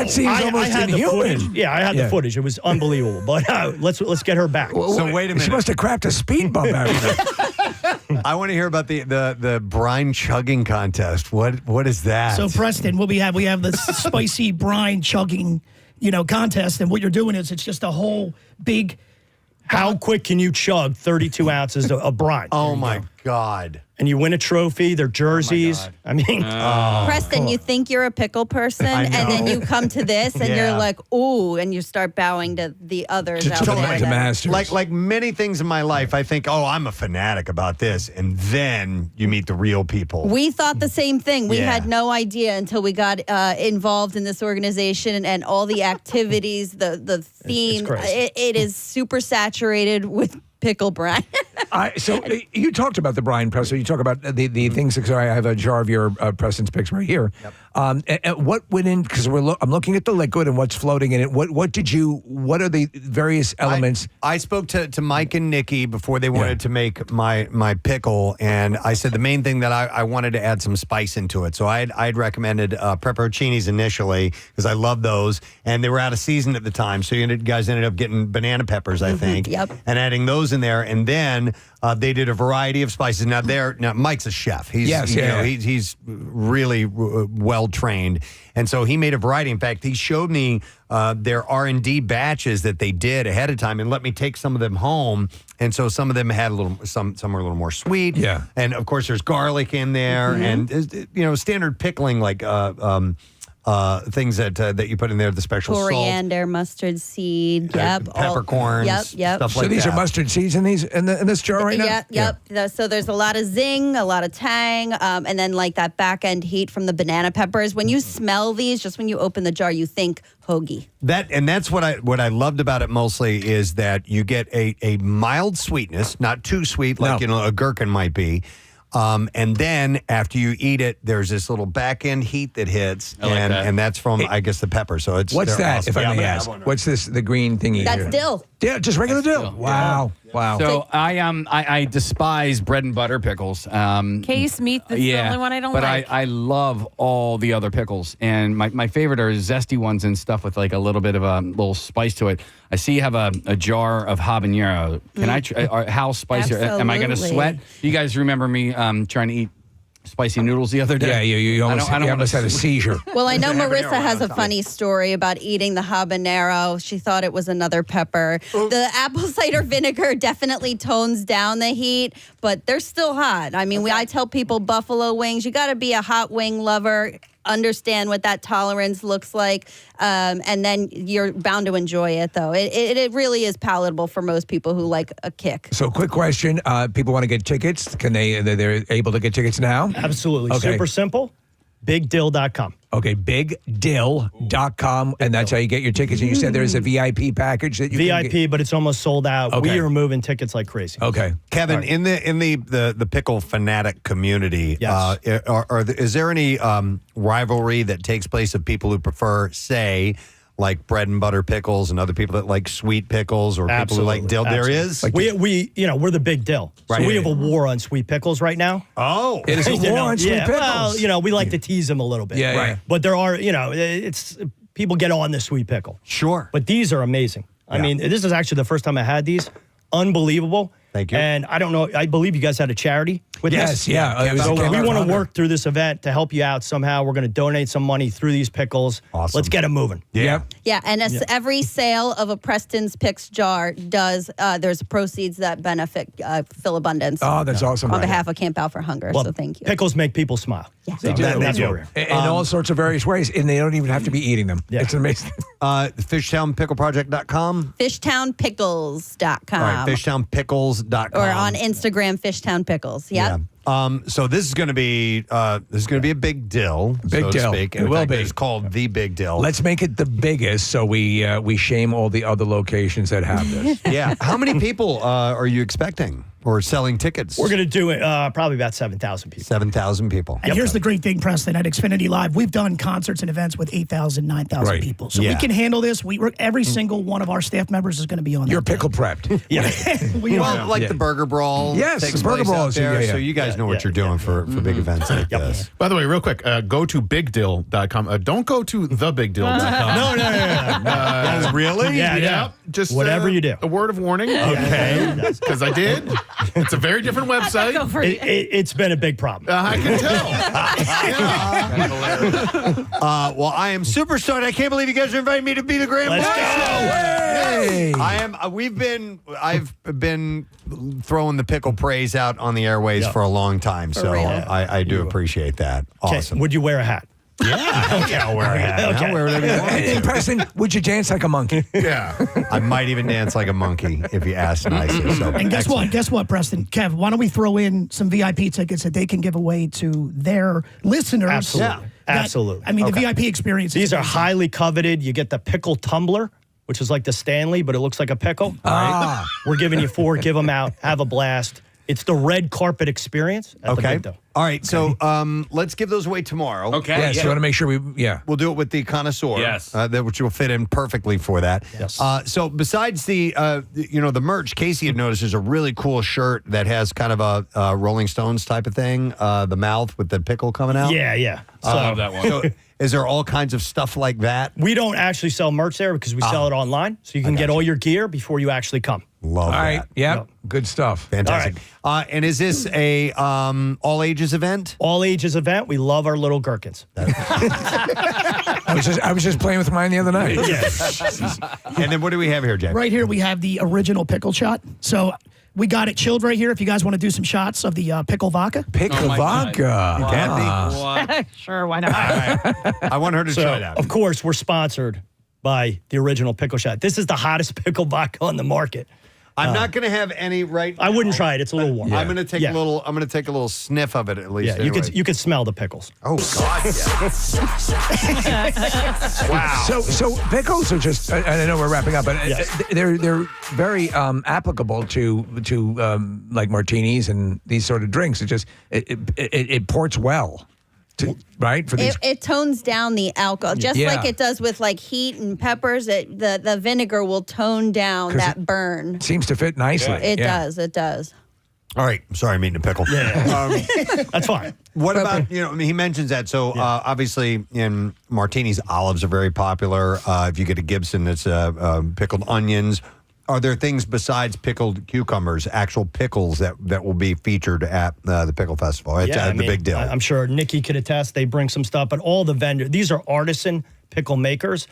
seems almost I had inhuman. The footage. Yeah, I had the footage. It was unbelievable. But let's get her back. So wait a minute. She must have crapped a speed bump out of that. I want to hear about the brine chugging contest. What is that? So Preston, we have the spicy brine chugging, contest, and what you're doing is it's just a whole big. How quick can you chug 32 ounces of brine? Oh my God. And you win a trophy, their jerseys. I mean, Preston, you think you're a pickle person, and then you come to this, and you're like, ooh, and you start bowing to the others out there. To masters. Like many things in my life, I think, I'm a fanatic about this, and then you meet the real people. We thought the same thing. We had no idea until we got involved in this organization and all the activities, the theme. It is super saturated with pickle brine. So you talked about the brine press. So you talk about the things. So I have a jar of your Preston's picks right here. Yep. And what went in? Because I'm looking at the liquid and what's floating in it. What are the various elements? I spoke to Mike and Nikki before they wanted to make my pickle, and I said the main thing that I wanted to add some spice into it. So I'd recommended pepperoncinis initially because I love those, and they were out of season at the time. So you guys ended up getting banana peppers, I think, and adding those in there, and then they did a variety of spices. Now Mike's a chef. He's really well trained, and so he made a variety. In fact, he showed me their R&D batches that they did ahead of time, and let me take some of them home. And so some of them had some were a little more sweet. Yeah, and of course there's garlic in there, and standard pickling like things that you put in there, the special coriander, mustard seed, peppercorns, stuff like that. So these are mustard seeds in this jar right now? Yep. So there's a lot of zing, a lot of tang, and then like that back end heat from the banana peppers. When you smell these, just when you open the jar, you think hoagie. That's what I loved about it mostly is that you get a mild sweetness, not too sweet like a gherkin might be. And then after you eat it, there's this little back end heat that hits, and that's from I guess the pepper. So what's that? Awesome. If I may ask, what's this? The green thingy? That's here? dill. Yeah, just regular dill. Wow. Wow. So I despise bread and butter pickles. Case meat, that's the only one I don't but like. I love all the other pickles. And my favorite are zesty ones and stuff with like a little bit of a little spice to it. I see you have a jar of habanero. Can I try? How spicy? Am I going to sweat? You guys remember me trying to eat spicy noodles the other day? Yeah, you almost had a seizure. Well, I know Marissa has a funny story about eating the habanero. She thought it was another pepper. The apple cider vinegar definitely tones down the heat, but they're still hot. I mean, I tell people buffalo wings, you got to be a hot wing lover, understand what that tolerance looks like, and then you're bound to enjoy it, though. It really is palatable for most people who like a kick. So, quick question: people want to get tickets? Can they're able to get tickets now? Absolutely. Okay. Super simple. BigDill.com. Okay, BigDill.com, and that's how you get your tickets. And you said there's a VIP package that you can VIP, get. but it's almost sold out. Okay. We are moving tickets like crazy. Okay, Kevin, in the pickle fanatic community, Yes. Is there any rivalry that takes place of people who prefer, say, like bread and butter pickles, and other people that like sweet pickles, or people who like dill? Absolutely. There is. We're the big dill. Right. So we have a war on sweet pickles right now. Oh, it is a war on sweet pickles. Well, we like to tease them a little bit. Yeah, right. But there are, it's people get on the sweet pickle. Sure. But these are amazing. I mean, this is actually the first time I had these. Unbelievable. Thank you. And I don't know, I believe you guys had a charity with this. Yes, yeah. So we want to work through this event to help you out somehow. We're going to donate some money through these pickles. Awesome. Let's get them moving. Yeah. Yeah, and every sale of a Preston's Picks jar there's proceeds that benefit Phil Abundance. Oh, that's awesome. On behalf of Camp Out for Hunger, so thank you. Pickles make people smile. Yeah. They do. That's They what do. we're here. In all sorts of various ways, and they don't even have to be eating them. Yeah. It's amazing. FishtownPickleProject.com. FishtownPickles.com. All right, FishtownPickles.com. Or on Instagram, Fishtown Pickles. Yep. Yeah. So this is going to be a big dill, Big so dill. to speak. It will be. It's called the Big Dill. Let's make it the biggest, so we shame all the other locations that have this. Yeah. How many people are you expecting or selling tickets? We're going to do it probably about 7,000 people. 7,000 people. And here's the great thing, Preston, at Xfinity Live, we've done concerts and events with 8,000, 9,000 Right. people. So Yeah. we can handle this. Every single one of our staff members is going to be on You're that. pickle prepped. Yeah. Like the Burger Brawl. Yes, takes the Burger place Brawl out is- there, yeah. So you guys know what you're doing for big events like this. By the way, real quick, go to BigDill.com. Don't go to TheBigDill.com. No. Really? Yeah. Just Whatever you do. A word of warning. Okay. Because I did. It's a very different website. Go for it. It's been a big problem. I can tell. Well, I am super stoked. I can't believe you guys are inviting me to be the Grand Let's Boss. go. Hey. I am. I've been throwing the pickle praise out on the airways for a long time, so real. I do appreciate that. Okay, Awesome. Would you wear a hat? Okay, I'll wear a hat. Okay. I'll wear whatever you want. And Preston, would you dance like a monkey? Yeah. I might even dance like a monkey if you ask nicely. So, And guess excellent. what? Guess what, Preston? Kev, why don't we throw in some VIP tickets that they can give away to their listeners? Absolutely. Yeah. Absolutely. I mean, the VIP experience. These are highly coveted. You get the pickle tumbler, which is like the Stanley, but it looks like a pickle. All right. We're giving you 4. Give them out. Have a blast. It's the red carpet experience at the Okay. Big Dill. All right. So let's give those away tomorrow. Okay. Yes, you want to make sure We'll do it with the connoisseur. Yes. Which will fit in perfectly for that. Yes. So besides the merch, Casey had noticed there's a really cool shirt that has kind of a Rolling Stones type of thing. The mouth with the pickle coming out. Yeah. I love that one. So is there all kinds of stuff like that? We don't actually sell merch there because we sell it online. So you can get all your gear before you actually come. Love All right. that. Yep. Good stuff. Fantastic. And is this a all ages event? All ages event. We love our little gherkins. I was just playing with mine the other night. And then what do we have here, Jay? Right here, we have the original pickle shot. So we got it chilled right here. If you guys want to do some shots of the pickle vodka. Pickle vodka. Kathy? Sure, why not? I want her to try that. Of course, we're sponsored by the original pickle shot. This is the hottest pickle vodka on the market. I'm not going to have any right. I wouldn't try it. It's a little warm. I'm going to take a little. I'm going to take a little sniff of it at least. Yeah, you could smell the pickles. Oh God! Yeah. Wow. So pickles are just. And I know we're wrapping up, but they're very applicable to like martinis and these sort of drinks. It just it ports well. right? For these. It tones down the alcohol, just like it does with like heat and peppers. The vinegar will tone down that burn. Seems to fit nicely. It does. It does. All right. Sorry, I'm eating a pickle. That's fine. What about, he mentions that. So obviously in martinis, olives are very popular. If you get a Gibson, it's pickled onions. Are there things besides pickled cucumbers, actual pickles that will be featured at the Pickle Festival? It's the Big Dill. I'm sure Nikki could attest. They bring some stuff, but all the vendors, these are artisan pickle makers.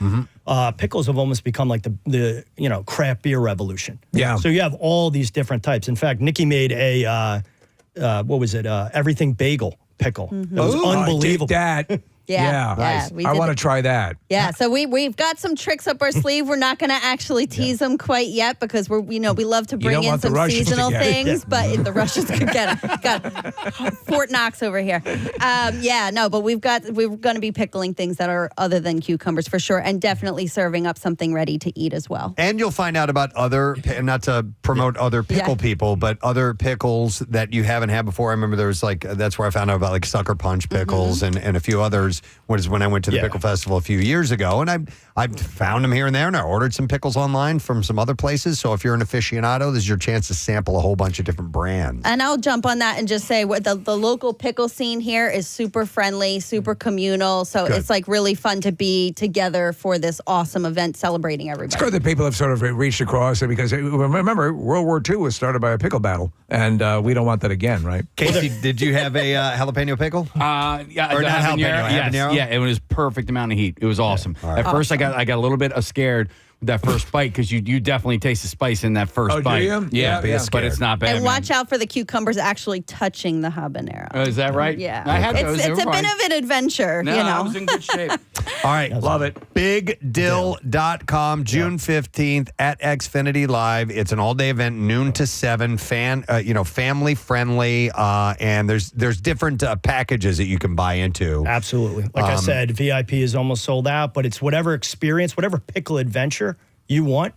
Pickles have almost become like the craft beer revolution. Yeah. So you have all these different types. In fact, Nikki made a everything bagel pickle. That was unbelievable. That. Yeah. Nice. We I did want to try that. Yeah, so we've got some tricks up our sleeve. We're not going to actually tease them quite yet because we love to bring in some seasonal things, but the Russians could get it. Got Fort Knox over here. But we're going to be pickling things that are other than cucumbers for sure, and definitely serving up something ready to eat as well. And you'll find out about other, not to promote other pickle people, but other pickles that you haven't had before. I remember there was that's where I found out about like Sucker Punch pickles and a few others. Was when I went to the Pickle Festival a few years ago, and I found them here and there, and I ordered some pickles online from some other places. So if you're an aficionado, this is your chance to sample a whole bunch of different brands. And I'll jump on that and just say the local pickle scene here is super friendly, super communal. So it's like really fun to be together for this awesome event celebrating everybody. It's good that people have sort of reached across it because remember, World War II was started by a pickle battle, and we don't want that again, right? Casey, did you have a jalapeno pickle? Yeah, or not jalapeno, yes. habanero? Yeah, it was perfect amount of heat. It was awesome. All right. At first, I got a little bit scared with that first bite because you definitely taste the spice in that first bite. Do you? Yeah, but it's not bad. And watch out for the cucumbers actually touching the habanero. Oh, is that right? Yeah. I had those. It's a bit of an adventure, No, I was in good shape. All right. Love it. BigDill.com, June 15th at Xfinity Live. It's an all-day event, noon to 7, family friendly, and there's different packages that you can buy into. Absolutely. Like I said, VIP is almost sold out, but it's whatever experience, whatever pickle adventure you want,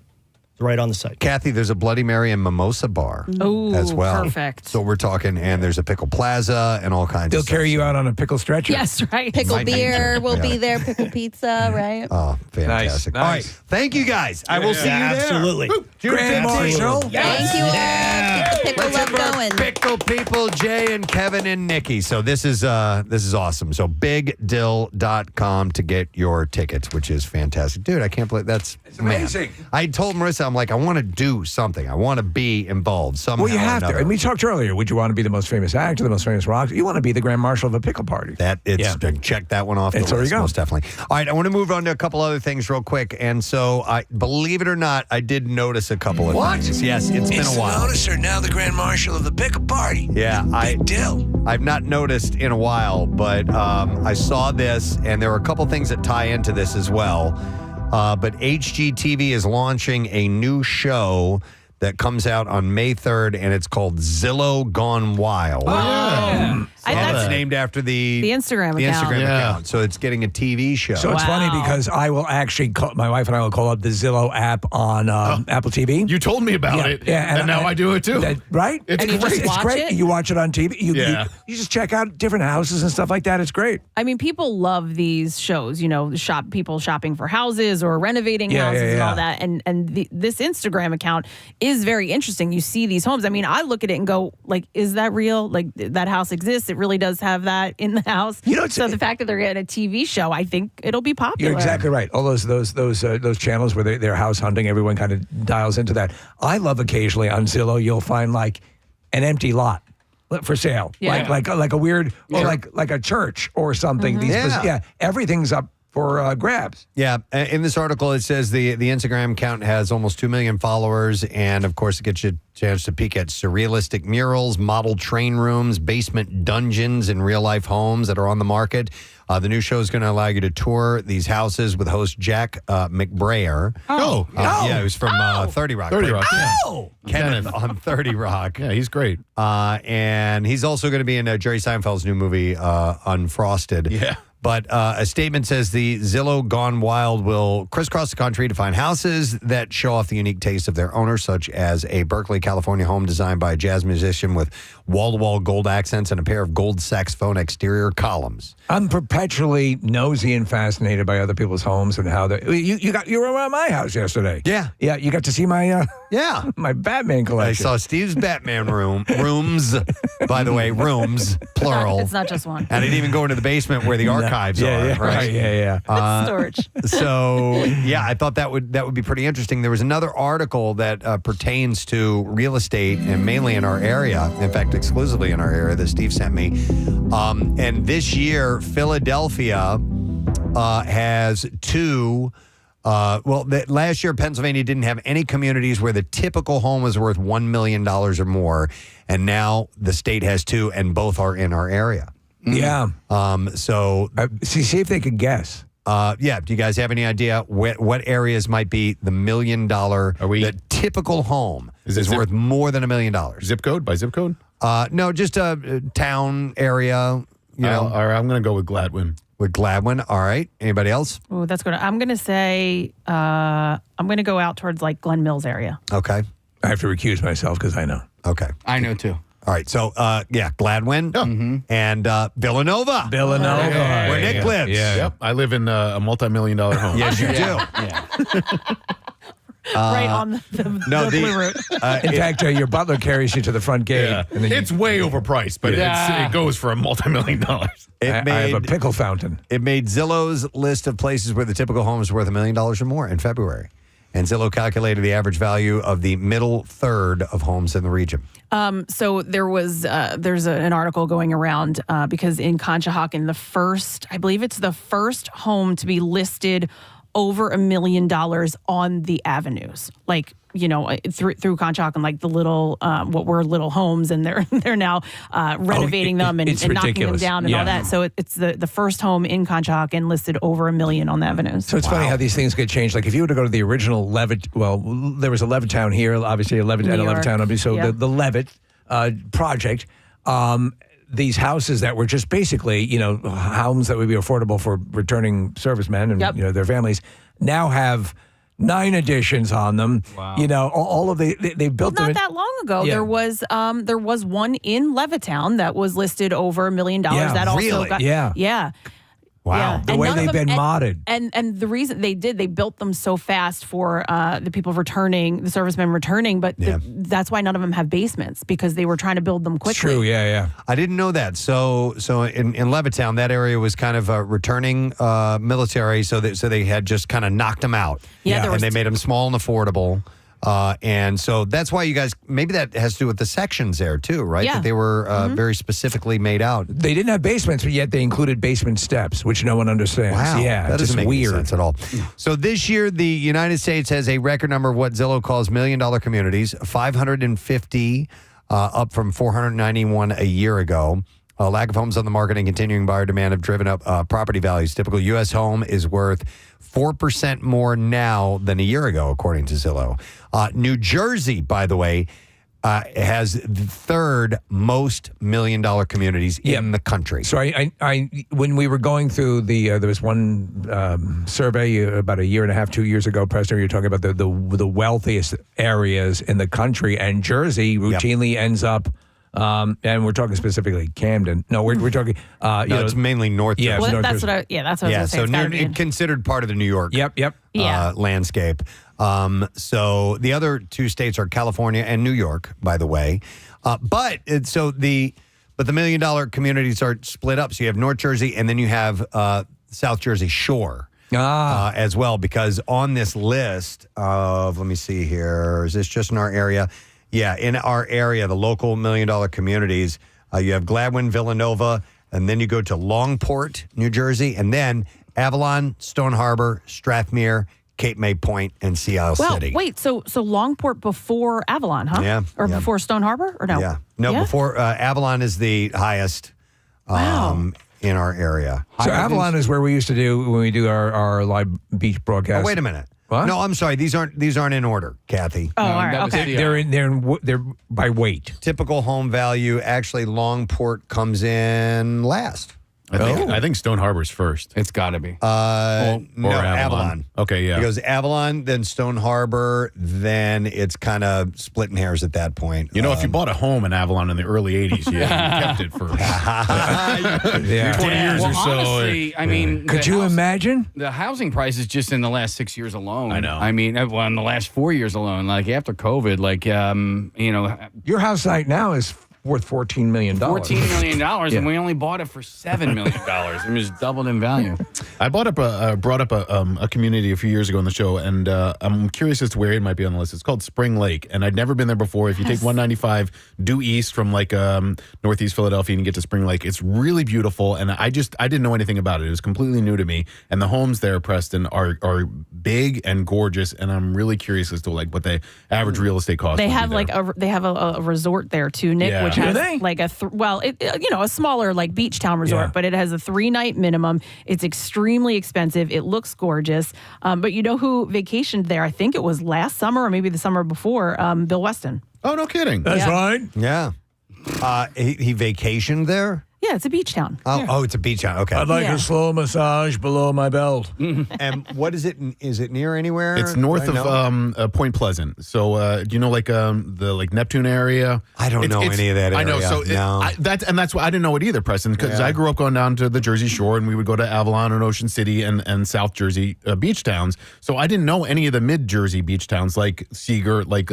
it's right on the site. Kathy, there's a Bloody Mary and Mimosa bar as well. Perfect. So we're talking, and there's a Pickle Plaza and all kinds They'll of stuff. carry you out on a pickle stretcher. Yes, right. Pickle Might beer be. will Yeah. be there, pickle pizza, right? Oh, fantastic. Nice. All right. Thank you, guys. I will see you there. Absolutely. June Grand 15th. Marshal. Thank you all. Keep the pickle Let's love give our going. Pickle people, Jay and Kevin and Nikki. So this is awesome. So BigDill.com to get your tickets, which is fantastic. Dude, I can't believe it's amazing. I told Marissa, I'm like, I want to do something. I want to be involved somehow. Well, you have or to. another. And we talked earlier. Would you want to be the most famous actor, the most famous rock? You want to be the Grand Marshal of a pickle party. Check that one off the There list, you go. most definitely. All right, I want to move on to a couple other things real quick. And so, believe it or not, I did notice a couple of things. Yes, it's been a while. Notice her now the Grand Marshal of the Pickle Party. Yeah, Big Dill. I've not noticed in a while, but I saw this, and there are a couple things that tie into this as well. But HGTV is launching a new show that comes out on May 3rd, and it's called Zillow Gone Wild. Oh, And that's it's named after the Instagram the account. Instagram Yeah. account. So it's getting a TV show. So it's funny because I will actually my wife and I will call up the Zillow app on Apple TV. You told me about it, and now I do it too. Right? It's And you great. just It's watch great. it? You watch it on TV. You Yeah. just check out different houses and stuff like that. It's great. I mean, people love these shows, people shopping for houses or renovating houses and all that. And this Instagram account is very interesting. You see these homes. I mean, I look at it and go, like, is that real? Like, that house exists. It really does have that in the house. So the fact that they're getting a TV show, I think it'll be popular. You're exactly right. All those channels where they're house hunting, everyone kind of dials into that. I love occasionally on Zillow, you'll find like an empty lot for sale, like a weird or like a church or something. Mm-hmm. Everything's up for grabs. Yeah, in this article it says the Instagram account has almost 2 million followers, and of course it gets you a chance to peek at surrealistic murals, model train rooms, basement dungeons in real life homes that are on the market. The new show is going to allow you to tour these houses with host Jack McBrayer. Yeah, who's from 30 Rock. 30 Rock. Yeah. Kenneth on 30 Rock. Yeah, he's great. And he's also going to be in Jerry Seinfeld's new movie, Unfrosted. Yeah. But a statement says the Zillow Gone Wild will crisscross the country to find houses that show off the unique taste of their owners, such as a Berkeley, California home designed by a jazz musician with wall-to-wall gold accents and a pair of gold saxophone exterior columns. I'm perpetually nosy and fascinated by other people's homes and how they. You were around my house yesterday. Yeah, you got to see my my Batman collection. I saw Steve's Batman rooms. By the way, rooms plural. It's not just one. And I didn't even go into the basement where the archives are. Right? Yeah. Storage. So I thought that would be pretty interesting. There was another article that pertains to real estate and mainly in our area. In fact, exclusively in our area that Steve sent me. And this year, Philadelphia has two. Last year, Pennsylvania didn't have any communities where the typical home was worth $1 million or more. And now the state has two, and both are in our area. Yeah. So see if they could guess. Do you guys have any idea what areas might be the $1 million? The typical home is worth more than $1 million. Zip code by zip code? No, just a town area. You know. All right, I'm going to go with Gladwin. With Gladwin, all right. Anybody else? Oh, that's good. I'm going to say I'm going to go out towards like Glen Mills area. Okay. I have to recuse myself because I know. Okay. I know too. All right, so Gladwin and Villanova. Where Nick lives. Yep. I live in a multi-million-dollar home. Yes, you do. Yeah. Right on the blue route. In fact, your butler carries you to the front gate. Yeah. And then it's way overpriced, but it goes for a multi-million-dollars. I have a pickle fountain. It made Zillow's list of places where the typical home is worth $1 million or more in February. And Zillow calculated the average value of the middle third of homes in the region. So there's an article going around because in Conshohocken, I believe it's the first home to be listed over $1 million on the avenues, like through Conshohocken, like the little what were little homes, and they're now renovating them and knocking them down and all that. So it's the first home in Conshohocken listed over $1 million on the avenues. So it's funny how these things get changed. Like if you were to go to the original Levitt, there was a Levittown here, obviously a Levittown. So the Levitt project. These houses that were just basically, homes that would be affordable for returning servicemen and their families now have 9 additions on them. Wow. All of they built them. Not that long ago, there was one in Levittown that was listed over $1 million. That also got Wow. Yeah. The way they've been modded. And the reason they built them so fast for the people returning, the servicemen returning, but that's why none of them have basements, because they were trying to build them quickly. It's true, yeah. I didn't know that. So in Levittown, that area was kind of returning military, so they had just kind of knocked them out. Yeah. And they made them small and affordable. And so that's why you guys, maybe that has to do with the sections there too, right? Yeah. That they were very specifically made out. They didn't have basements, but yet they included basement steps, which no one understands. Wow. Yeah, that doesn't make weird. any sense at all. So this year, the United States has a record number of what Zillow calls $1 million communities, 550 up from 491 a year ago. Lack of homes on the market and continuing buyer demand have driven up property values. Typical U.S. home is worth 4% more now than a year ago, according to Zillow. New Jersey, by the way, has the third most $1 million communities in the country. So I when we were going through there was one survey about a year and a half, 2 years ago, Preston, you were talking about the wealthiest areas in the country, and Jersey routinely ends up. And we're talking specifically Camden. No, we're talking. It's mainly North Jersey. Well, that's what I was going to say. So considered part of the New York. Landscape. So the other two states are California and New York, by the way. But the $1 million communities are split up. So you have North Jersey, and then you have South Jersey Shore. As well, because on this list of, let me see here, is this just in our area? Yeah, in our area, the local $1 million communities, you have Gladwin, Villanova, and then you go to Longport, New Jersey, and then Avalon, Stone Harbor, Strathmere, Cape May Point, and Sea Isle City. Wait, so Longport before Avalon, huh? Yeah. Or before Stone Harbor, or no? Yeah. No, before Avalon is the highest in our area. So Avalon is where we used to do when we do our live beach broadcast. Oh, wait a minute. What? No, I'm sorry. These aren't in order, Kathy. Oh, all right. Okay. They're by weight. Typical home value. Actually, Longport comes in last. I think Stone Harbor's first. It's got to be. No, or Avalon. Okay, yeah. It goes Avalon, then Stone Harbor, then it's kind of splitting hairs at that point. You know, if you bought a home in Avalon in the early 80s, you kept it for 20 years or so. Honestly, I mean, could you imagine? The housing prices just in the last 6 years alone. I know. I mean, well, in the last 4 years alone, like after COVID, like, you know. Your house right now is worth $14 million. $14 million, and we only bought it for $7 million. It was doubled in value. I brought up a community a few years ago on the show, and I'm curious as to where it might be on the list. It's called Spring Lake, and I'd never been there before. If you take 195 due east from like northeast Philadelphia and you get to Spring Lake, it's really beautiful, and I didn't know anything about it. It was completely new to me, and the homes there, Preston, are big and gorgeous, and I'm really curious as to like what the average real estate cost. They would have be like there. they have a resort there too, Nick, which has like a a smaller like beach town resort, but it has a 3-night minimum. It's extremely expensive. It looks gorgeous. But you know who vacationed there? I think it was last summer or maybe the summer before. Bill Weston. Oh, no kidding. That's right. Yeah. He vacationed there? Yeah, it's a beach town. Oh, it's a beach town. Okay. I'd like a slow massage below my belt. And what is it? Is it near anywhere? It's north of Point Pleasant. So do you know like the Neptune area? I don't know any of that area. I know. So that's why I didn't know it either, Preston, because I grew up going down to the Jersey Shore, and we would go to Avalon and Ocean City and South Jersey beach towns. So I didn't know any of the mid Jersey beach towns like Seagirt, like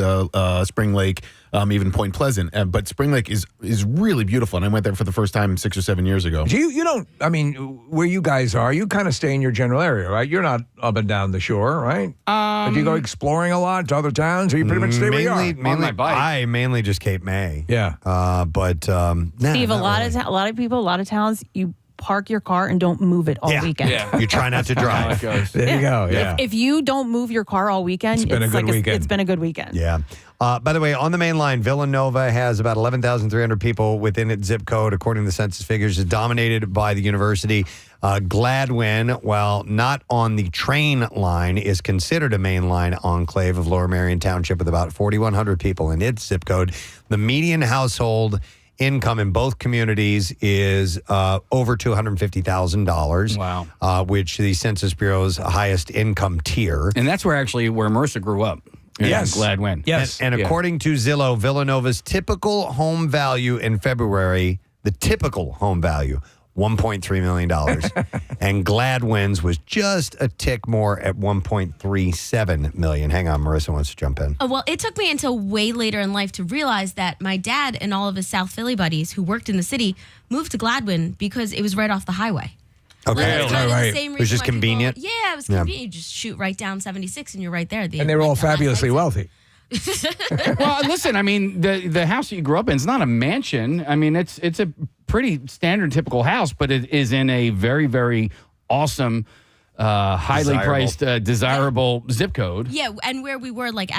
Spring Lake, even Point Pleasant. But Spring Lake is really beautiful, and I went there for the first time 6 or 7 years ago. You don't, I mean, where you guys are, you kind of stay in your general area, right? You're not up and down the shore, right? Do you go exploring a lot to other towns, or you pretty much stay where you are? Mainly, on my bike. I mainly just Cape May. Yeah. Steve, a lot of people, a lot of towns, you park your car and don't move it all weekend. Yeah. You try not to drive. There you go. Yeah. If you don't move your car all weekend, It's been a good weekend. It's been a good weekend. Yeah. By the way, on the main line, Villanova has about 11,300 people within its zip code, according to the census figures. Is dominated by the university. Gladwin, while not on the train line, is considered a mainline enclave of Lower Merion Township with about 4,100 people in its zip code. The median household income in both communities is over $250,000. Wow. Which the Census Bureau's highest income tier. And that's where Mercer grew up. Yes. Gladwin. Yes. And according to Zillow, Villanova's typical home value in February, the typical home value, $1.3 million. And Gladwin's was just a tick more at $1.37 million. Hang on, Marissa wants to jump in. Well, it took me until way later in life to realize that my dad and all of his South Philly buddies who worked in the city moved to Gladwin because it was right off the highway. Okay. Like, it's kind of the same It was just reason why convenient? people- it was convenient. You just shoot right down 76 and you're right there. And they were all fabulously wealthy. Well, listen, I mean, the house that you grew up in is not a mansion. I mean, it's a pretty standard, typical house, but it is in a very, very awesome, highly priced, desirable zip code. Yeah, and where we were, like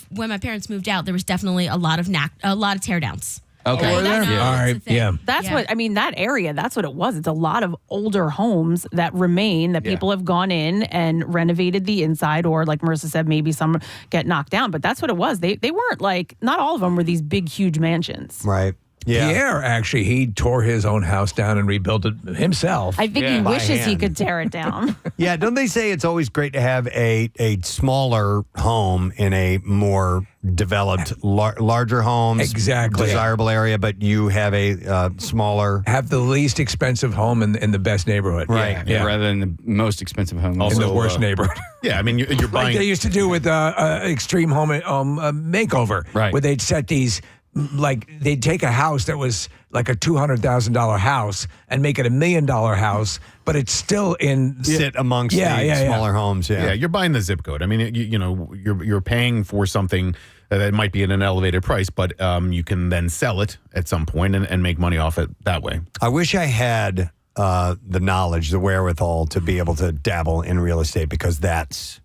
when my parents moved out, there was definitely a lot of teardowns. Okay. All right. Yeah. That's what I mean. That area, that's what it was. It's a lot of older homes that remain that people have gone in and renovated the inside, or like Marissa said, maybe some get knocked down. But that's what it was. They weren't like, not all of them were these big, huge mansions. Right. Yeah. Pierre, actually, he tore his own house down and rebuilt it himself. I think he wishes he could tear it down. Yeah, don't they say it's always great to have a smaller home in a more developed, larger homes, desirable area, but you have a smaller, have the least expensive home in the best neighborhood, right? Yeah, rather than the most expensive home, in the worst neighborhood. Yeah, I mean you're buying. Like they used to do with Extreme Home Makeover, right? Where they'd set these. Like they'd take a house that was like a $200,000 house and make it $1 million house, but it's still sit amongst the smaller homes. Yeah, you're buying the zip code. I mean, you're paying for something that might be at an elevated price, but you can then sell it at some point and make money off it that way. I wish I had the knowledge, the wherewithal to be able to dabble in real estate, because that's.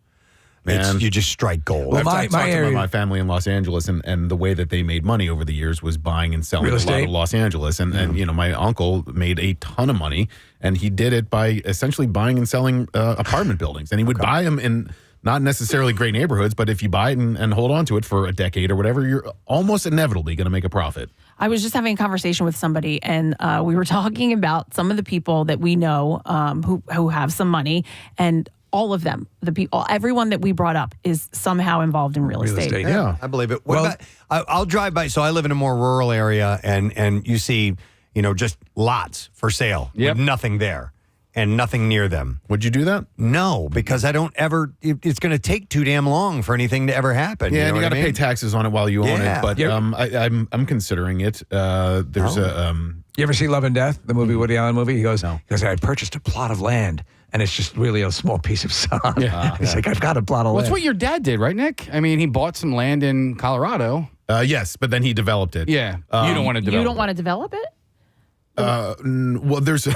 You just strike gold. Well, I've talked about my family in Los Angeles, and the way that they made money over the years was buying and selling a lot of Los Angeles. And my uncle made a ton of money, and he did it by essentially buying and selling apartment buildings. And he would buy them in not necessarily great neighborhoods, but if you buy it and hold on to it for a decade or whatever, you're almost inevitably going to make a profit. I was just having a conversation with somebody, and we were talking about some of the people that we know who have some money, and all of them, everyone that we brought up is somehow involved in real estate. Yeah, I believe it. What about, I'll drive by. So I live in a more rural area, and you see, just lots for sale with nothing there and nothing near them. Would you do that? No, because I don't ever. It's going to take too damn long for anything to ever happen. Yeah, and you got to I mean? pay taxes on it while you own it. But I'm considering it. There's You ever see Love and Death, the movie, Woody Allen movie? He goes, I purchased a plot of land, and it's just really a small piece of sod. He's like, I've got a plot of land. That's what your dad did, right, Nick? I mean, he bought some land in Colorado. Yes, but then he developed it. Yeah, you don't want to develop. You don't want to develop it? Well, there's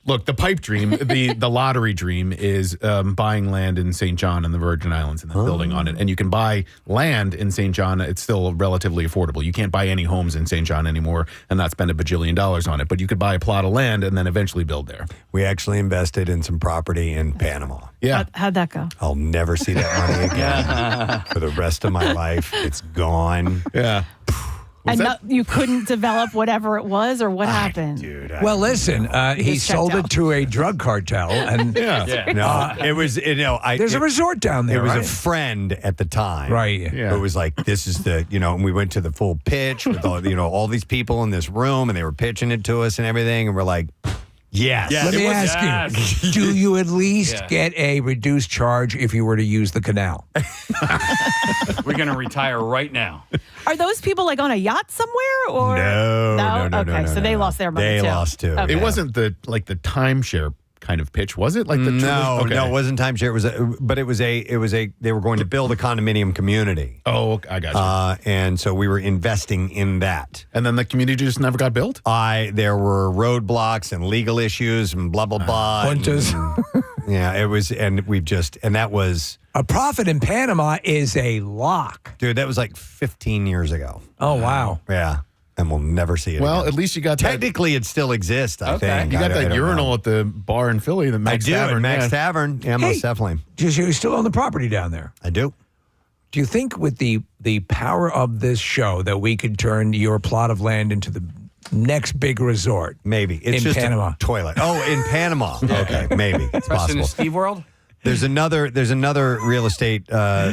look, the pipe dream, the lottery dream is buying land in St. John and the Virgin Islands and then building on it. And you can buy land in St. John. It's still relatively affordable. You can't buy any homes in St. John anymore and not spend $1 bajillion on it. But you could buy a plot of land and then eventually build there. We actually invested in some property in Panama. Yeah. How'd that go? I'll never see that money again for the rest of my life. It's gone. Yeah. And you couldn't develop whatever it was, or what happened? Dude, Well, listen, he just sold checked it to a drug cartel, and No, it was, there's a resort down there. It was right? a friend at the time. Right. It was like, this is the, and we went to the full pitch with all, all these people in this room, and they were pitching it to us and everying. And we're like, yes. Let me ask you, do you at least get a reduced charge if you were to use the canal? We're going to retire right now. Are those people like on a yacht somewhere? Or No. Okay, so they lost their money They too. lost too. Okay. It wasn't the timeshare kind of pitch, was it? Like the No, okay. it wasn't timeshare. It was a. They were going to build a condominium community. Oh, I got you. And so we were investing in that. And then the community just never got built? There were roadblocks and legal issues and blah, blah, blah. Yeah, it was, and that was. A profit in Panama is a lock. Dude, that was like 15 years ago. Oh, wow. Yeah. And we'll never see it Well, again. at least you got Technically, it still exists, I think. You got I that don't urinal know. at the bar in Philly, the Max I do, Tavern. at Max yeah. Tavern. Yeah, most definitely. You still own the property down there? I do. Do you think with the power of this show that we could turn your plot of land into the next big resort? Maybe. It's in just Panama. a toilet. Oh, in Panama. Okay, maybe. It's Preston possible. and Steve World? There's another real estate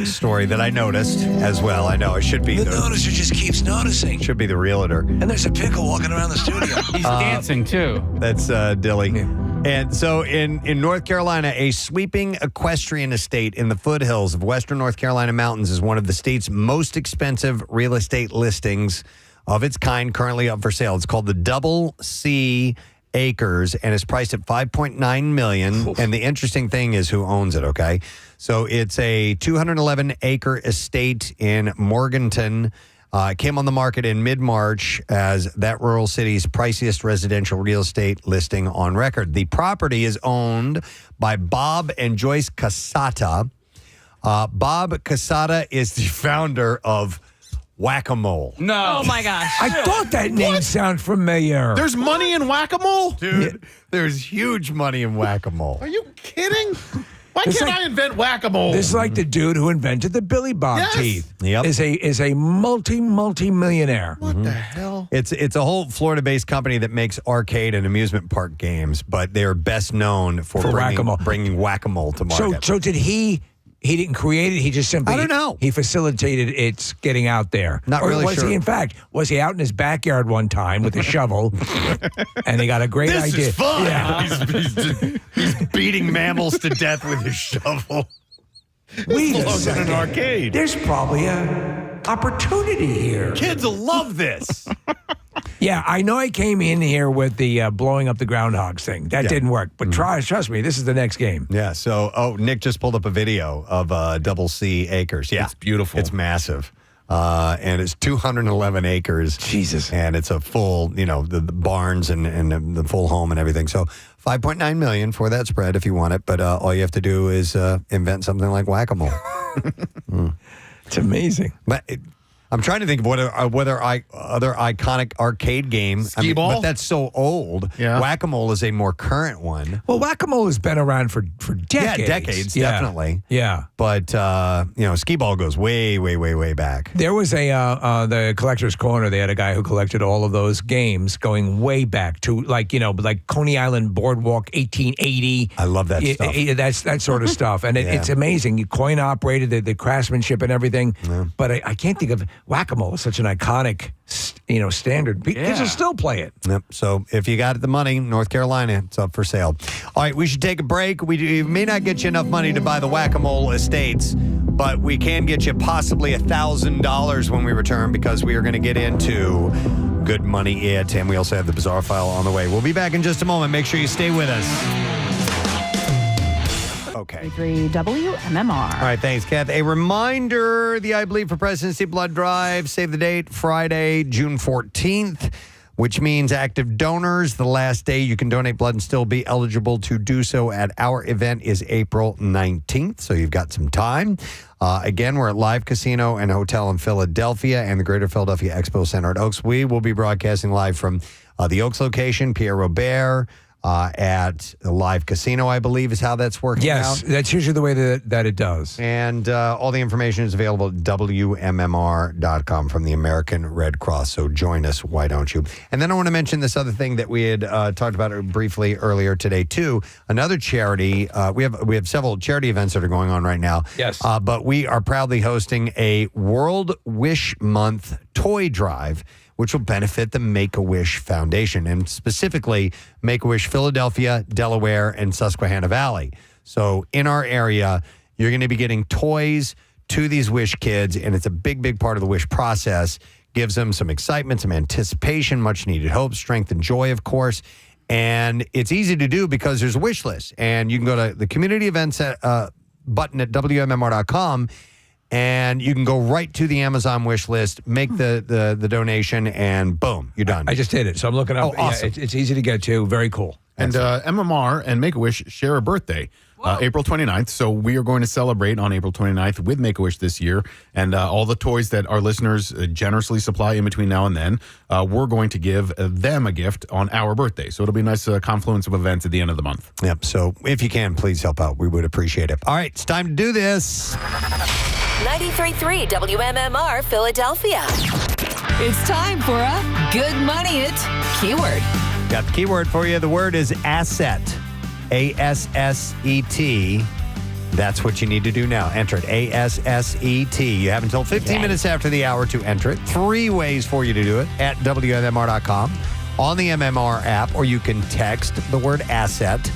story that I noticed as well. I know it should be The noticer just keeps noticing. should be the realtor. And there's a pickle walking around the studio. He's dancing too. That's Dilly. And so in North Carolina, a sweeping equestrian estate in the foothills of western North Carolina mountains is one of the state's most expensive real estate listings of its kind currently up for sale. It's called the Double C acres, and it's priced at $5.9 million. And the interesting thing is who owns it, okay? So it's a 211-acre estate in Morganton. It came on the market in mid-March as that rural city's priciest residential real estate listing on record. The property is owned by Bob and Joyce Casata. Bob Casata is the founder of Whack-A-Mole. No. Oh my gosh. I thought that name sounded familiar. There's money in Whack-A-Mole? Dude, there's huge money in Whack-A-Mole. Are you kidding? Why It's can't like- I invent Whack-A-Mole? This is like the dude who invented the Billy Bob Yes. teeth. Yep. Is a multi-millionaire. What the hell? It's a whole Florida-based company that makes arcade and amusement park games, but they're best known for Whack-A-Mole. bringing Whack-A-Mole to market. So did he didn't create it, he just simply I don't know. He facilitated its getting out there. Not or really was sure. he in fact was he out in his backyard one time with a shovel and he got a great This idea. is fun. Yeah. He's beating mammals to death with his shovel. Wait a belongs in an second. arcade. There's probably a opportunity here. Kids will love this. Yeah, I know I came in here with the blowing up the groundhogs thing. That didn't work. But trust me, this is the next game. Yeah. So, Nick just pulled up a video of Double C acres. Yeah, It's beautiful. It's massive. And it's 211 acres. Jesus. And it's a full, the barns and the full home and everything. So $5.9 million for that spread if you want it. But all you have to do is invent something like Whack-A-Mole. It's amazing. But I'm trying to think of what other iconic arcade game. Skee-ball? But that's so old. Yeah. Whack-a-mole is a more current one. Well, whack-a-mole has been around for decades. Yeah, decades, definitely. Yeah. But, skee-ball goes way, way, way, way back. There was the Collector's Corner. They had a guy who collected all of those games going way back to like Coney Island Boardwalk 1880. I love that stuff. That's that sort of stuff. And it's amazing. You coin operated, the craftsmanship and everything. Yeah. But I can't think of whack-a-mole is such an iconic, standard. Kids will still play it. Yep. So if you got the money, North Carolina, it's up for sale. All right, we should take a break. We may not get you enough money to buy the Whack-a-Mole estates, but we can get you possibly $1,000 when we return because we are going to get into Good Money It, and we also have the Bizarre File on the way. We'll be back in just a moment. Make sure you stay with us. Okay. 3 WMMR. All right, thanks, Kath. A reminder, the I Believe for Presidency blood drive, save the date, Friday, June 14th, which means active donors. The last day you can donate blood and still be eligible to do so at our event is April 19th, so you've got some time. Again, we're at Live Casino and Hotel in Philadelphia and the Greater Philadelphia Expo Center at Oaks. We will be broadcasting live from the Oaks location, Pierre Robert, at the Live Casino, I believe, is how that's working out. Yes, that's usually the way that it does. And all the information is available at WMMR.com from the American Red Cross. So join us, why don't you? And then I want to mention this other thing that we had talked about briefly earlier today, too. Another charity. We have several charity events that are going on right now. Yes. But we are proudly hosting a World Wish Month toy drive, which will benefit the Make-A-Wish Foundation, and specifically Make-A-Wish Philadelphia, Delaware, and Susquehanna Valley. So in our area, you're going to be getting toys to these Wish kids, and it's a big, big part of the Wish process. Gives them some excitement, some anticipation, much-needed hope, strength, and joy, of course. And it's easy to do because there's a wish list. And you can go to the community events button at WMMR.com, and you can go right to the Amazon wish list, make the donation, and boom, you're done. I just did it. So I'm looking up. Oh, awesome. Yeah, it's easy to get to. Very cool. And MMR and Make-A-Wish share a birthday, April 29th. So we are going to celebrate on April 29th with Make-A-Wish this year. And all the toys that our listeners generously supply in between now and then, we're going to give them a gift on our birthday. So it'll be a nice confluence of events at the end of the month. Yep. So if you can, please help out. We would appreciate it. All right, it's time to do this. 93.3 WMMR Philadelphia. It's time for a Good Money It keyword. Got the keyword for you. The word is asset. ASSET. That's what you need to do now. Enter it. ASSET. You have until 15 minutes after the hour to enter it. 3 ways for you to do it at WMMR.com, on the MMR app, or you can text the word asset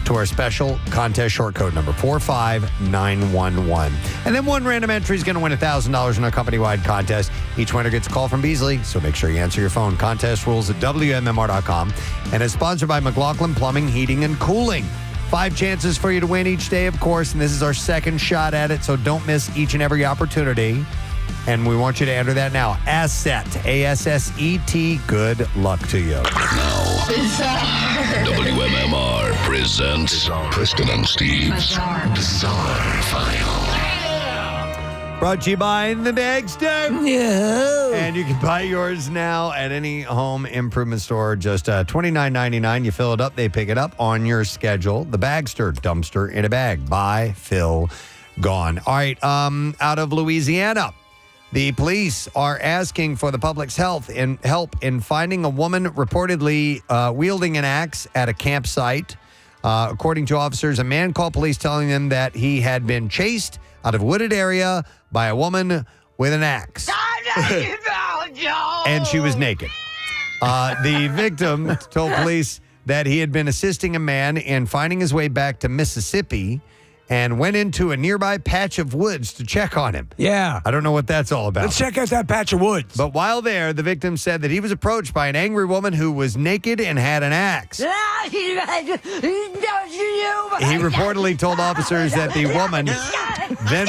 to our special contest short code number 45911. And then one random entry is going to win $1,000 in our company-wide contest. Each winner gets a call from Beasley, so make sure you answer your phone. Contest rules at WMMR.com, and is sponsored by McLaughlin Plumbing, Heating, and Cooling. 5 chances for you to win each day, of course, and this is our second shot at it, so don't miss each and every opportunity. And we want you to enter that now. Asset, ASSET. Good luck to you. WMMR presents Preston and Steve's Bizarre File. Brought to you by the Dagster. No. And you can buy yours now at any home improvement store. Just $29.99. You fill it up, they pick it up on your schedule. The Bagster, dumpster in a bag. Buy, fill, gone. All right, out of Louisiana. The police are asking for the public's help in finding a woman reportedly wielding an axe at a campsite. According to officers, a man called police telling them that he had been chased out of a wooded area by a woman with an axe. And she was naked. The victim told police that he had been assisting a man in finding his way back to Mississippi and went into a nearby patch of woods to check on him. Yeah. I don't know what that's all about. Let's check out that patch of woods. But while there, the victim said that he was approached by an angry woman who was naked and had an axe. He reportedly told officers that the woman then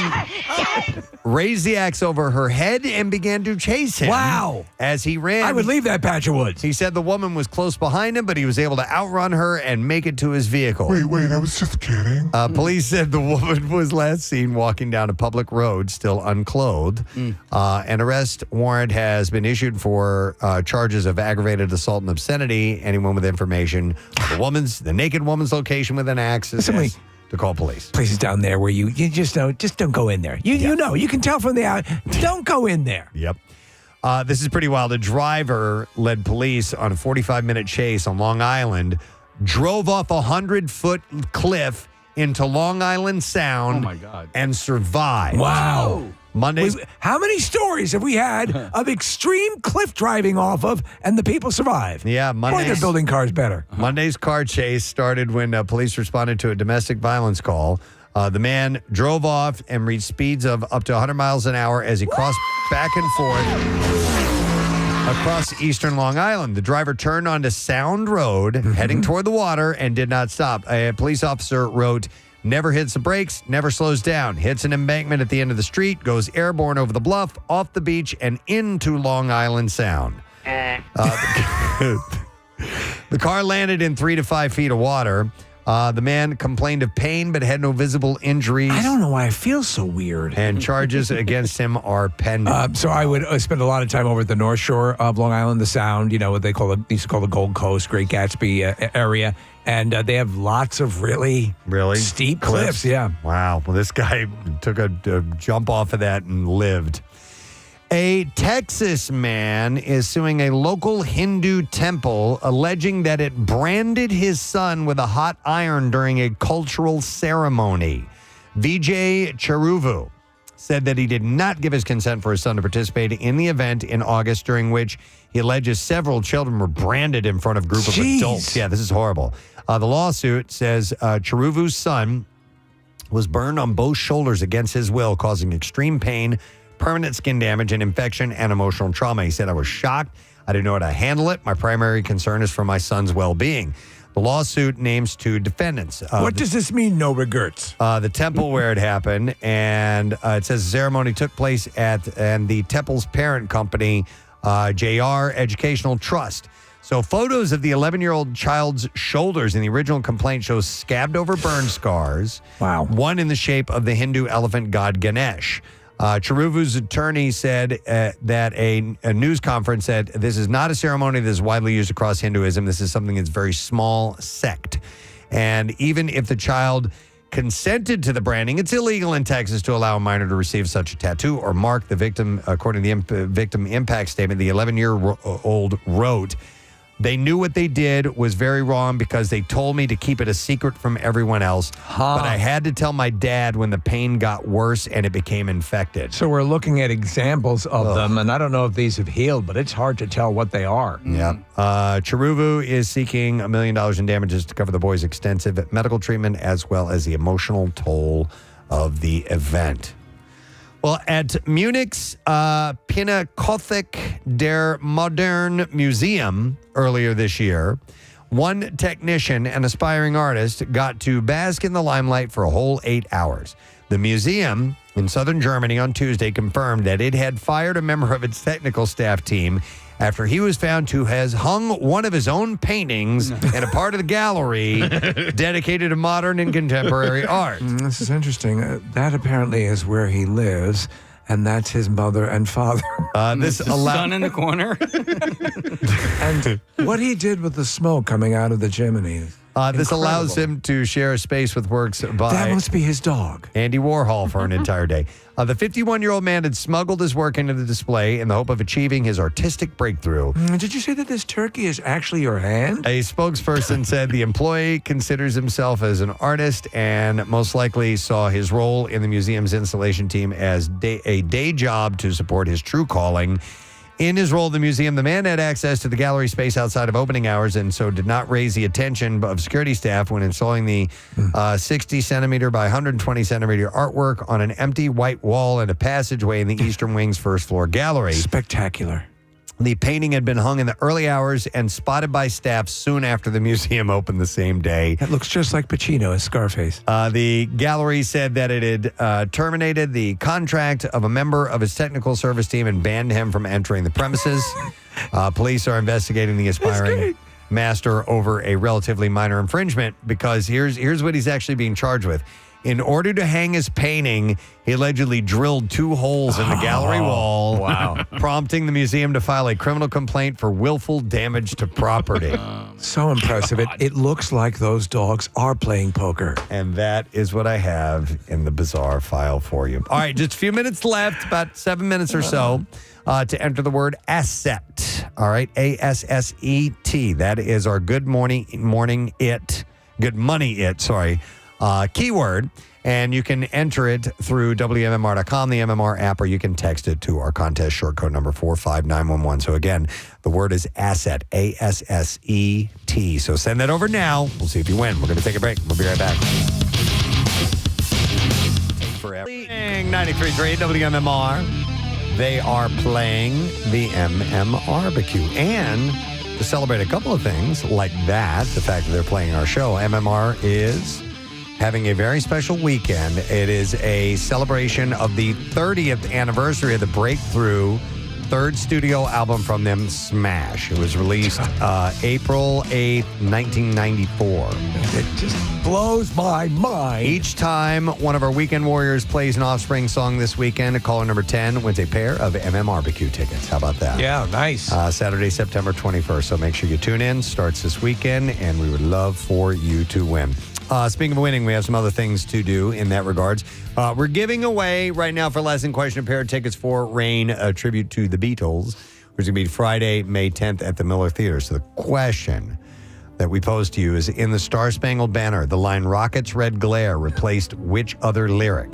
raised the axe over her head and began to chase him. Wow. As he ran. I would leave that patch of woods. He said the woman was close behind him, but he was able to outrun her and make it to his vehicle. Wait, I was just kidding. Police said the woman was last seen walking down a public road, still unclothed. An arrest warrant has been issued for charges of aggravated assault and obscenity. Anyone with information of the naked woman's location with an axe is asked to call police. Places down there where you just know, just don't go in there. You know, you can tell from the out. Don't go in there. Yep. This is pretty wild. A driver led police on a 45-minute chase on Long Island, drove off a 100-foot cliff into Long Island Sound. Oh, my God. And survived. Wow. Mondays. How many stories have we had of extreme cliff driving off of and the people survive? Yeah, Boy, they're building cars better. Monday's car chase started when police responded to a domestic violence call. The man drove off and reached speeds of up to 100 miles an hour as he crossed back and forth across eastern Long Island. The driver turned onto Sound Road, heading toward the water, and did not stop. A police officer wrote, "Never hits the brakes, never slows down. Hits an embankment at the end of the street, goes airborne over the bluff, off the beach, and into Long Island Sound." The car landed in 3 to 5 feet of water. The man complained of pain but had no visible injuries. I don't know why I feel so weird. And charges against him are pending. So I would spend a lot of time over at the North Shore of Long Island, the Sound, what they used to call the Gold Coast, Great Gatsby area. And they have lots of really steep cliffs. Yeah. Wow. Well, this guy took a jump off of that and lived. A Texas man is suing a local Hindu temple, alleging that it branded his son with a hot iron during a cultural ceremony. Vijay Charuvu said that he did not give his consent for his son to participate in the event in August, during which he alleges several children were branded in front of a group of adults. Yeah, this is horrible. The lawsuit says Charuvu's son was burned on both shoulders against his will, causing extreme pain, permanent skin damage, and infection and emotional trauma. He said, "I was shocked. I didn't know how to handle it. My primary concern is for my son's well-being." The lawsuit names 2 defendants. What does this mean, no regrets? The temple where it happened, and it says the ceremony took place at the temple's parent company, JR Educational Trust. So photos of the 11-year-old child's shoulders in the original complaint shows scabbed over burn scars. Wow. One in the shape of the Hindu elephant god Ganesh. Charuvu's attorney said that a news conference said this is not a ceremony that is widely used across Hinduism. This is something that's a very small sect. And even if the child consented to the branding, it's illegal in Texas to allow a minor to receive such a tattoo or mark. The victim, according to the victim impact statement, the 11-year-old wrote, "They knew what they did was very wrong because they told me to keep it a secret from everyone else. But I had to tell my dad when the pain got worse and it became infected." So we're looking at examples of them, and I don't know if these have healed, but it's hard to tell what they are. Yeah. Charuvu is seeking $1 million in damages to cover the boy's extensive medical treatment as well as the emotional toll of the event. Well, at Munich's Pinakothek der Modern Museum earlier this year, one technician and aspiring artist got to bask in the limelight for a whole 8 hours. The museum in southern Germany on Tuesday confirmed that it had fired a member of its technical staff team after he was found to have hung one of his own paintings in a part of the gallery dedicated to modern and contemporary art. This is interesting. That apparently is where he lives, and that's his mother and father. This son in the corner. And what he did with the smoke coming out of the chimneys. This allows him to share a space with works by... That must be his dog. Andy Warhol for an entire day. The 51-year-old man had smuggled his work into the display in the hope of achieving his artistic breakthrough. Did you say that this turkey is actually your hand? A spokesperson said the employee considers himself as an artist and most likely saw his role in the museum's installation team as a day job to support his true calling. In his role at the museum, the man had access to the gallery space outside of opening hours and so did not raise the attention of security staff when installing the 60-centimeter by 120-centimeter artwork on an empty white wall and a passageway in the Eastern Wing's first-floor gallery. Spectacular. The painting had been hung in the early hours and spotted by staff soon after the museum opened the same day. That looks just like Pacino as Scarface. The gallery said that it had terminated the contract of a member of its technical service team and banned him from entering the premises. Police are investigating the aspiring master over a relatively minor infringement because here's what he's actually being charged with. In order to hang his painting, he allegedly drilled 2 holes in the gallery wall, prompting the museum to file a criminal complaint for willful damage to property. So impressive. It looks like those dogs are playing poker. And that is what I have in the bizarre file for you. All right, just a few minutes left, about 7 minutes or so, to enter the word asset. All right, ASSET. That is our good money it keyword, and you can enter it through WMMR.com, the MMR app, or you can text it to our contest short code number 45911. So again, the word is asset, ASSET. So send that over now. We'll see if you win. We're going to take a break. We'll be right back. Forever. 93.3 WMMR. They are playing the MM-barbecue. And to celebrate a couple of things like that, the fact that they're playing our show, MMR is having a very special weekend. It is a celebration of the 30th anniversary of the breakthrough third studio album from them, Smash. It was released April 8th, 1994. It just blows my mind. Each time one of our weekend warriors plays an Offspring song this weekend, caller number 10 wins a pair of MM-barbecue tickets. How about that? Yeah, nice. Saturday, September 21st. So make sure you tune in. Starts this weekend, and we would love for you to win. Speaking of winning, we have some other things to do in that regards. We're giving away right now for Last Question a pair of tickets for Rain, a tribute to the Beatles, which is going to be Friday, May 10th at the Miller Theater. So the question that we pose to you is, in the Star Spangled Banner, the line "Rockets' Red Glare" replaced which other lyric?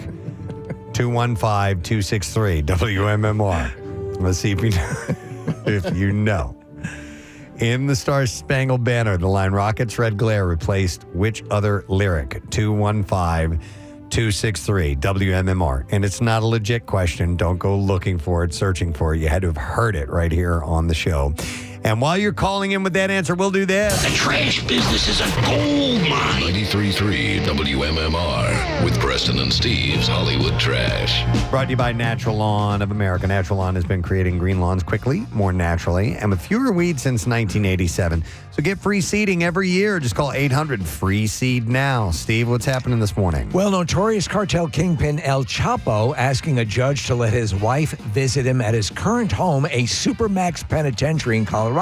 215-263 WMMR. Let's see if we know. If you know. In the Star Spangled Banner, the line "Rockets' Red Glare" replaced which other lyric? 215-263 WMMR. And it's not a legit question. Don't go looking for it, searching for it. You had to have heard it right here on the show. And while you're calling in with that answer, we'll do this. The trash business is a gold mine. 93.3 WMMR with Preston and Steve's Hollywood Trash. Brought to you by Natural Lawn of America. Natural Lawn has been creating green lawns quickly, more naturally, and with fewer weeds since 1987. So get free seeding every year. Just call 800-FREE-SEED now. Steve, what's happening this morning? Well, notorious cartel kingpin El Chapo asking a judge to let his wife visit him at his current home, a Supermax penitentiary in Colorado.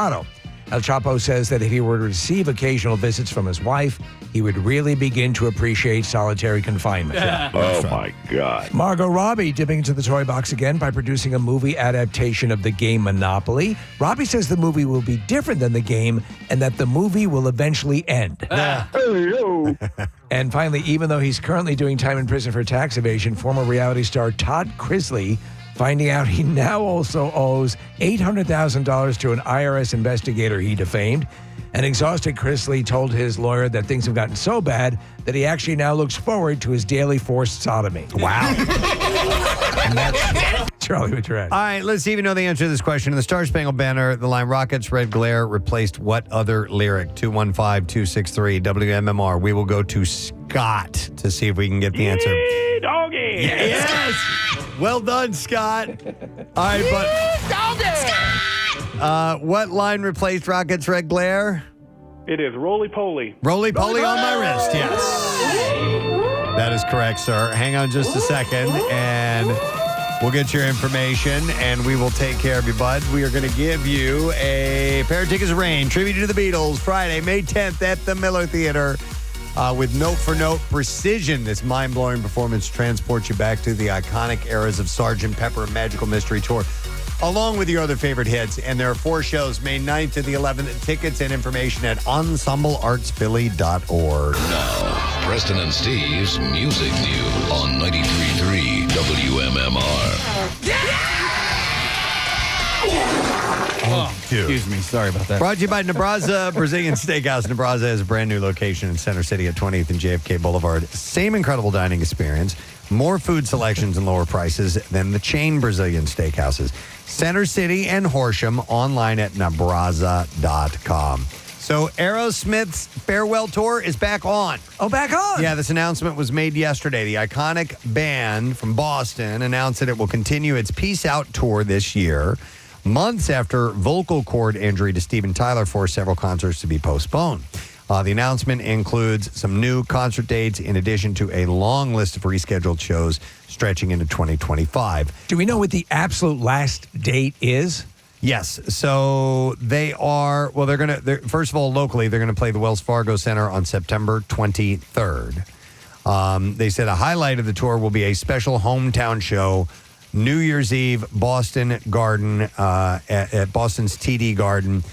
El Chapo says that if he were to receive occasional visits from his wife, he would really begin to appreciate solitary confinement. Oh, my God. Margot Robbie dipping into the toy box again by producing a movie adaptation of the game Monopoly. Robbie says the movie will be different than the game and that the movie will eventually end. And finally, even though he's currently doing time in prison for tax evasion, former reality star Todd Crisley finding out he now also owes $800,000 to an IRS investigator he defamed. An exhausted Crisley told his lawyer that things have gotten so bad that he actually now looks forward to his daily forced sodomy. Wow. And that's Charlie with Trash. All right, let's see if you know the answer to this question. In the Star Spangled Banner, the line "Rockets' Red Glare" replaced what other lyric? 215-263 WMMR. We will go to Scott to see if we can get the answer. Doggy. Yes. Well done, Scott. All right, but what line replaced "Rockets' Red Glare"? It is roly-poly. Roly-poly on my wrist, yes. That is correct, sir. Hang on just a second, and we'll get your information, and we will take care of you, bud. We are going to give you a pair of tickets of Rain, tribute to the Beatles, Friday, May 10th at the Miller Theater. With note-for-note precision, this mind-blowing performance transports you back to the iconic eras of Sgt. Pepper Magical Mystery Tour, along with your other favorite hits. And there are 4 shows, May 9th to the 11th. Tickets and information at ensembleartsphilly.org. Now, Preston and Steve's Music News on 93.3 WMMR. Oh, dude. Excuse me. Sorry about that. Brought to you by Nebraza Brazilian Steakhouse. Nebraza has a brand new location in Center City at 20th and JFK Boulevard. Same incredible dining experience. More food selections and lower prices than the chain Brazilian steakhouses. Center City and Horsham, online at Nabraza.com. So Aerosmith's farewell tour is back on. Oh, back on? Yeah, this announcement was made yesterday. The iconic band from Boston announced that it will continue its Peace Out tour this year, months after vocal cord injury to Steven Tyler forced several concerts to be postponed. The announcement includes some new concert dates in addition to a long list of rescheduled shows stretching into 2025. Do we know what the absolute last date is? Yes. So they're first of all, locally, they're going to play the Wells Fargo Center on September 23rd. They said a highlight of the tour will be a special hometown show, New Year's Eve, Boston Garden, at Boston's TD Garden.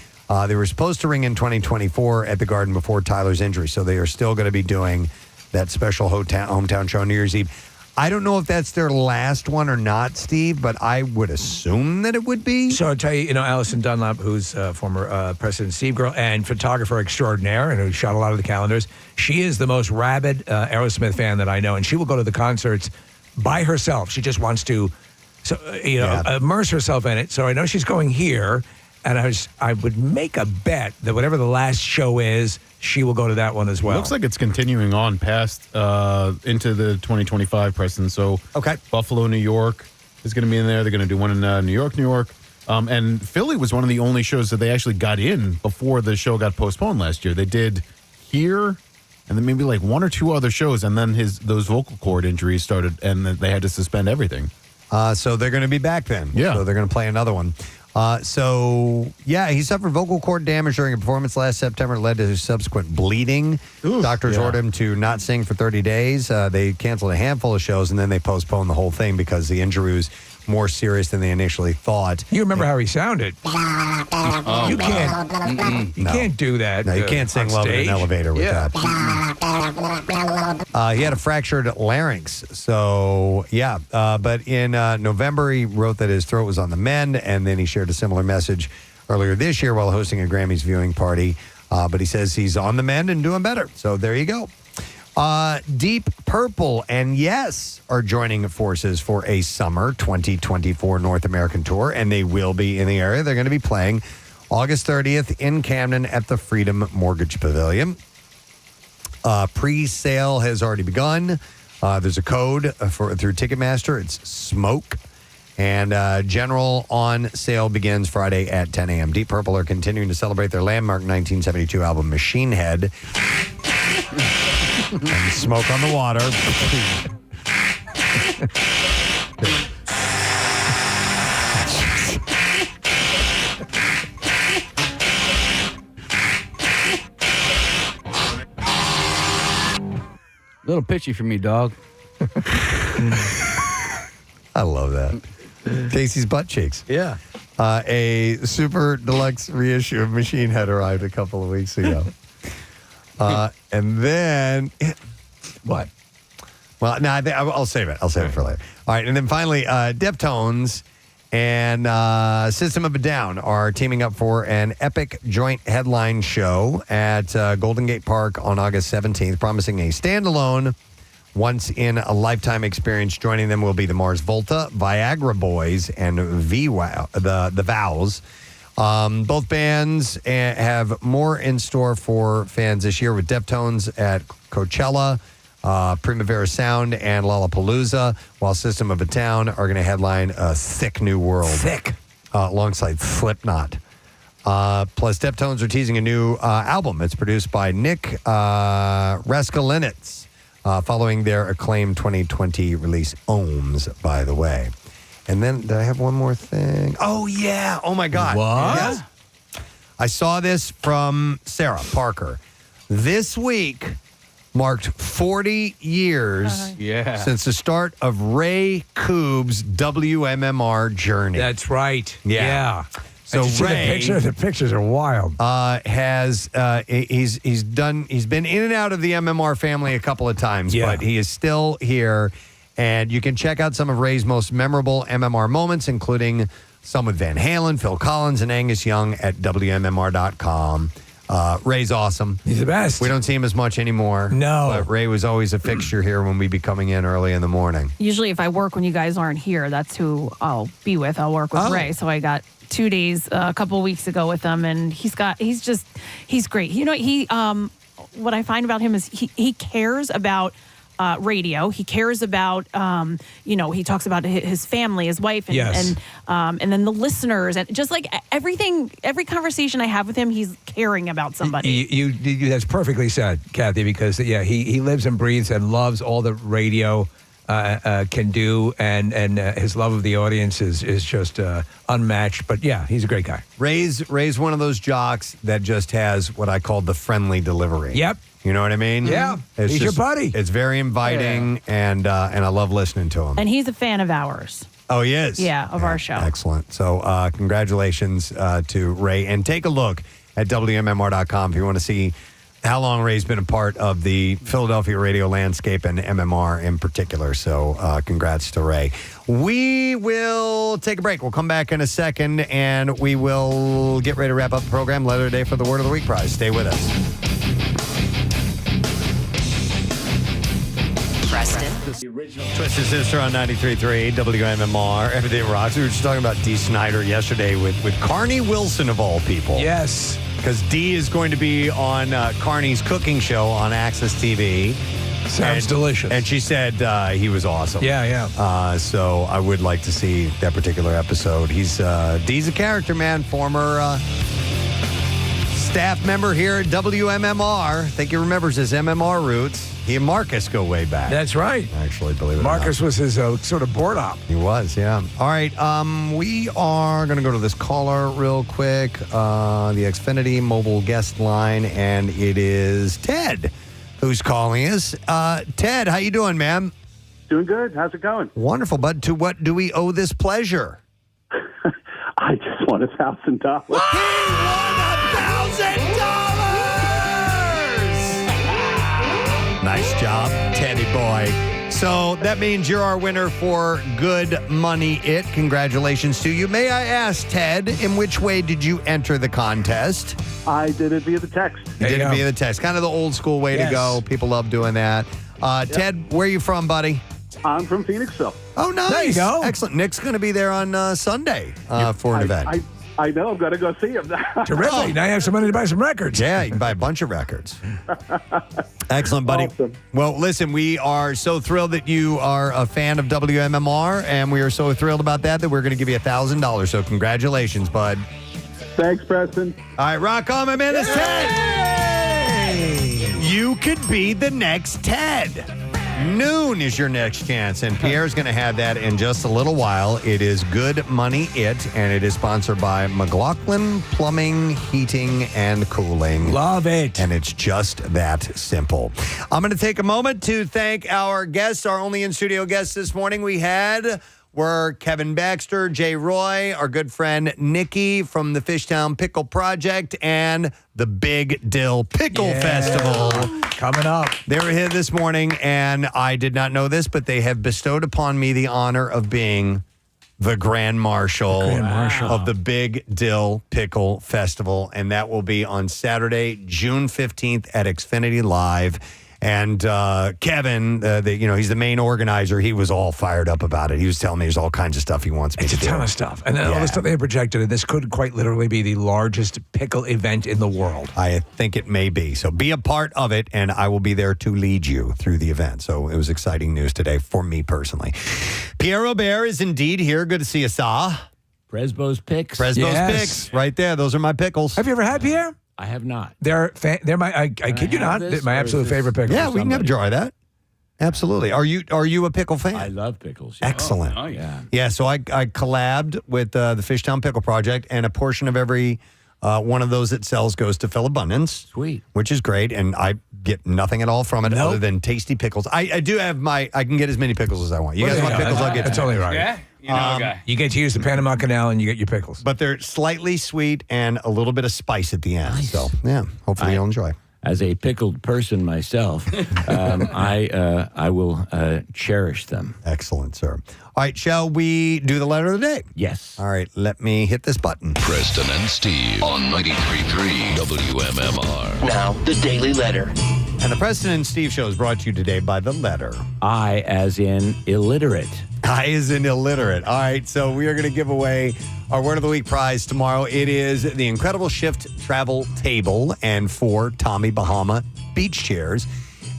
They were supposed to ring in 2024 at the Garden before Tyler's injury, so they are still going to be doing that special hometown show on New Year's Eve. I don't know if that's their last one or not, Steve, but I would assume that it would be. So I'll tell you, Allison Dunlap, who's former President Steve girl and photographer extraordinaire and who shot a lot of the calendars, she is the most rabid Aerosmith fan that I know, and she will go to the concerts by herself. She just wants to immerse herself in it. So I know she's going here, and I would make a bet that whatever the last show is, she will go to that one as well. Looks like it's continuing on past into the 2025, Preston. So Buffalo, New York is going to be in there. They're going to do one in New York. And Philly was one of the only shows that they actually got in before the show got postponed last year. They did here and then maybe like one or two other shows, and then those vocal cord injuries started, and then they had to suspend everything. So they're going to be back then. Yeah. So they're going to play another one. He suffered vocal cord damage during a performance last September. It led to subsequent bleeding. Doctors ordered him to not sing for 30 days. They canceled a handful of shows, and then they postponed the whole thing because the injury was more serious than they initially thought. You remember how he sounded. You can't do that. No, you can't sing Love in an Elevator with that. He had a fractured larynx. So, but in November, he wrote that his throat was on the mend, and then he shared a similar message earlier this year while hosting a Grammys viewing party. But he says he's on the mend and doing better. So there you go. Deep Purple and Yes are joining forces for a summer 2024 North American tour, and they will be in the area. They're going to be playing August 30th in Camden at the Freedom Mortgage Pavilion. Pre-sale has already begun. There's a code through Ticketmaster. It's SMOKE. And general on sale begins Friday at 10 a.m. Deep Purple are continuing to celebrate their landmark 1972 album Machine Head. And Smoke on the Water. Little pitchy for me, dog. I love that. Casey's Butt Cheeks. Yeah. A super deluxe reissue of Machine Head arrived a couple of weeks ago. And then, what? Well, no, I'll save it. I'll save it for later. All right, and then finally, Deftones and System of a Down are teaming up for an epic joint headline show at Golden Gate Park on August 17th, promising a standalone, once-in-a-lifetime experience. Joining them will be the Mars Volta, Viagra Boys, and the Vows. Both bands have more in store for fans this year with Deftones at Coachella, Primavera Sound, and Lollapalooza, while System of a Down are going to headline a Thick New World. Alongside Slipknot. Plus, Deftones are teasing a new album. It's produced by Nick Raskalinitz, following their acclaimed 2020 release, Ohms, by the way. And then, did I have one more thing? Oh, yeah. Oh, my God. What? Yes. I saw this from Sarah Parker. This week marked 40 years since the start of Ray Koob's WMMR journey. That's right. Yeah. So Ray, the pictures are wild. He's been in and out of the MMR family a couple of times, but he is still here. And you can check out some of Ray's most memorable MMR moments, including some with Van Halen, Phil Collins, and Angus Young at WMMR.com. Ray's awesome. He's the best. We don't see him as much anymore. No. But Ray was always a fixture here when we'd be coming in early in the morning. Usually if I work when you guys aren't here, that's who I'll be with. I'll work with Ray. So I got 2 days a couple of weeks ago with him, and he's great. You know, what I find about him is he cares about radio. He cares about, he talks about his family, his wife, and then the listeners, and just like everything, every conversation I have with him, he's caring about somebody. That's perfectly said, Kathy, because he lives and breathes and loves all the radio can do, and his love of the audience is just unmatched. But yeah, he's a great guy. Ray's one of those jocks that just has what I call the friendly delivery. Yep. You know what I mean? Yeah. He's your buddy. It's very inviting, and I love listening to him. And he's a fan of ours. Oh, he is? Yeah, of our show. Excellent. So congratulations to Ray. And take a look at WMMR.com if you want to see how long Ray's been a part of the Philadelphia radio landscape and MMR in particular. So congrats to Ray. We will take a break. We'll come back in a second, and we will get ready to wrap up the program. Letter of the day for the Word of the Week prize. Stay with us. Preston. Twisted Sister on 93.3 WMMR. Everything Rocks. We were just talking about Dee Snider yesterday with Carney Wilson, of all people. Yes. Because Dee is going to be on Carney's cooking show on Access TV. Sounds delicious. And she said he was awesome. Yeah. So I would like to see that particular episode. Dee's a character, man. Former staff member here at WMMR. I think he remembers his MMR roots. He and Marcus go way back. That's right. Actually, believe it or not. Marcus was his sort of board op. He was, yeah. All right, we are going to go to this caller real quick, the Xfinity mobile guest line, and it is Ted who's calling us. Ted, how you doing, man? Doing good. How's it going? Wonderful, bud. To what do we owe this pleasure? I just won $1,000. He won $1,000! Nice job, Teddy boy. So that means you're our winner for Good Money It. Congratulations to you. May I ask, Ted, in which way did you enter the contest? I did it via the text. You did it via the text. Kind of the old school way to go. People love doing that. Ted, where are you from, buddy? I'm from Phoenixville. Oh, nice. There you go. Excellent. Nick's going to be there on Sunday for an event. I know. I'm going to go see him now. Terrific. Now you have some money to buy some records. Yeah, you can buy a bunch of records. Excellent, buddy. Awesome. Well, listen, we are so thrilled that you are a fan of WMMR, and we are so thrilled about that we're going to give you $1,000. So congratulations, bud. Thanks, Preston. All right, rock on, my man. It's Ted. You could be the next Ted. Noon is your next chance, and Pierre's going to have that in just a little while. It is Good Money It, and it is sponsored by McLaughlin Plumbing, Heating, and Cooling. Love it. And it's just that simple. I'm going to take a moment to thank our guests, our only in-studio guests this morning. Were Kevin Baxter, Jay Roy, our good friend Nikki from the Fishtown Pickle Project, and the Big Dill Pickle Festival. Coming up. They were here this morning, and I did not know this, but they have bestowed upon me the honor of being the Grand Marshal of the Big Dill Pickle Festival, and that will be on Saturday, June 15th at Xfinity Live. And Kevin, he's the main organizer. He was all fired up about it. He was telling me there's all kinds of stuff he wants me to do. It's a ton of stuff. And then all the stuff they have projected, and this could quite literally be the largest pickle event in the world. I think it may be. So be a part of it, and I will be there to lead you through the event. So it was exciting news today for me personally. Pierre Robert is indeed here. Good to see you, Sa. Presbo's Picks. Picks. Right there. Those are my pickles. Have you ever had Pierre? I have not. They're my, I kid you not, my absolute favorite pickles. Yeah, we can have a jar of that. Absolutely. Are you a pickle fan? I love pickles. Yeah. Excellent. Oh, yeah. Yeah, so I collabed with the Fishtown Pickle Project, and a portion of every one of those it sells goes to Phil Abundance. Sweet. Which is great, and I get nothing at all from it other than tasty pickles. I do have I can get as many pickles as I want. You guys want pickles, I'll get That's only right. Yeah? You know, okay. You get to use the Panama Canal, and you get your pickles. But they're slightly sweet and a little bit of spice at the end. Nice. So, yeah, hopefully you'll enjoy. as a pickled person myself, I will cherish them. Excellent, sir. All right, shall we do the letter of the day? Yes. All right, let me hit this button. Preston and Steve on 93.3 WMMR. Now, the Daily Letter. And the Preston and Steve show is brought to you today by the letter. I as in illiterate. I as in illiterate. All right, so we are going to give away our Word of the Week prize tomorrow. It is the Incredible Shift Travel Table and 4 Tommy Bahama beach chairs.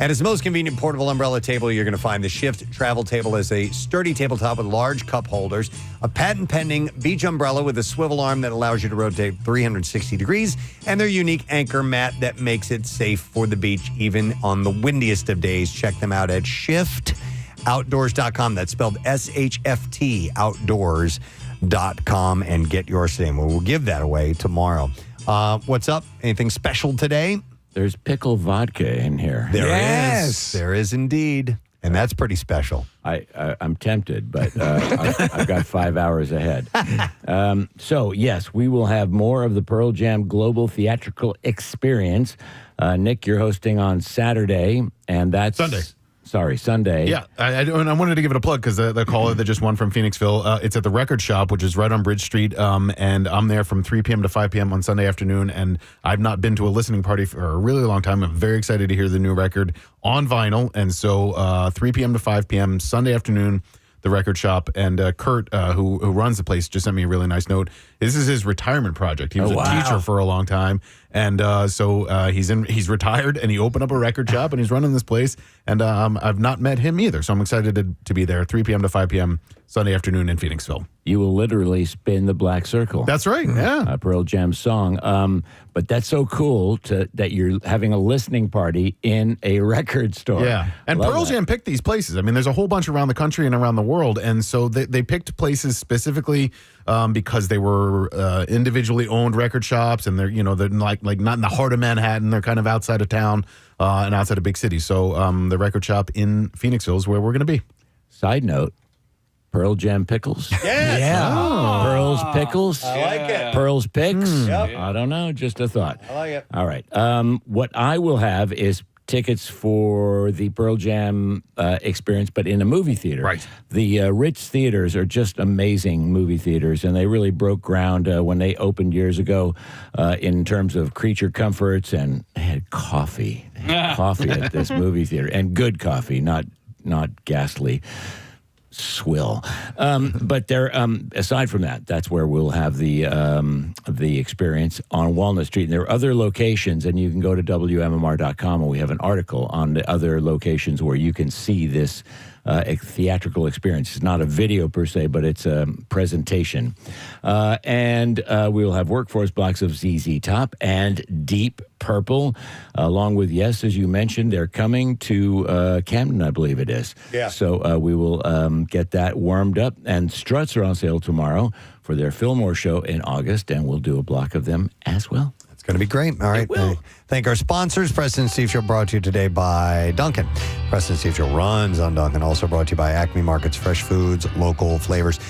And it's the most convenient portable umbrella table you're going to find. The Shift Travel Table is a sturdy tabletop with large cup holders, a patent-pending beach umbrella with a swivel arm that allows you to rotate 360 degrees, and their unique anchor mat that makes it safe for the beach even on the windiest of days. Check them out at shiftoutdoors.com. That's spelled SHFT, outdoors.com, and get yours today. We'll give that away tomorrow. What's up? Anything special today? There's pickle vodka in here. There is. There is indeed. And that's pretty special. I'm tempted, but I've got 5 hours ahead. So, yes, we will have more of the Pearl Jam Global Theatrical Experience. Nick, you're hosting on Saturday, and that's... Sunday. Yeah, I wanted to give it a plug because the caller that just won from Phoenixville, it's at the Record Shop, which is right on Bridge Street, and I'm there from 3 p.m. to 5 p.m. on Sunday afternoon, and I've not been to a listening party for a really long time. I'm very excited to hear the new record on vinyl, and so 3 p.m. to 5 p.m. Sunday afternoon, the Record Shop, and Kurt, who runs the place, just sent me a really nice note. This is his retirement project. He was a teacher for a long time, and so he's retired, and he opened up a record shop, and he's running this place, and I've not met him either, so I'm excited to be there 3 p.m. to 5 p.m. Sunday afternoon in Phoenixville. You will literally spin the black circle. That's right, yeah. A Pearl Jam song. But that's so cool that you're having a listening party in a record store. Yeah, and Pearl Jam picked these places. I mean, there's a whole bunch around the country and around the world, and so they picked places specifically because they were individually owned record shops, and they're like not in the heart of Manhattan. They're kind of outside of town and outside of big cities. So the record shop in Phoenixville is where we're going to be. Side note. Pearl Jam pickles? Yes. Yeah. Oh. Pearl's pickles? I like it. Pearl's picks? Yep. I don't know. Just a thought. I like it. All right. What I will have is tickets for the Pearl Jam experience, but in a movie theater. Right. The Ritz theaters are just amazing movie theaters, and they really broke ground when they opened years ago in terms of creature comforts, and they had coffee. They had coffee at this movie theater, and good coffee, not ghastly swill. But there, aside from that, that's where we'll have the experience on Walnut Street. And there are other locations, and you can go to WMMR.com, and we have an article on the other locations where you can see this theatrical experience. It's not a video per se, but it's a presentation. And we will have workforce blocks of ZZ Top and Deep Purple, along with, yes, as you mentioned, they're coming to Camden, I believe it is. Yeah. So we will get that warmed up. And Struts are on sale tomorrow for their Fillmore show in August, and we'll do a block of them as well. It's going to be great. All right. Thank our sponsors. Preston and Steve Show brought to you today by Dunkin'. Preston and Steve Show runs on Dunkin'. Also brought to you by Acme Markets, fresh foods, local flavors.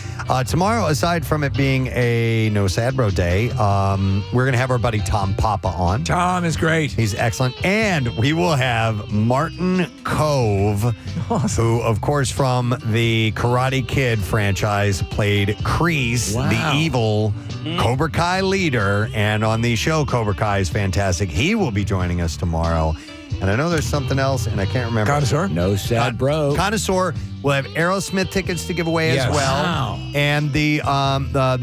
Tomorrow, aside from it being a No Sad Bro Day, we're going to have our buddy Tom Papa on. Tom is great. He's excellent. And we will have Martin Cove, who, of course, from the Karate Kid franchise, played Kreese, the evil Cobra Kai leader. And on the show, Cobra Kai is fantastic. He will be joining us tomorrow. And I know there's something else, and I can't remember. Connoisseur? No Sad Bro. Connoisseur. We'll have Aerosmith tickets to give away as well. Wow. And the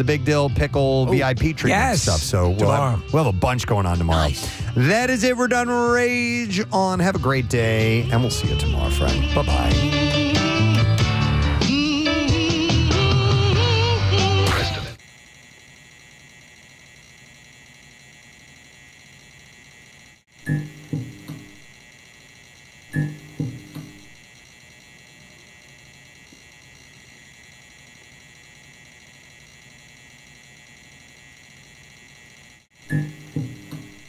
Big Dill Pickle VIP treatment stuff. So we'll have a bunch going on tomorrow. Nice. That is it. We're done. Rage on. Have a great day, and we'll see you tomorrow, friend. Bye-bye. Mm-hmm.